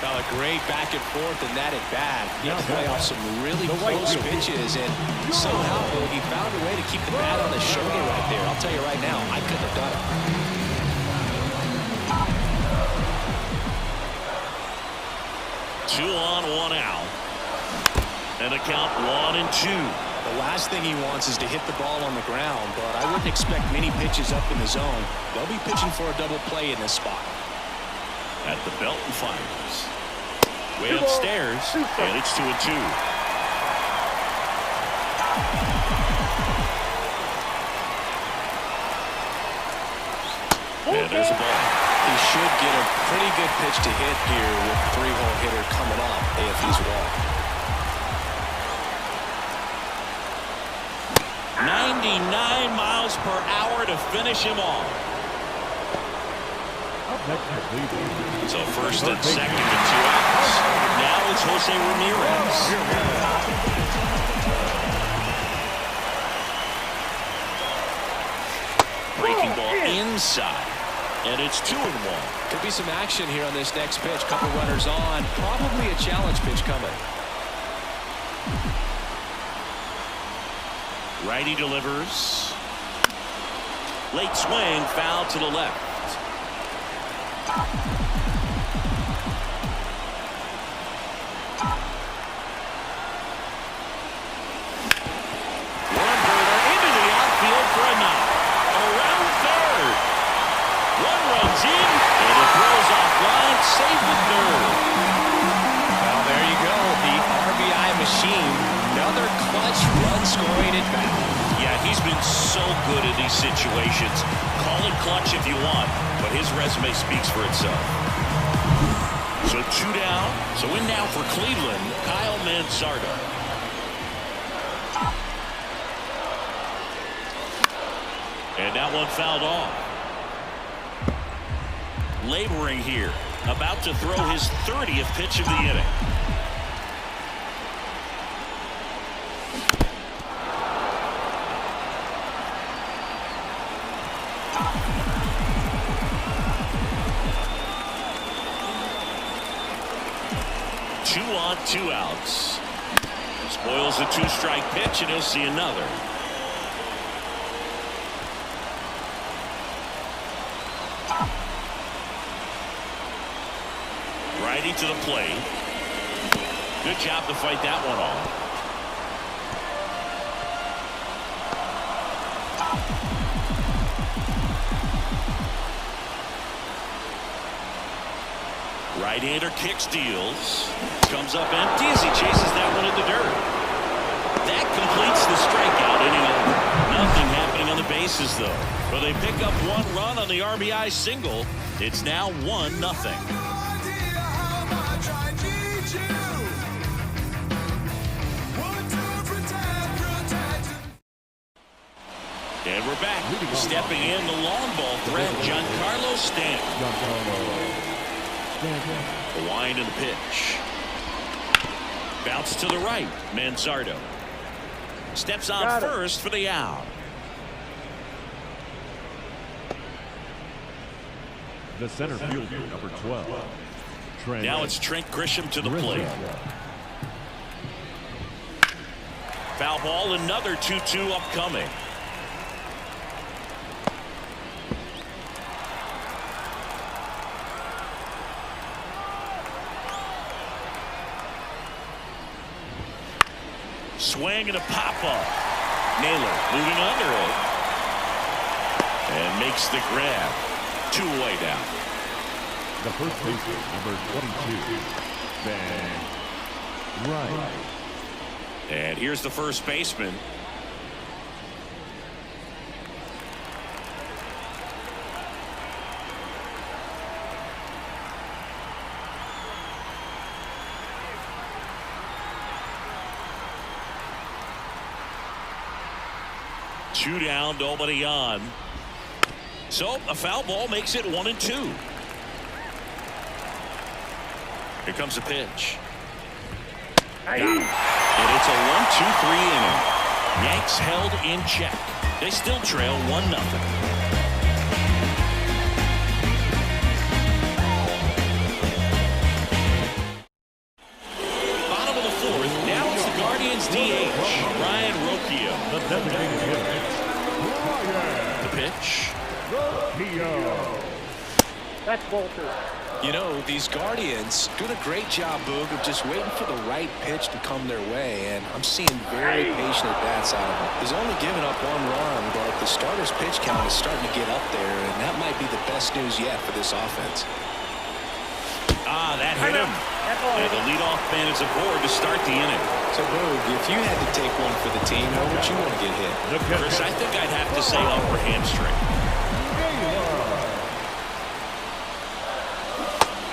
Now a great back and forth in that at bat. He had to play off some really close pitches, and somehow he found a way to keep the bat on his shoulder right there. I'll tell you right now, I couldn't have done it. 2 on, 1 out. And a count 1-2. The last thing he wants is to hit the ball on the ground, but I wouldn't expect many pitches up in the zone. They'll be pitching for a double play in this spot. At the belt and fires. Way upstairs, and it's 2-2. And there's a ball. He should get a pretty good pitch to hit here with the 3-hole hitter coming up if he's walked. 99 miles per hour to finish him off. So first and second and 2 outs. Now it's Jose Ramirez. Breaking ball inside. And it's 2-1. Could be some action here on this next pitch. Couple runners on. Probably a challenge pitch coming. Righty delivers. Late swing, foul to the left. One-burner into the outfield for a knock. Around third. One runs in, and it throws off line, safe at third. Well, there you go. The RBI machine. Another clutch run scoring at bat. Yeah, he's been so good in these situations. Call it clutch if you want, but his resume speaks for itself. So 2 down. So in now for Cleveland, Kyle Manzardo. And that one fouled off. Laboring here. About to throw his 30th pitch of the inning. Two on, 2 outs. Spoils the 2-strike pitch, and he'll see another. Righty to the plate. Good job to fight that one off. Right-hander kick steals. Comes up empty as he chases that one in the dirt. That completes the strikeout inning over. Nothing happening on the bases, though. But they pick up 1 run on the RBI single. It's now 1-0. And we're back. Stepping in the long ball threat, Giancarlo Stanton. The wind and the pitch. Bounce to the right. Manzardo steps on first for the out. The center fielder, number 12. Trent. Now it's Trent Grisham to the plate. Foul ball, another 2-2 upcoming. Swing and a pop-up. Naylor moving under it. And makes the grab. 2 away now. The first baseman, number 22. Bang. Right. And here's the first baseman. Two down, nobody on. So a foul ball makes it 1-2. Here comes the pitch. And it's a 1-2-3 inning. Yanks held in check. They still trail 1-0. Bottom of the 4th. Now it's the Guardians DH. Ryan Rocchio. The pitch. That's Bolter. You know, these Guardians doing a great job, Boog, of just waiting for the right pitch to come their way, and I'm seeing very patient at-bats out of them. He's only given up 1 run, but the starter's pitch count is starting to get up there, and that might be the best news yet for this offense. Ah, that hit him. And the leadoff man is aboard to start the inning. So, Boog, if you had to take one for the team, how would you want to get hit? Chris, I think I'd have to say upper hamstring.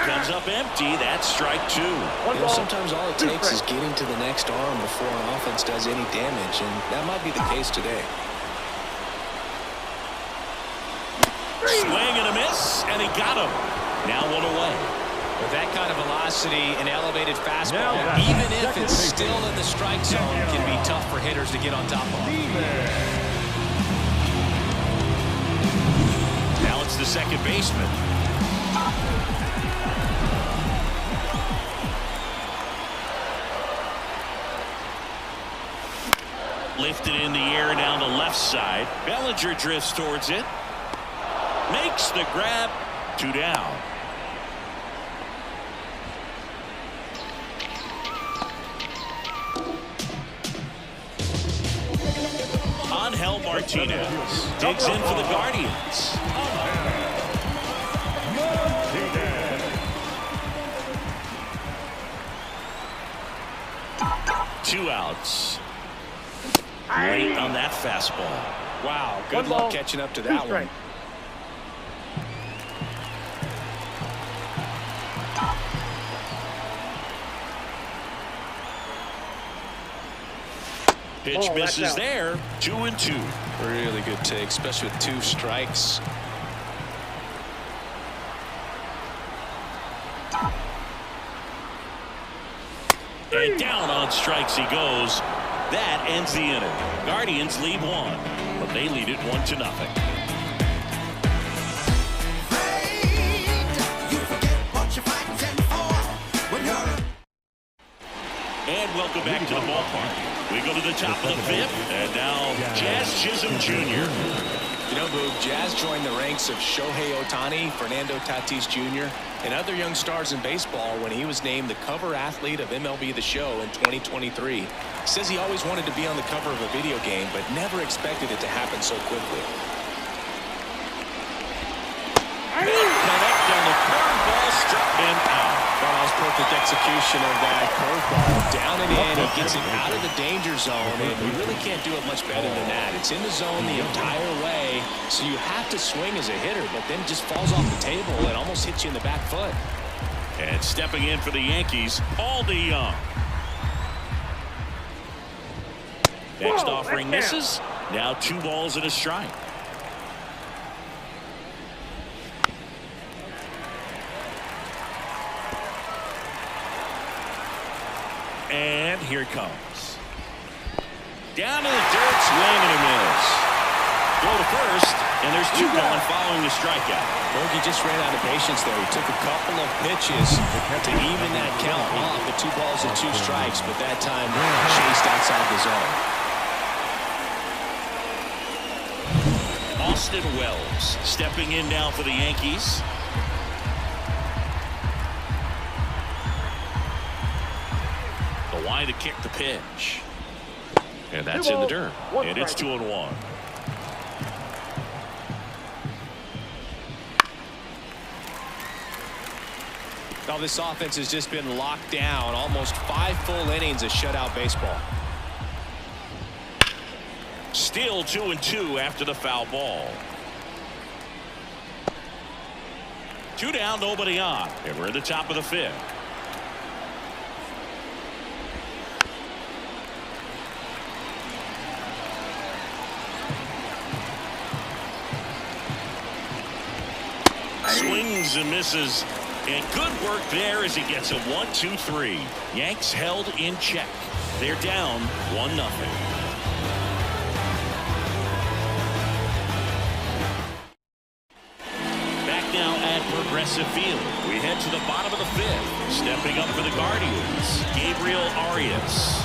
Comes up empty. That's strike 2. You know, sometimes all it takes is getting to the next arm before an offense does any damage, and that might be the case today. Swing and a miss, and he got him. Now 1 away. With that kind of velocity and elevated fastball, even if it's still in the strike zone, can be tough for hitters to get on top of. Now it's the second baseman. Lifted in the air down the left side. Bellinger drifts towards it. Makes the grab. 2 down. Angel Martinez digs in for the Guardians. 2 outs. Late on that fastball. Wow, good luck catching up to that one. Pitch misses there. 2-2. Really good take, especially with 2 strikes. And down on strikes he goes. That ends the inning. Guardians lead 1, but they lead it 1-0. And welcome back to the ballpark. We go to the top of the 5th, and now Jazz Chisholm Jr. You know, Boog, Jazz joined the ranks of Shohei Ohtani, Fernando Tatis Jr., and other young stars in baseball when he was named the cover athlete of MLB The Show in 2023. He says he always wanted to be on the cover of a video game, but never expected it to happen so quickly. Connect on the curveball, struck him out. Well, that was perfect execution of that curveball. Down and in, he gets it out of the danger zone, and you really can't do it much better than that. It's in the zone the entire way, so you have to swing as a hitter, but then it just falls off the table and almost hits you in the back foot. And stepping in for the Yankees, Aldi Young. Next offering misses. Now 2 balls and a strike. And here it comes. Down to the dirt, swing and a miss. Go to first, and there's 2 gone following the strikeout. Bogey just ran out of patience there. He took a couple of pitches to even that count off at 2 balls and 2 strikes, but that time chased outside the zone. Austin Wells stepping in now for the Yankees. The line to kick the pitch. And that's in the dirt. And it's 2-1. Now this offense has just been locked down. Almost 5 full innings of shutout baseball. Still 2-2 after the foul ball. 2 down, nobody on. And we're at the top of the 5th. Swings and misses. And good work there as he gets a 1-2-3. Yanks held in check. They're down 1-0. Back now at Progressive Field. We head to the bottom of the 5th. Stepping up for the Guardians, Gabriel Arias.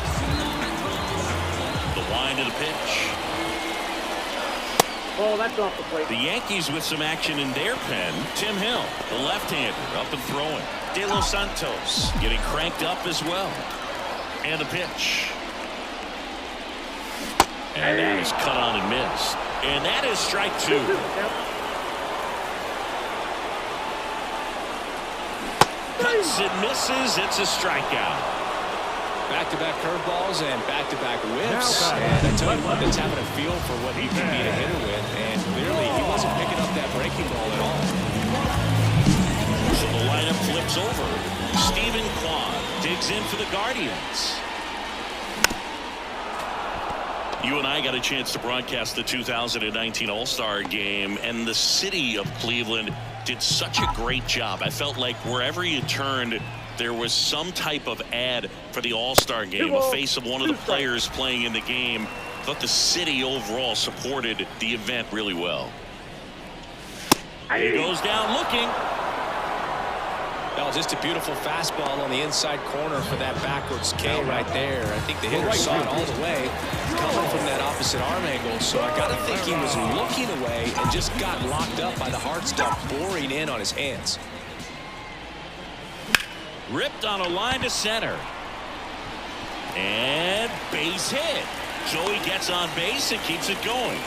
The wind of the pitch. Oh, that's off the plate. The Yankees with some action in their pen. Tim Hill, the left-hander, up and throwing. De Los Santos getting cranked up as well. And the pitch. And that is cut on and missed. And that is strike 2. Cuts and misses. It's a strikeout. Back-to-back curveballs and back-to-back whiffs. And I tell you what, that's having a feel for what he can beat a hitter with. And clearly, he wasn't picking up that breaking ball at all. So the lineup flips over. Stephen Kwan digs in for the Guardians. You and I got a chance to broadcast the 2019 All-Star Game, and the city of Cleveland did such a great job. I felt like wherever you turned, there was some type of ad for the All-Star Game, a face of one of the players playing in the game. I thought the city overall supported the event really well. He goes down looking. Well, just a beautiful fastball on the inside corner for that backwards K right there. I think the hitter saw it all the way coming from that opposite arm angle. So I got to think he was looking away and just got locked up by the hard stuff boring in on his hands. Ripped on a line to center. And base hit. Joey gets on base and keeps it going.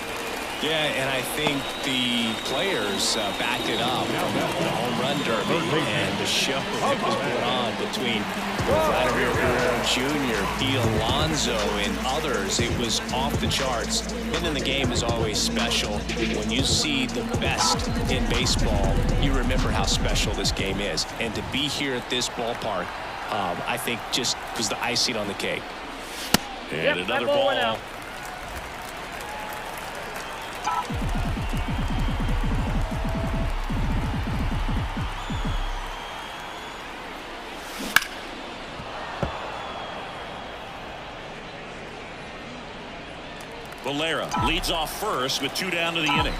Yeah, and I think the players backed it up from the home run derby and the show that was put on between Vladimir Guerrero Jr., Pete Alonso, and others. It was off the charts. Winning the game is always special. When you see the best in baseball, you remember how special this game is. And to be here at this ballpark, I think just was the icing on the cake. And another ball. Valera leads off first with 2 down to the inning.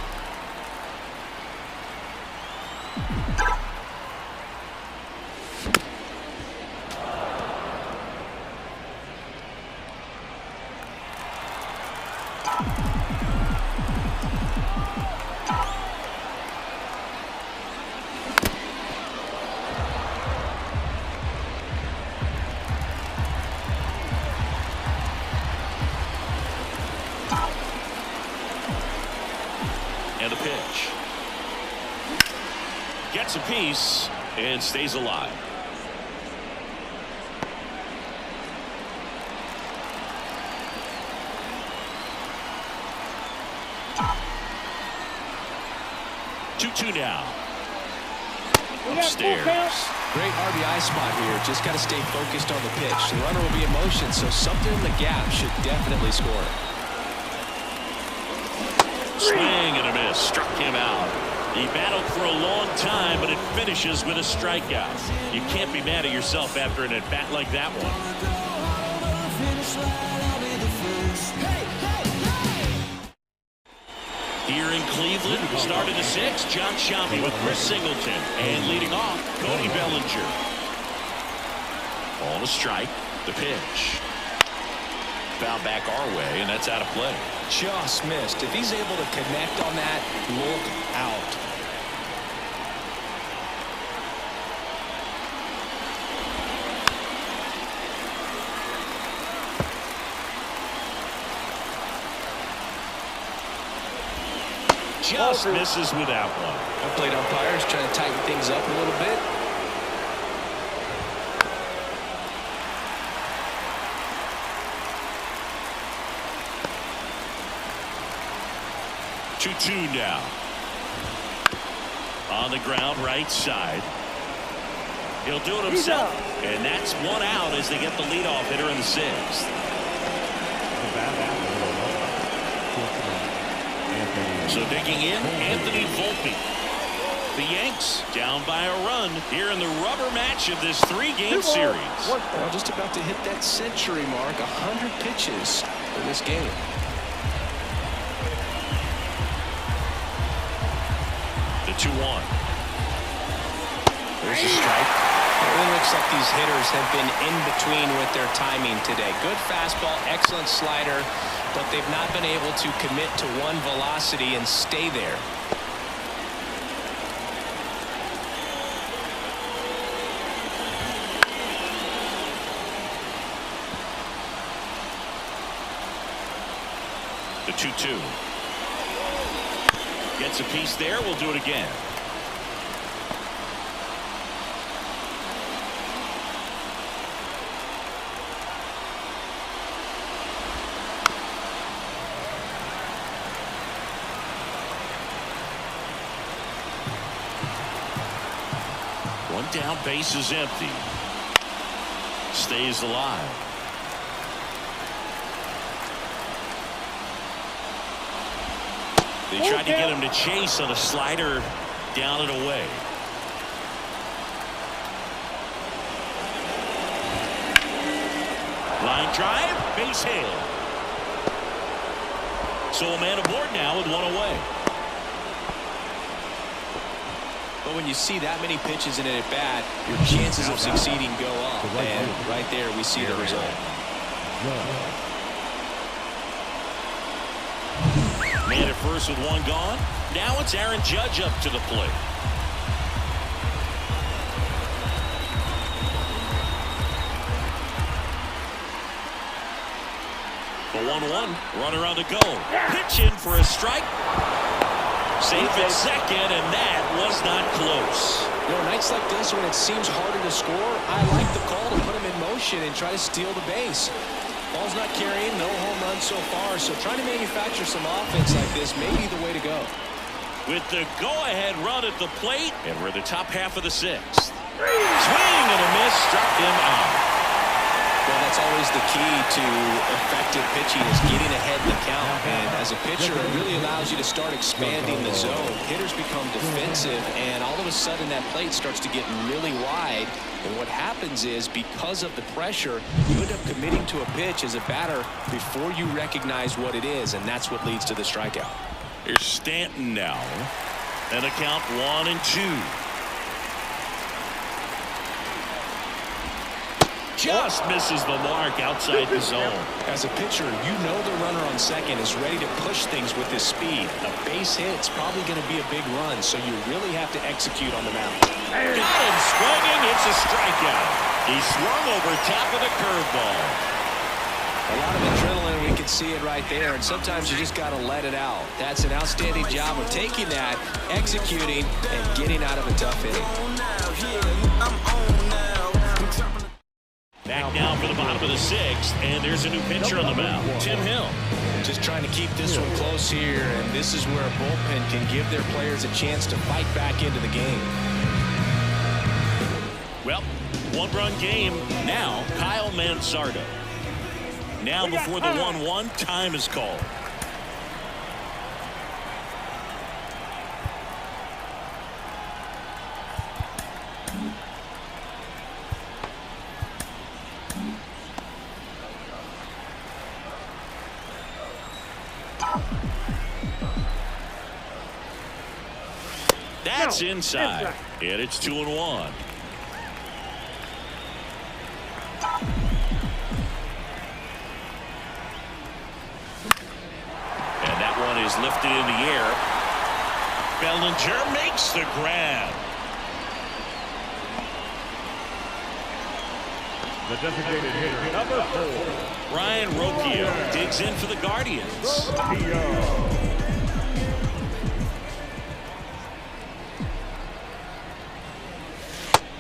And the pitch. Gets a piece and stays alive. Two now. Upstairs. Great RBI spot here. Just got to stay focused on the pitch. The runner will be in motion, so something in the gap should definitely score. Swing and a miss. Struck him out. He battled for a long time, but it finishes with a strikeout. You can't be mad at yourself after an at-bat like that one. Here in Cleveland, started at 6, John Sciambi with Chris Singleton. And leading off, Cody Bellinger. Ball to strike. The pitch. Foul back our way, and that's out of play. Just missed. If he's able to connect on that, look out. Just misses with that one. I played umpires trying to tighten things up a little bit. Two now. On the ground, right side. He'll do it himself. And that's one out as they get the leadoff hitter in the 6th. So digging in, Anthony Volpe. The Yanks down by a run here in the rubber match of this 3-game series. Well, just about to hit that century mark, 100 pitches in this game. The 2-1. There's a strike. Really looks like these hitters have been in between with their timing today. Good fastball, excellent slider, but they've not been able to commit to one velocity and stay there. The 2-2. Gets a piece there. We'll do it again. One down, base is empty. Stays alive. They tried to get him to chase on a slider down and away. Line drive, base hit. So a man aboard now with one away. But when you see that many pitches in an at-bat, your chances of succeeding go up. And right there, we see the result. Man at first with one gone. Now it's Aaron Judge up to the plate. The 1-1. Runner on the go. Pitch in for a strike. Safe at second, and that was not close. You know, nights like this when it seems harder to score, I like the call to put him in motion and try to steal the base. Ball's not carrying, no home runs so far, so trying to manufacture some offense like this may be the way to go. With the go-ahead run at the plate, and we're the top half of the sixth. Swing and a miss, struck him out. Well, that's always the key to effective pitching is getting ahead in the count. And as a pitcher, it really allows you to start expanding the zone. Hitters become defensive, and all of a sudden that plate starts to get really wide. And what happens is, because of the pressure, you end up committing to a pitch as a batter before you recognize what it is, and that's what leads to the strikeout. Here's Stanton now. And a count 1-2. Just misses the mark outside the zone. As a pitcher, you know the runner on second is ready to push things with his speed. A base hit's probably going to be a big run, so you really have to execute on the mound. Got him swinging. It's a strikeout. He swung over top of the curveball. A lot of adrenaline, we can see it right there, and sometimes you just got to let it out. That's an outstanding job of taking that, executing, and getting out of a tough inning. Back now for the bottom of the sixth, and there's a new pitcher on the mound, Tim Hill. Just trying to keep this one close here, and this is where a bullpen can give their players a chance to fight back into the game. Well, one-run game now. Kyle Mansardo. Now before the 1-1, time is called. That's inside. And it's 2-1. And that one is lifted in the air. Bellinger makes the grab. The designated hitter, number 4. Ryan Rocchio digs in for the Guardians.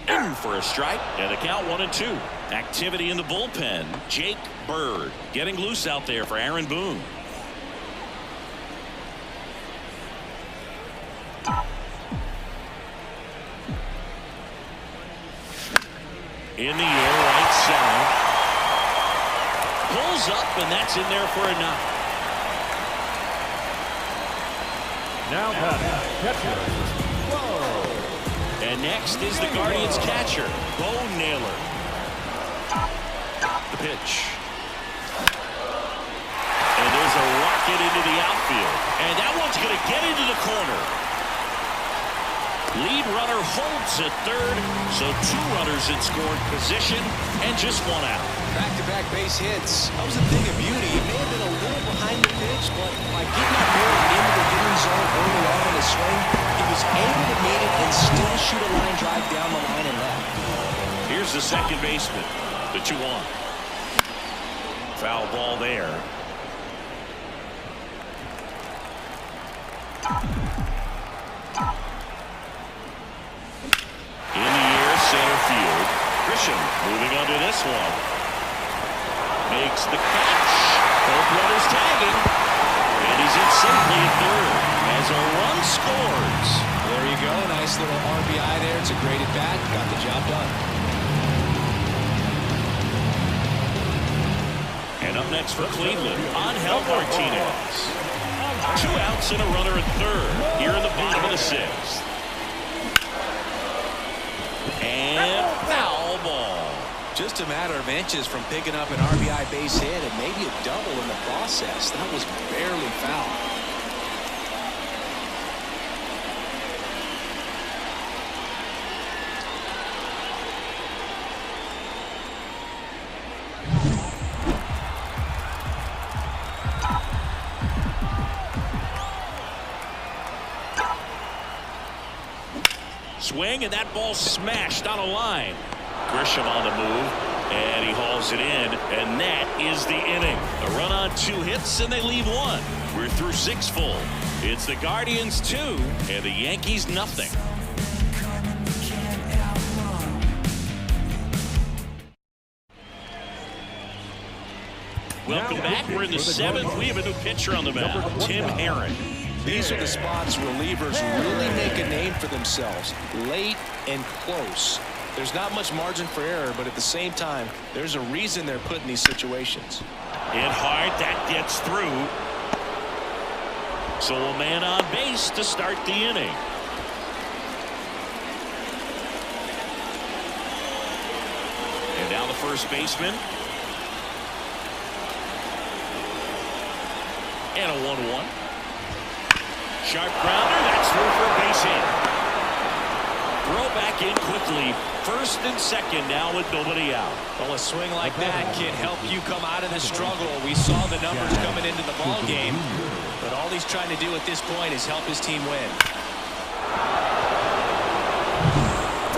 In for a strike, and a count 1-2. Activity in the bullpen. Jake Bird getting loose out there for Aaron Boone. In the air, right center. Pulls up, and that's in there for a knock. Now catcher. And next is the Guardians catcher, Bo Naylor. The pitch. And there's a rocket into the outfield. And that one's going to get into the corner. Lead runner holds at third, so 2 runners in scoring position and just 1 out. Back-to-back base hits. That was a thing of beauty. It may have been a little behind the pitch, but by getting that ball into the hitting zone early on in his swing, he was able to meet it and still shoot a line drive down the line and left. Here's the second baseman, the 2-1. Foul ball there. In the air, center field. Grisham moving under this one. Makes the catch. Both runners tagging. And he's in safely at third as a run scores. There you go. Nice little RBI there. It's a great at bat. Got the job done. And up next for Cleveland, Angel Martinez. 2 outs and a runner at third here in the bottom of the 6th. And foul ball. Just a matter of inches from picking up an RBI base hit and maybe a double in the process. That was barely foul. Swing, and that ball smashed on a line. Grisham on the move, and he hauls it in, and that is the inning. A run on 2 hits, and they leave 1. We're through 6 full. It's the Guardians 2, and the Yankees nothing. Welcome back. We're in the 7th. We have a new pitcher on the mound, Tim Herron. These are the spots relievers really make a name for themselves. Late and close. There's not much margin for error, but at the same time, there's a reason they're put in these situations. Hit hard, that gets through. So a man on base to start the inning. And now the first baseman. And a 1-1. Sharp grounder, that's through for a base hit. Throw back in quickly. First and second now with nobody out. Well, a swing like that can help you come out of the struggle. We saw the numbers coming into the ball game, but all he's trying to do at this point is help his team win.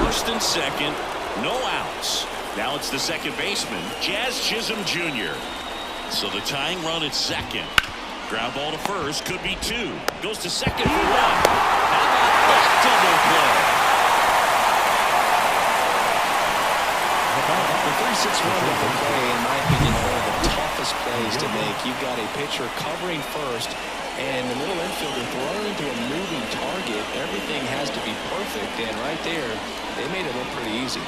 First and second, no outs. Now it's the second baseman, Jazz Chisholm Jr. So the tying run at second. Ground ball to first, could be 2. Goes to second for 1. How about that double play? The 3-6 run with the play, in my opinion, one of the toughest plays to make. You've got a pitcher covering first, and the middle infielder throwing into a moving target. Everything has to be perfect, and right there, they made it look pretty easy.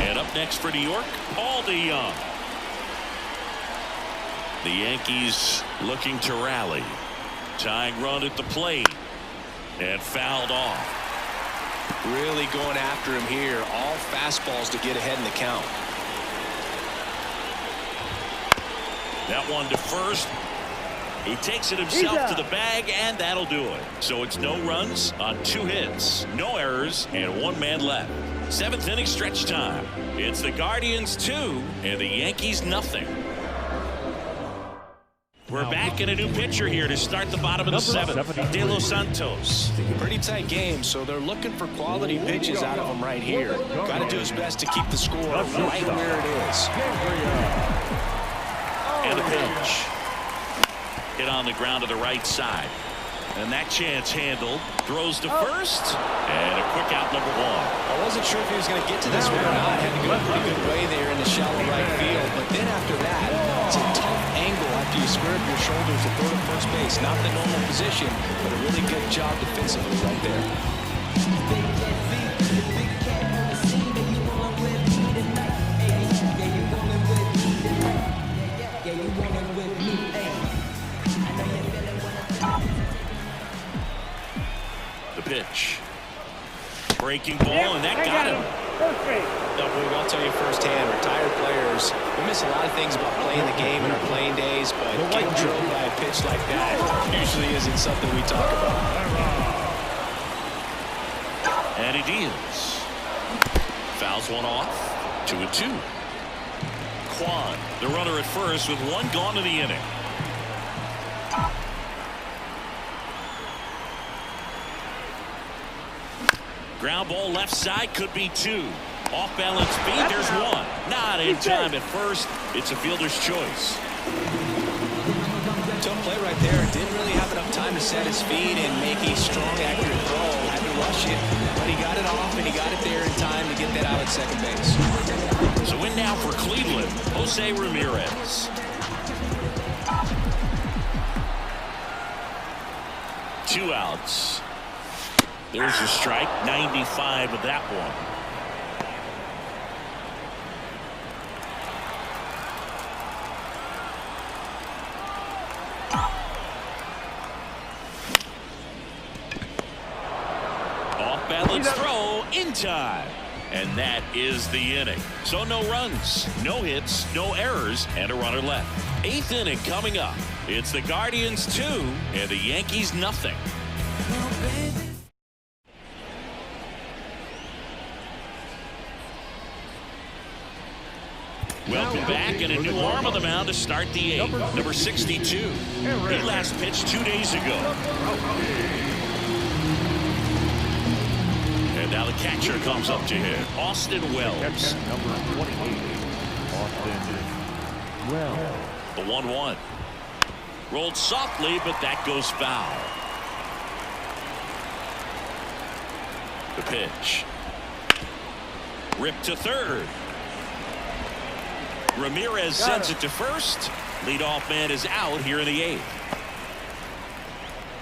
And up next for New York, Paul DeYoung. The Yankees looking to rally. Tying run at the plate. And fouled off. Really going after him here. All fastballs to get ahead in the count. That one to first. He takes it himself to the bag, and that'll do it. So it's no runs on 2 hits, no errors, and 1 man left. 7th inning stretch time. It's the Guardians 2 and the Yankees nothing. We're back in a new pitcher here to start the bottom of the 7th. De Los Santos. Pretty tight game, so they're looking for quality pitches out of him right here. Got to do his best to keep the score right where it is. And the pitch. Hit on the ground to the right side. And that chance handled. Throws to first. And a quick out, number 1. I wasn't sure if he was going to get to this one or not. Had to go a pretty good way there in the shallow right field. But then after that, it's a tough angle after you square up your shoulders to throw to first base. Not the normal position, but a really good job defensively right there. The pitch. Breaking ball, and that got him. I'll tell you firsthand, retired players, we miss a lot of things about playing the game in our playing days, but getting drilled by a pitch like that usually isn't something we talk about. And he deals. Fouls one off. 2-2. Kwan, the runner at first with one gone in the inning. Ground ball left side, could be two. Off balance feed, there's one. Not in time at first. It's a fielder's choice. Tough play right there. Didn't really have enough time to set his feet and make a strong, accurate throw. Had to rush it, but he got it off and he got it there in time to get that out at second base. So in now for Cleveland, Jose Ramirez. Two outs. There's a strike, 95 of that one. Off balance throw in time. And that is the inning. So no runs, no hits, no errors, and a runner left. Eighth inning coming up. It's the Guardians 2 and the Yankees nothing. Welcome back, and a new arm on the mound to start the eighth. Number 62. He last pitched 2 days ago. And now the catcher comes up to hit. Austin Wells. Number 28. Austin Wells. The 1-1. Rolled softly, but that goes foul. The pitch. Ripped to third. Ramirez sends it to first. Leadoff man is out here in the eighth.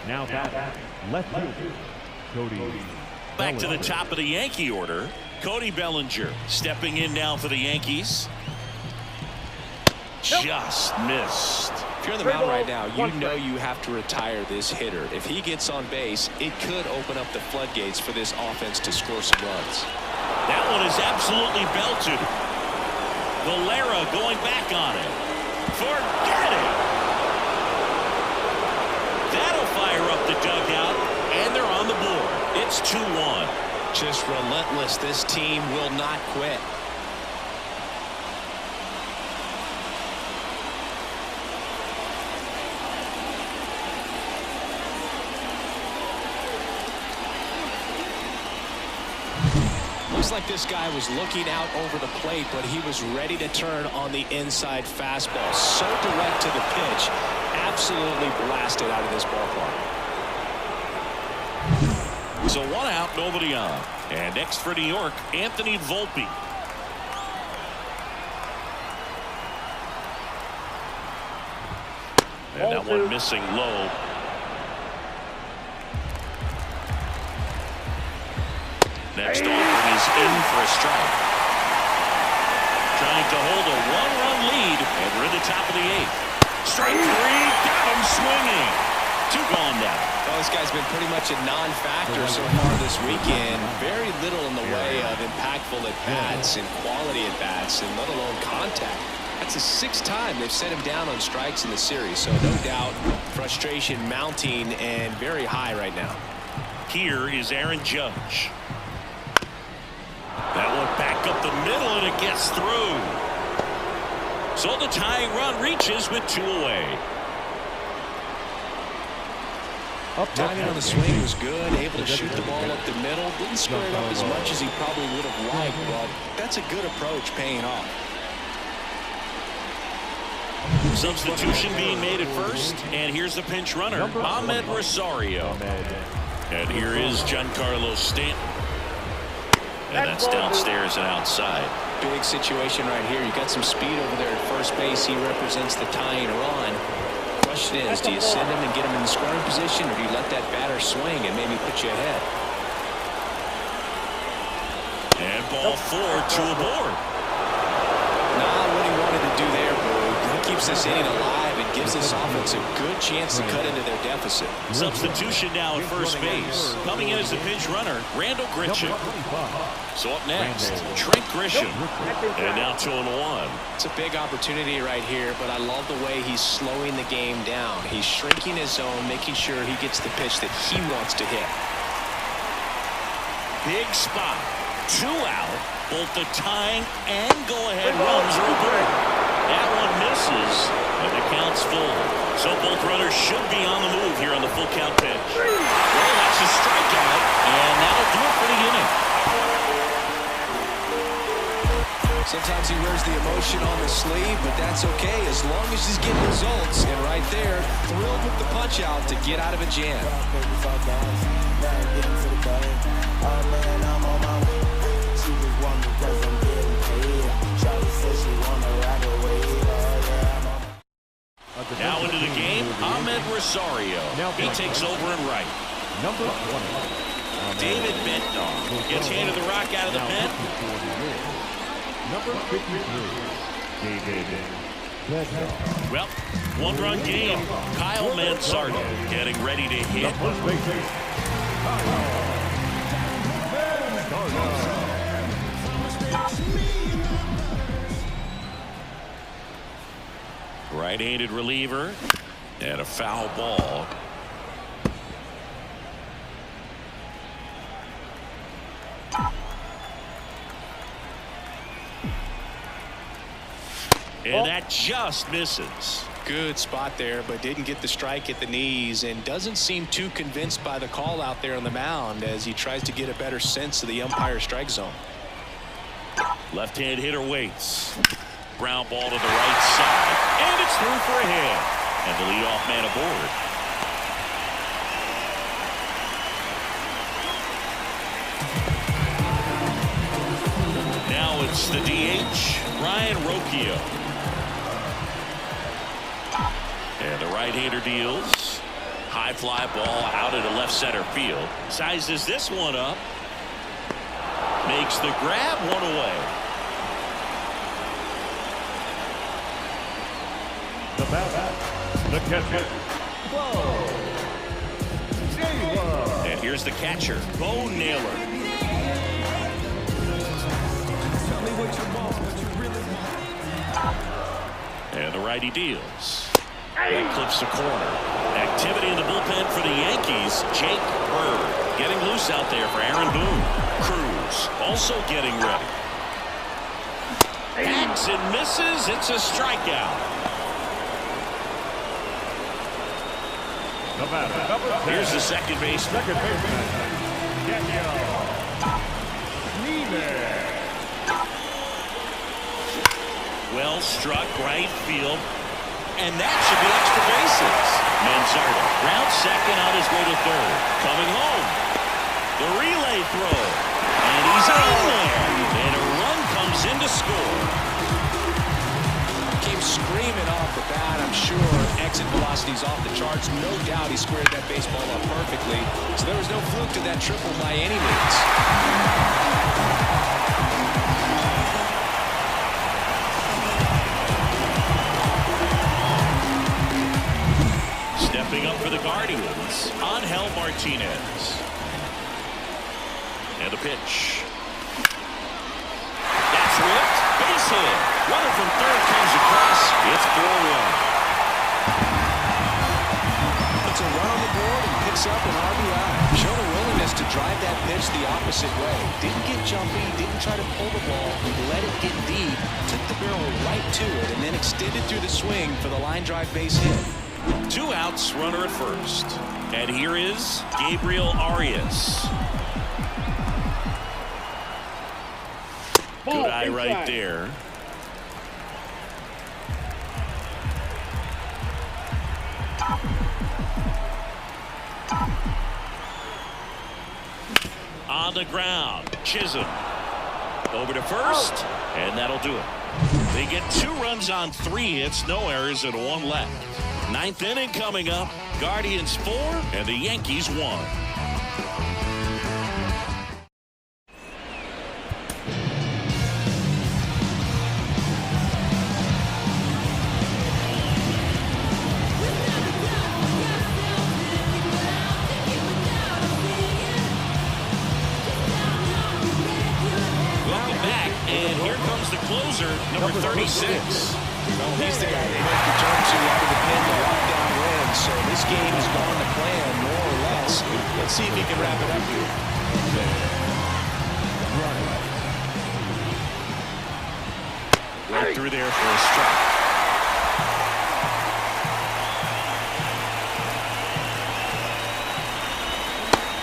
Now back, left fielder, Cody. Back to the top of the Yankee order. Cody Bellinger stepping in now for the Yankees. Just missed. If you're on the mound right now, you know you have to retire this hitter. If he gets on base, it could open up the floodgates for this offense to score some runs. That one is absolutely belted. Valera going back on it. Forget it. That'll fire up the dugout, and they're on the board. It's 2-1. Just relentless. This team will not quit. Looks like this guy was looking out over the plate, but he was ready to turn on the inside fastball. So direct to the pitch. Absolutely blasted out of this ballpark. So one out, nobody on. And next for New York, Anthony Volpe. And that one missing low. Next offering is in for a strike. Trying to hold a one-run lead, and we're in the top of the eighth. Strike three, got him swinging. Two gone now. Well, this guy's been pretty much a non-factor so far this weekend. Very little in the way of impactful at-bats and quality at-bats, and let alone contact. That's the sixth time they've set him down on strikes in the series, so no doubt frustration mounting and very high right now. Here is Aaron Judge. That one back up the middle, and it gets through. So the tying run reaches with two away. Timing on the swing was good, able to shoot the ball up the middle. Didn't square it up as much as he probably would have liked, but that's a good approach paying off. Substitution being made at first, and here's the pinch runner, Ahmed Rosario. And here is Giancarlo Stanton. And that's downstairs and outside. Big situation right here. You got some speed over there at first base. He represents the tying run. Question is, do you send him and get him in the scoring position, or do you let that batter swing and maybe put you ahead? And ball four to a board. Not what he wanted to do there, Boyd. He keeps this inning alive and gives this offense a good chance to cut into their deficit. Substitution now at first base. Coming in as the pinch runner, Randall Grisham. So up next, Trent Grisham. And now 2-1. It's a big opportunity right here, but I love the way he's slowing the game down. He's shrinking his zone, making sure he gets the pitch that he wants to hit. Big spot. 2 out. Both the tying and go-ahead runs are aboard. That one misses, and the count's full. So both runners should be on the move here on the full count pitch. Well, that's a strikeout, and that'll do it for the inning. Sometimes he wears the emotion on the sleeve, but that's okay as long as he's getting results. And right there, thrilled with the punch out to get out of a jam. Now into the game, Ahmed Rosario. He takes over in right. Number 20. David Bednar gets handed the rock out of the pen. Number 53. David Bednar. Well, one-run game. Kyle Mansardo getting ready to hit. Right-handed reliever and a foul ball. And that just misses. Good spot there, but didn't get the strike at the knees and doesn't seem too convinced by the call out there on the mound as he tries to get a better sense of the umpire strike zone. Left-hand hitter waits. Ground ball to the right side, and it's through for a hit. And the leadoff man aboard. Now it's the DH, Ryan Rocchio. And the right-hander deals. High fly ball out into left center field. Sizes this one up. Makes the grab, one away. The batter, the catcher, And here's the catcher, Bo Naylor. And the righty deals. That clips the corner. Activity in the bullpen for the Yankees. Jake Bird getting loose out there for Aaron Boone. Cruz also getting ready. Hacks and misses. It's a strikeout. Here's the second baseman. Well struck right field. And that should be extra bases. Manzardo ground second on his way to third. Coming home. The relay throw. And he's in there. And a run comes in to score. Came screaming off the bat. I'm sure exit velocity's off the charts. No doubt he squared that baseball up perfectly. So there was no fluke to that triple by any means. Stepping up for the Guardians, Angel Martinez. And the pitch. That's ripped. Base hit. Runner from third comes across. It's 4-1. Puts a run on the board and picks up an RBI. Showed a willingness to drive that pitch the opposite way. Didn't get jumpy, didn't try to pull the ball. He let it get deep, took the barrel right to it, and then extended through the swing for the line drive base hit. 2 outs, runner at first. And here is Gabriel Arias. Good eye right there. On the ground, Chisholm. Over to first, and that'll do it. They get 2 runs on 3 hits, no errors, and 1 left. 9th inning coming up. Guardians 4 and the Yankees 1. Welcome back, and here comes the closer, number 36. Well, he's the guy they hope to turn to out of the pen to lock down wins. So this game has gone to plan, more or less. Let's see if he can wrap it up here. through there for a strike.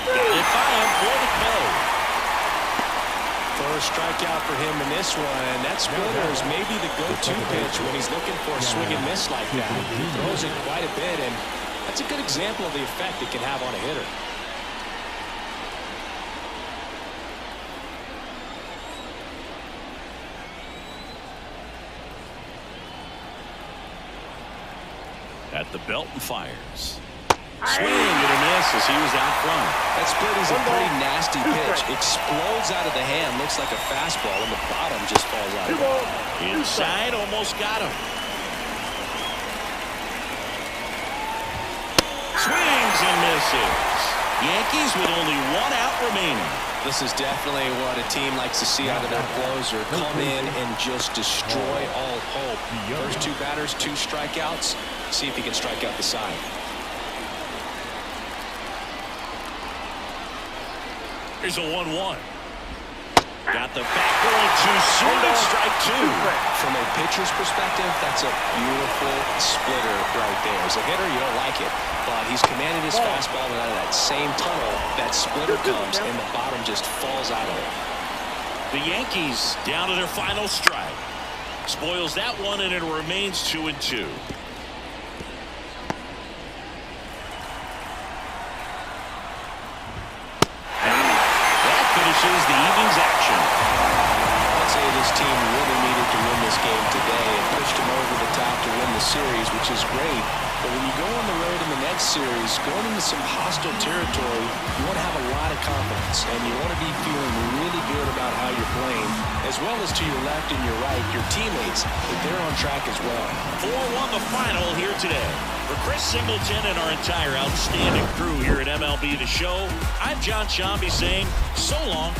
Got it by him for the call. First strikeout for him in this one. That splitter is maybe the go-to pitch when he's looking for a swing and miss like that. He throws it quite a bit, and that's a good example of the effect it can have on a hitter. At the belt and fires. Swing and a miss as he was out front. That split is a pretty nasty pitch. Explodes out of the hand. Looks like a fastball, and the bottom just falls out. Inside, almost got him. Swings and misses. Yankees with only one out remaining. This is definitely what a team likes to see out of their closer. Come in and just destroy all hope. First two batters, 2 strikeouts. See if he can strike out the side. Here's a 1-1. Got the back going too soon and strike 2. From a pitcher's perspective, that's a beautiful splitter right there. As a hitter, you don't like it, but he's commanded his fastball, and out of that same tunnel, that splitter comes, and the bottom just falls out of it. The Yankees down to their final strike. Spoils that one, and it remains 2-2. Finishes the evening's action. I'd say this team really needed to win this game today and pushed them over the top to win the series, which is great. But when you go on the road in the next series, going into some hostile territory, you want to have a lot of confidence, and you want to be feeling really good about how you're playing, as well as to your left and your right, your teammates, that they're on track as well. 4-1 the final here today. For Chris Singleton and our entire outstanding crew here at MLB The Show, I'm John Shambi saying so long.